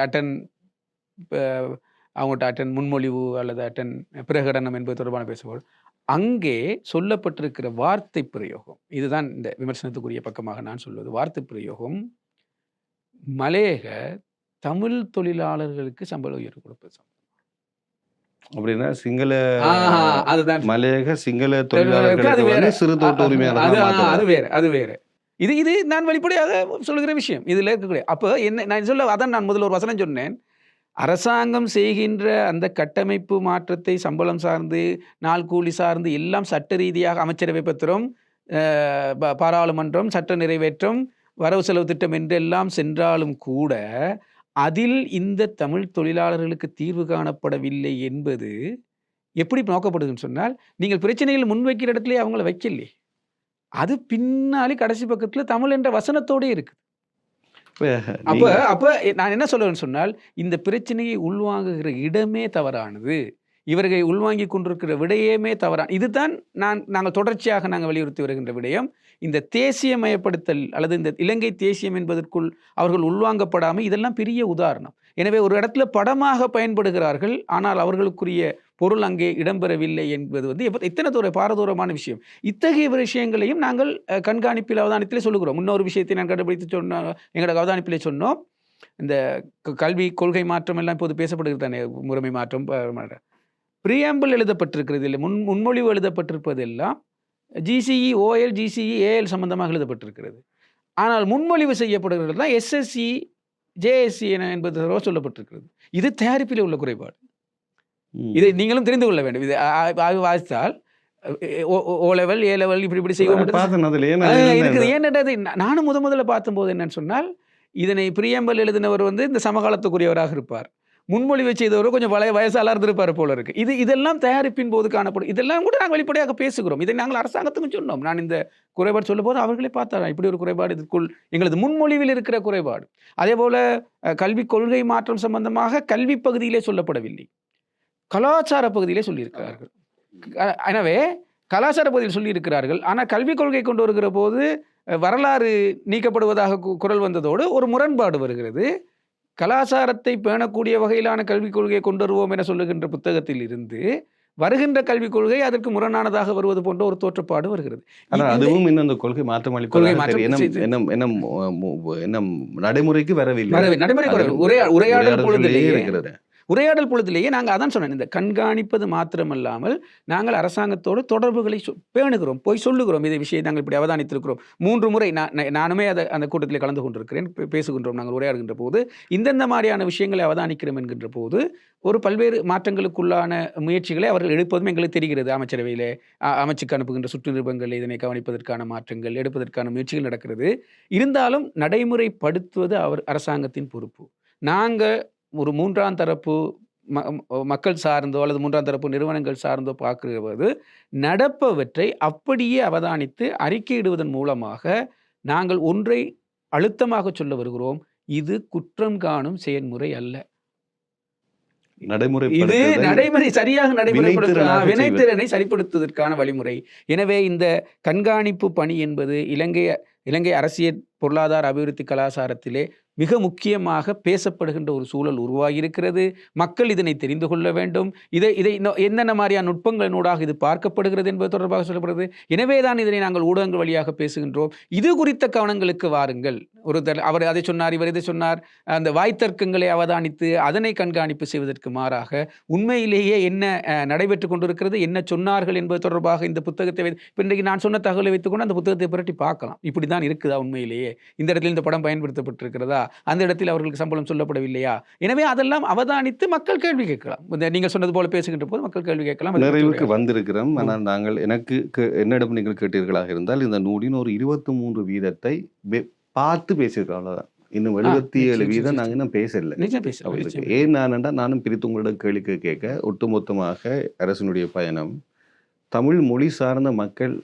அவங்கட்ட அட்டன் முன்மொழிவு அல்லது அட்டன் பிரகடனம் என்பது தொடர்பான பேசும்போது, அங்கே சொல்லப்பட்டிருக்கிற வார்த்தை பிரயோகம், இதுதான் இந்த விமர்சனத்துக்குரிய பக்கமாக நான் சொல்வது. வார்த்தை பிரயோகம், மலையக தமிழ் தொழிலாளர்களுக்கு சம்பள உயர்வு கொடுப்பது. அப்படின்னா சிங்கள அதுதான் மலையக சிங்கள அது தொழிலாளர்களுக்கு வேற. வந்து சிறு தோட்ட உரிமையாளர்களா அது மாத்துறாங்க. அது வேற. இது நான் வெளிப்படையாக சொல்லுகிற விஷயம். இதுல இருக்கக்கூடிய அப்ப என்ன நான் சொல்ல அதான் நான் முதல்ல ஒரு வசனம் சொன்னேன். அரசாங்கம் செய்கின்ற அந்த கட்டமைப்பு மாற்றத்தை சம்பளம் சார்ந்து, நாள் கூலி சார்ந்து எல்லாம் சட்ட ரீதியாக அமைச்சரவை பத்திரம், பாராளுமன்றம், சட்ட நிறைவேற்றம், வரவு செலவு திட்டம் என்றெல்லாம் சென்றாலும் கூட, அதில் இந்த தமிழ் தொழிலாளர்களுக்கு தீர்வு காணப்படவில்லை என்பது எப்படி நோக்கப்படுதுன்னு சொன்னால், நீங்கள் பிரச்சனைகள் முன்வைக்கிற இடத்திலேயே அவங்கள வைக்கலையே. அது பின்னாடி கடைசி பக்கத்துல தமிழ் என்ற வசனத்தோடே இருக்கு. அப்ப நீங்க அப்ப நான் என்ன சொல்லுவேன்னு சொன்னால், இந்த பிரச்சனையை உள்வாங்குகிற இடமே தவறானது. இவர்கள் உள்வாங்கிக் கொண்டிருக்கிற விடயமே இதுதான் நாங்கள் தொடர்ச்சியாக வலியுறுத்தி வருகின்ற விடயம். இந்த தேசியமயப்படுத்தல் அல்லது இந்த இலங்கை தேசியம் என்பதற்குள் அவர்கள் உள்வாங்கப்படாமை இதெல்லாம் பெரிய உதாரணம். எனவே ஒரு இடத்துல படமாக பயன்படுகிறார்கள். ஆனால் அவர்களுக்குரிய பொருள் அங்கே இடம்பெறவில்லை என்பது வந்து எத்தனை பாரதூரமான விஷயம். இத்தகைய விஷயங்களையும் நாங்கள் கண்காணிப்பில் அவதானத்திலே சொல்லுகிறோம். இன்னொரு விஷயத்தை நான் கண்டுபிடித்து சொன்னோம், எங்களோட அவதானிப்பிலே சொன்னோம். இந்த கல்வி கொள்கை மாற்றம் எல்லாம் இப்போது பேசப்படுகிறது தானே, முறைமை மாற்றம். பிரியாம்பிள் எழுதப்பட்டிருக்கிறது இல்லை, முன்மொழிவு எழுதப்பட்டிருப்பது எல்லாம் ஜிசிஇ ஓஎல், ஜிசிஇ ஏஎல் சம்பந்தமாக எழுதப்பட்டிருக்கிறது. ஆனால் முன்மொழிவு செய்யப்படுகிறது தான் எஸ்எஸ்சி ஜேஎஸ்சி என்பது சொல்லப்பட்டிருக்கிறது. இது தயாரிப்பில் உள்ள குறைபாடு. இதை நீங்களும் தெரிந்து கொள்ள வேண்டும். இது வாசித்தால் ஓ லெவல், ஏ லெவல் இப்படி செய்வோம் இருக்குது. ஏன்னது நானும் முதல்ல பார்த்தபோது என்னன்னு சொன்னால், இதனை பிரியம்பல் எழுதினவர் வந்து இந்த சமகாலத்துக்குரியவராக இருப்பார். முன்மொழிவை செய்தவரோ கொஞ்சம் வயசால இருந்திருப்பார் போல இருக்கு. இதெல்லாம் தயாரிப்பின் போது காணப்படும். இதெல்லாம் கூட நாங்கள் வெளிப்படையாக பேசுகிறோம். இதை நாங்கள் அரசாங்கத்துக்கும் சொன்னோம். நான் இந்த குறைபாடு சொல்லும் போது அவர்களே பார்த்தாங்க, இப்படி ஒரு குறைபாடு இதற்குள் எங்களது முன்மொழிவில் இருக்கிற குறைபாடு. அதே போல கல்வி கொள்கை மாற்றம் சம்பந்தமாக கல்வி பகுதியிலே சொல்லப்படவில்லை, கலாச்சார பகுதியிலே சொல்லியிருக்கிறார்கள். எனவே கலாச்சார பகுதியில் சொல்லியிருக்கிறார்கள். ஆனால் கல்விக் கொள்கை கொண்டு வருகிற போது வரலாறு நீக்கப்படுவதாக குரல் வந்ததோடு ஒரு முரண்பாடு வருகிறது. கலாச்சாரத்தை பேணக்கூடிய வகையிலான கல்விக் கொள்கையை கொண்டு வருவோம் என சொல்லுகின்ற புத்தகத்தில் இருந்து வருகின்ற கல்விக் கொள்கை அதற்கு முரணானதாக வருவது போன்ற ஒரு தோற்றப்பாடு வருகிறது. அதுவும் இன்னும் அந்த கொள்கை மாற்றம் நடைமுறைக்கு வரவில்லை. உரையாடல் பொழுதிலேயே நாங்கள் அதான் சொன்னேன். இந்த கண்காணிப்பது மாத்திரமல்லாமல் நாங்கள் அரசாங்கத்தோடு தொடர்புகளை பேணுகிறோம், போய் சொல்லுகிறோம். இதை விஷயம் நாங்கள் இப்படி அவதானித்திருக்கிறோம். 3 முறை நானுமே அந்த கூட்டத்தில் கலந்து கொண்டிருக்கிறேன், பேசுகின்றோம். நாங்கள் உரையாடுகின்ற போது இந்தந்த மாதிரியான விஷயங்களை அவதானிக்கிறோம் என்கின்ற போது ஒரு பல்வேறு மாற்றங்களுக்குள்ளான முயற்சிகளை அவர்கள் எடுப்பதும் எங்களுக்கு தெரிகிறது. அமைச்சரவையில் அமைச்சுக்கு அனுப்புகின்ற சுற்று நிருபங்கள் இதனை கவனிப்பதற்கான மாற்றங்கள் எடுப்பதற்கான முயற்சிகள் நடக்கிறது. இருந்தாலும் நடைமுறைப்படுத்துவது அரசாங்கத்தின் பொறுப்பு. நாங்கள் ஒரு 3ஆம் தரப்பு மக்கள் சார்ந்தோ அல்லது 3ஆம் தரப்பு நிறுவனங்கள் சார்ந்தோ பார்க்கிறது நடப்பவற்றை அப்படியே அவதானித்து அறிக்கையிடுவதன் மூலமாக நாங்கள் ஒன்றை அழுத்தமாக சொல்ல வருகிறோம். இது குற்றம் காணும் செயல்முறை அல்ல. இது நடைமுறை சரியாக நடைமுறைப்படுத்த வினைத்திறனை சரிப்படுத்துவதற்கான வழிமுறை. எனவே இந்த கண்காணிப்பு பணி என்பது இலங்கை அரசியல் பொருளாதார அபிவிருத்தி கலாச்சாரத்திலே மிக முக்கியமாக பேசப்படுகின்ற ஒரு சூழல் உருவாகியிருக்கிறது. மக்கள் இதனை தெரிந்து கொள்ள வேண்டும். இதை என்னென்ன மாதிரியான நுட்பங்களினூடாக இது பார்க்கப்படுகிறது என்பது தொடர்பாக சொல்லப்படுகிறது. எனவே தான் இதனை நாங்கள் ஊடகங்கள் வழியாக பேசுகின்றோம். இது குறித்த கவனங்களுக்கு வாருங்கள். அவர் அதை சொன்னார், இவர் இதை சொன்னார், அந்த வாய்த்தர்க்கங்களை அவதானித்து அதனை கண்காணிப்பு செய்வதற்கு மாறாக உண்மையிலேயே என்ன நடைபெற்று கொண்டிருக்கிறது, என்ன சொன்னார்கள் என்பது தொடர்பாக இந்த புத்தகத்தை இன்றைக்கு நான் சொன்ன தகவலை வைத்துக்கொண்டு அந்த புத்தகத்தை புரட்டி பார்க்கலாம். இப்படி தான் இருக்குதா, உண்மையிலேயே இந்த இடத்துல இந்த படம் பயன்படுத்தப்பட்டிருக்கிறதா, அந்த இடத்தில் அவர்களுக்கு சம்பளம் சொல்லப்படவில்லையா? எனவே அதெல்லாம் அவதானித்து மக்கள் கேள்வி கேட்கலாம். நீங்கள் சொன்னது போல பேசுகின்ற போது மக்கள் கேள்வி கேட்கலாம். நிறைவுக்கு வந்திருக்கிறோம். ஆனால் நாங்கள் எனக்கு என்னிடம் நீங்கள் கேட்டீர்களாக இருந்தால் இந்த நூலின் ஒரு 23% பார்த்து பேசியிருக்கோம், அவ்வளோதான். இன்னும் 77% நாங்கள் இன்னும் பேசல. ஏன் நானண்டா நானும் பிரித்து உங்களிடம் கேள்வி கேட்க ஒட்டுமொத்தமாக அரசினுடைய பயணம் தமிழ் மொழி சார்ந்த மக்கள்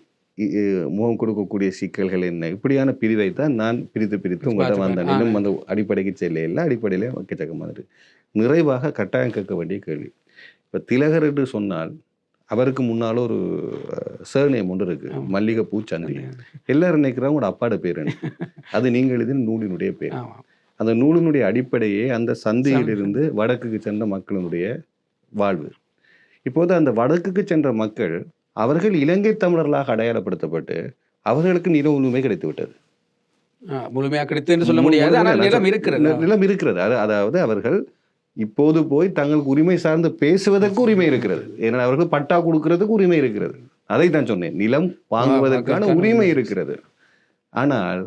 முகம் கொடுக்கக்கூடிய சிக்கல்கள் என்ன, இப்படியான பிரிவை தான் நான் பிரித்து உங்கள்கிட்ட வந்தேன். இன்னும் அந்த அடிப்படைக்கு செல்ல இல்லை, அடிப்படையிலே எக்கச்சக்கமாக நிறைவாக கட்டாயம் கேட்க வேண்டிய கேள்வி. இப்போ திலகர் என்று சொன்னால் அவருக்கு முன்னால் ஒரு சர்நேம் ஒன்று இருக்கு, மல்லிகைப்பூ சந்தி. எல்லாரும் நினைக்கிறவங்க உங்களோட அப்பாட பேர் என்ன, அது நீங்கள் எழுதின நூலினுடைய பேர். அந்த நூலினுடைய அடிப்படையே அந்த சந்தையிலிருந்து வடக்குக்கு சென்ற மக்களினுடைய வாழ்வு. இப்போது அந்த வடக்குக்கு சென்ற மக்கள் அவர்கள் இலங்கை தமிழர்களாக அடையாளப்படுத்தப்பட்டு அவர்களுக்கு நில உரிமை கிடைத்து விட்டது. முழுமையாக கிடைத்து என்று சொல்ல முடியாது, ஆனால் நிலம் இருக்கிறது. அதாவது அவர்கள் இப்போது போய் தங்களுக்கு உரிமை சார்ந்து பேசுவதற்கு உரிமை இருக்கிறது. ஏன்னா அவர்கள் பட்டா கொடுக்கறதுக்கு உரிமை இருக்கிறது. அதை தான் சொன்னேன், நிலம் வாங்குவதற்கான உரிமை இருக்கிறது. ஆனால்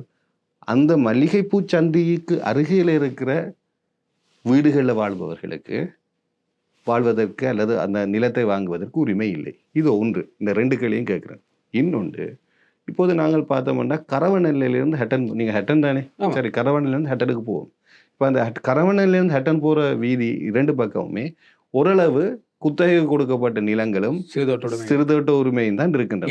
அந்த மல்லிகைப்பூ சந்திக்கு அருகில் இருக்கிற வீடுகளில் வாழ்பவர்களுக்கு வாழ்வதற்கு அல்லது அந்த நிலத்தை வாங்குவதற்கு உரிமை இல்லை. இது ஒன்று. இந்த 2 கேள்வியும் கேட்குறேன். இன்னொன்று, இப்போது நாங்கள் பார்த்தோம்னா கரவநெல்லையிலிருந்து ஹட்டன், நீங்கள் ஹட்டன் தானே, சரி, கரவநெல்லிருந்து ஹட்டனுக்கு போவோம். இப்போ அந்த கரவநெல்லிருந்து ஹட்டன் போகிற வீதி 2 பக்கமுமே ஓரளவு குத்தகை கொடுக்கப்பட்ட நிலங்களும் சிறுதோட்ட உரிமையும் தான் இருக்கின்றன.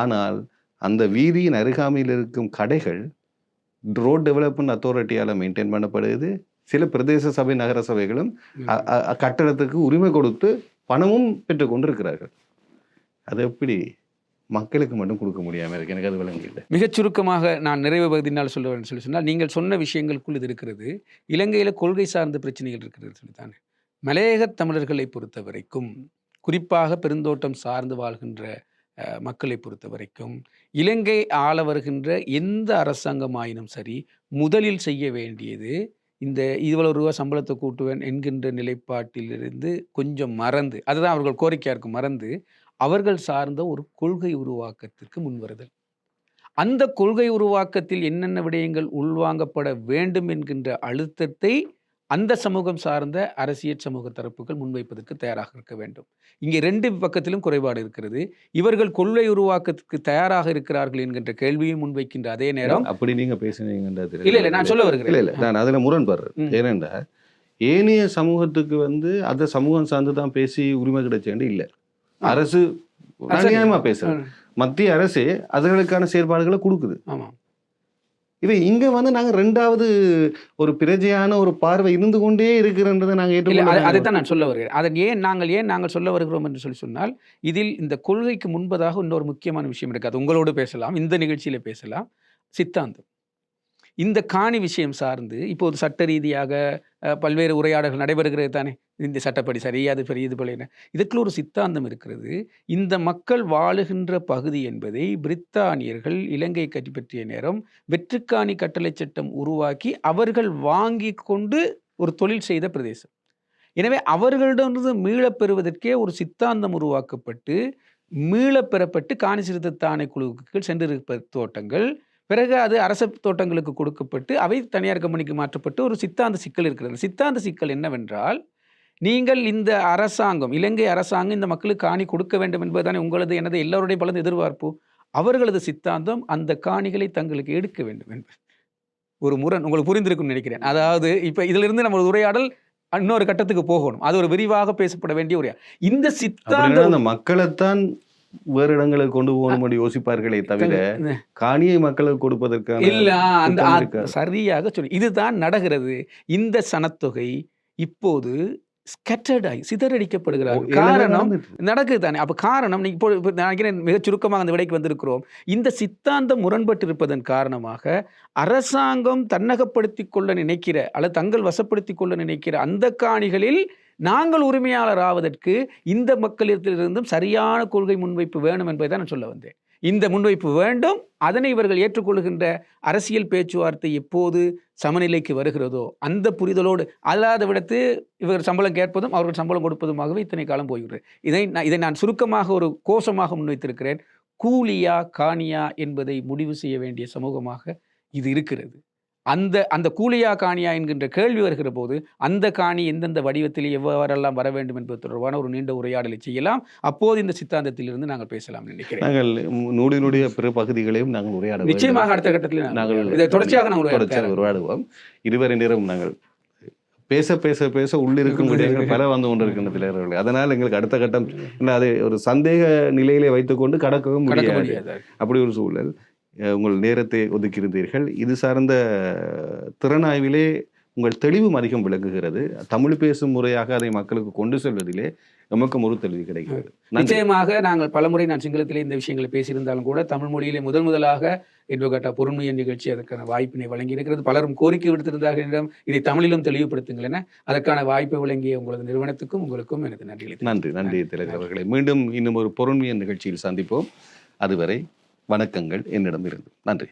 ஆனால் அந்த வீதியின் அருகாமையில் இருக்கும் கடைகள் ரோட் டெவலப்மெண்ட் அத்தாரிட்டியால் மெயின்டைன் பண்ணப்படுது. சில பிரதேச சபை நகர சபைகளும் கட்டடத்துக்கு உரிமை கொடுத்து பணமும் பெற்று கொண்டிருக்கிறார்கள். அது எப்படி மக்களுக்கு மட்டும் கொடுக்க முடியாமல் இருக்கு? எனக்கு அது விளங்கல. மிகச் சுருக்கமாக நான் நிறைவு பகுதியினால் சொல்லுவேன் சொன்னால், நீங்கள் சொன்ன விஷயங்களுக்குள் இது இருக்கிறது. இலங்கையில் கொள்கை சார்ந்த பிரச்சனைகள் இருக்கிறது சொல்லித்தானே. மலையக தமிழர்களை பொறுத்த வரைக்கும், குறிப்பாக பெருந்தோட்டம் சார்ந்து வாழ்கின்ற மக்களை பொறுத்த வரைக்கும், இலங்கை ஆள வருகின்ற எந்த அரசாங்கமாயினும் சரி, முதலில் செய்ய வேண்டியது இந்த இவ்வளவு ரூபா சம்பளத்தை கூட்டுவேன் என்கின்ற நிலைப்பாட்டிலிருந்து கொஞ்சம் மறந்து, அதுதான் அவர்கள் கோரிக்கையாக இருக்கும், மறந்து அவர்கள் சார்ந்த ஒரு கொள்கை உருவாக்கத்திற்கு முன்வருதல். அந்த கொள்கை உருவாக்கத்தில் என்னென்ன விடயங்கள் உள்வாங்கப்பட வேண்டும் என்கின்ற அழுத்தத்தை அந்த சமூகம் சார்ந்த அரசியல் சமூக தரப்புகள் முன்வைப்பதற்கு தயாராக இருக்க வேண்டும். இங்கே 2 பக்கத்திலும் குறைபாடு இருக்கிறது. இவர்கள் கொள்கை உருவாக்கத்துக்கு தயாராக இருக்கிறார்கள் என்கின்ற கேள்வியை முன்வைக்கின்ற அதே நேரம் அப்படி நீங்க பேசுனீங்கன்றது இல்ல நான் சொல்ல வருகிறேன். இல்ல நான் அதுல முரண்படுறேன். ஏனென்றா ஏனைய சமூகத்துக்கு அந்த சமூகம் சார்ந்து தான் பேசி உரிமை கிடைச்சேன் இல்லை. அரசு நியாயமா பேசுறது, மத்திய அரசே அதுகளுக்கான செயற்பாடுகளை கொடுக்குது. ஆமா, இவை இங்க நாங்க 2வது ஒரு பிரஜையான ஒரு பார்வை இருந்து கொண்டே இருக்கிறன்றதை நாங்க ஏற்றுக்கொள்ள. அதைத்தான் நான் சொல்ல வருகிறேன். அதை ஏன் நாங்கள் சொல்ல வருகிறோம் என்று சொன்னால், இதில் இந்த கொள்கைக்கு முன்பதாக இன்னொரு முக்கியமான விஷயம் இருக்காது. உங்களோடு பேசலாம், இந்த நிகழ்ச்சியில பேசலாம். சித்தாந்தம். இந்த காணி விஷயம் சார்ந்து இப்போது சட்ட ரீதியாக பல்வேறு உரையாடல்கள் நடைபெறுகிறது தானே. இந்த சட்டப்படி சரி, அது பெரிய இது போல இதுக்குள்ள ஒரு சித்தாந்தம் இருக்கிறது. இந்த மக்கள் வாழுகின்ற பகுதி என்பதை பிரித்தானியர்கள் இலங்கை கைப்பற்றிய நேரம் வெற்றுக்காணி கட்டளை சட்டம் உருவாக்கி அவர்கள் வாங்கி கொண்டு ஒரு தொழில் செய்த பிரதேசம். எனவே அவர்களிடமிருந்து மீளப் பெறுவதற்கே ஒரு சித்தாந்தம் உருவாக்கப்பட்டு மீளப் பெறப்பட்டு காணி திருத்த ஆணைக்குழுவுக்கு சென்றிருப்ப தோட்டங்கள் பிறகு அது அரசு தோட்டங்களுக்கு கொடுக்கப்பட்டு அவை தனியார் கம்பெனிக்கு மாற்றப்பட்டு ஒரு சித்தாந்த சிக்கல் இருக்கிறது. சித்தாந்த சிக்கல் என்னவென்றால், நீங்கள் இந்த அரசாங்கம், இலங்கை அரசாங்கம் இந்த மக்களுக்கு காணி கொடுக்க வேண்டும் என்பதுதானே உங்களது எனது எல்லோருடைய பலது எதிர்பார்ப்பு. அவர்களது சித்தாந்தம் அந்த காணிகளை தங்களுக்கு எடுக்க வேண்டும் என்பது ஒரு முரண். உங்களுக்கு புரிந்திருக்கும் நினைக்கிறேன். அதாவது இப்ப இதுல இருந்து நம்ம உரையாடல் இன்னொரு கட்டத்துக்கு போகணும். அது ஒரு விரிவாக பேசப்பட வேண்டிய ஒரு இந்த சித்தாந்தம் மக்களைத்தான் வேறு இடங்களுக்கு கொண்டு போகணும் யோசிப்பார்களே தவிர காணியை மக்களுக்கு கொடுப்பதற்கான இல்ல. சரியாக சொல்லி இதுதான் நடக்கிறது. இந்த சனத்தொகை இப்போது ஸ்கேட்டர்ட் ஆகி சிதறடிக்கப்படுகிறார். காரணம் நடக்குது தானே. அப்ப காரணம் இப்போ நினைக்கிறேன் மிகச் சுருக்கமாக அந்த விடைக்கு வந்திருக்கிறோம். இந்த சித்தாந்தம் முரண்பட்டு இருப்பதன் காரணமாக அரசாங்கம் தன்னகப்படுத்திக் கொள்ள நினைக்கிற அல்லது தங்கள் வசப்படுத்திக் கொள்ள நினைக்கிற அந்த காணிகளில் நாங்கள் உரிமையாளர் ஆவதற்கு இந்த மக்களிடத்திலிருந்தும் சரியான கொள்கை முன்வைப்பு வேணும் என்பதை தான் நான் சொல்ல வந்தேன். இந்த முன்வைப்பு வேண்டும். அதனை இவர்கள் ஏற்றுக்கொள்கின்ற அரசியல் பேச்சுவார்த்தை எப்போது சமநிலைக்கு வருகிறதோ அந்த புரிதலோடு, அல்லாத விடத்து இவர்கள் சம்பளம் கேட்பதும் அவர்கள் சம்பளம் கொடுப்பதுமாகவே இத்தனை காலம் போய்விடுறேன். இதை நான் சுருக்கமாக ஒரு கோஷமாக முன்வைத்திருக்கிறேன். கூலியா காணியா என்பதை முடிவு செய்ய வேண்டிய சமூகமாக இது இருக்கிறது. அந்த அந்த கூலியா காணியா என்கின்ற கேள்வி வருகிற போது அந்த காணி எந்தெந்த வடிவத்தில் எவ்வாறெல்லாம் வர வேண்டும் என்பது தொடர்பான ஒரு நீண்ட உரையாடலை செய்யலாம். அப்போது இந்த சித்தாந்தத்திலிருந்து நாங்கள் பேசலாம் நினைக்கிறேன். நாங்கள் நூலினுடைய பிற பகுதிகளையும் நாங்கள் உரையாட வேண்டும். நிச்சயமாக அடுத்த கட்டத்தில் நாங்கள் இதை தொடர்ச்சியாக நாங்கள் உரையாடுவோம். இதுவரை நேரம் நாங்கள் பேச பேச பேச உள்ளிருக்கும் விடயங்கள் பல வந்து கொண்டிருக்கின்ற திலகர்கள். அதனால் எங்களுக்கு அடுத்த கட்டம் அதை ஒரு சந்தேக நிலையிலே வைத்துக்கொண்டு கடக்கவும் முடியாது. அப்படி ஒரு சூழல். உங்கள் நேரத்தை ஒதுக்கியிருந்தீர்கள். இது சார்ந்த திறனாய்விலே உங்கள் தெளிவும் அதிகம் விளங்குகிறது. தமிழ் பேசும் முறையாக அதை மக்களுக்கு கொண்டு செல்வதிலே நமக்கும் ஒரு தெளிவு கிடைக்கிறது. நிச்சயமாக நாங்கள் பலமுறை நான் சிங்களத்திலே இந்த விஷயங்களை பேசியிருந்தாலும் கூட தமிழ் மொழியிலே முதலாக அட்வொகேட் பொருண்மையின் நிகழ்ச்சி அதற்கான வாய்ப்பினை வழங்கி இருக்கிறது. பலரும் கோரிக்கை விடுத்திருந்தார்கள், இதை தமிழிலும் தெளிவுபடுத்துங்கள் என. அதற்கான வாய்ப்பை வழங்கிய உங்களது நிறுவனத்துக்கும் உங்களுக்கும் எனது நன்றி. நன்றி திலகர் அவர்களே. மீண்டும் இன்னும் ஒரு பொருண்மையின் நிகழ்ச்சியில் சந்திப்போம். அதுவரை வணக்கங்கள் என்னிடம் இருந்து. நன்றி.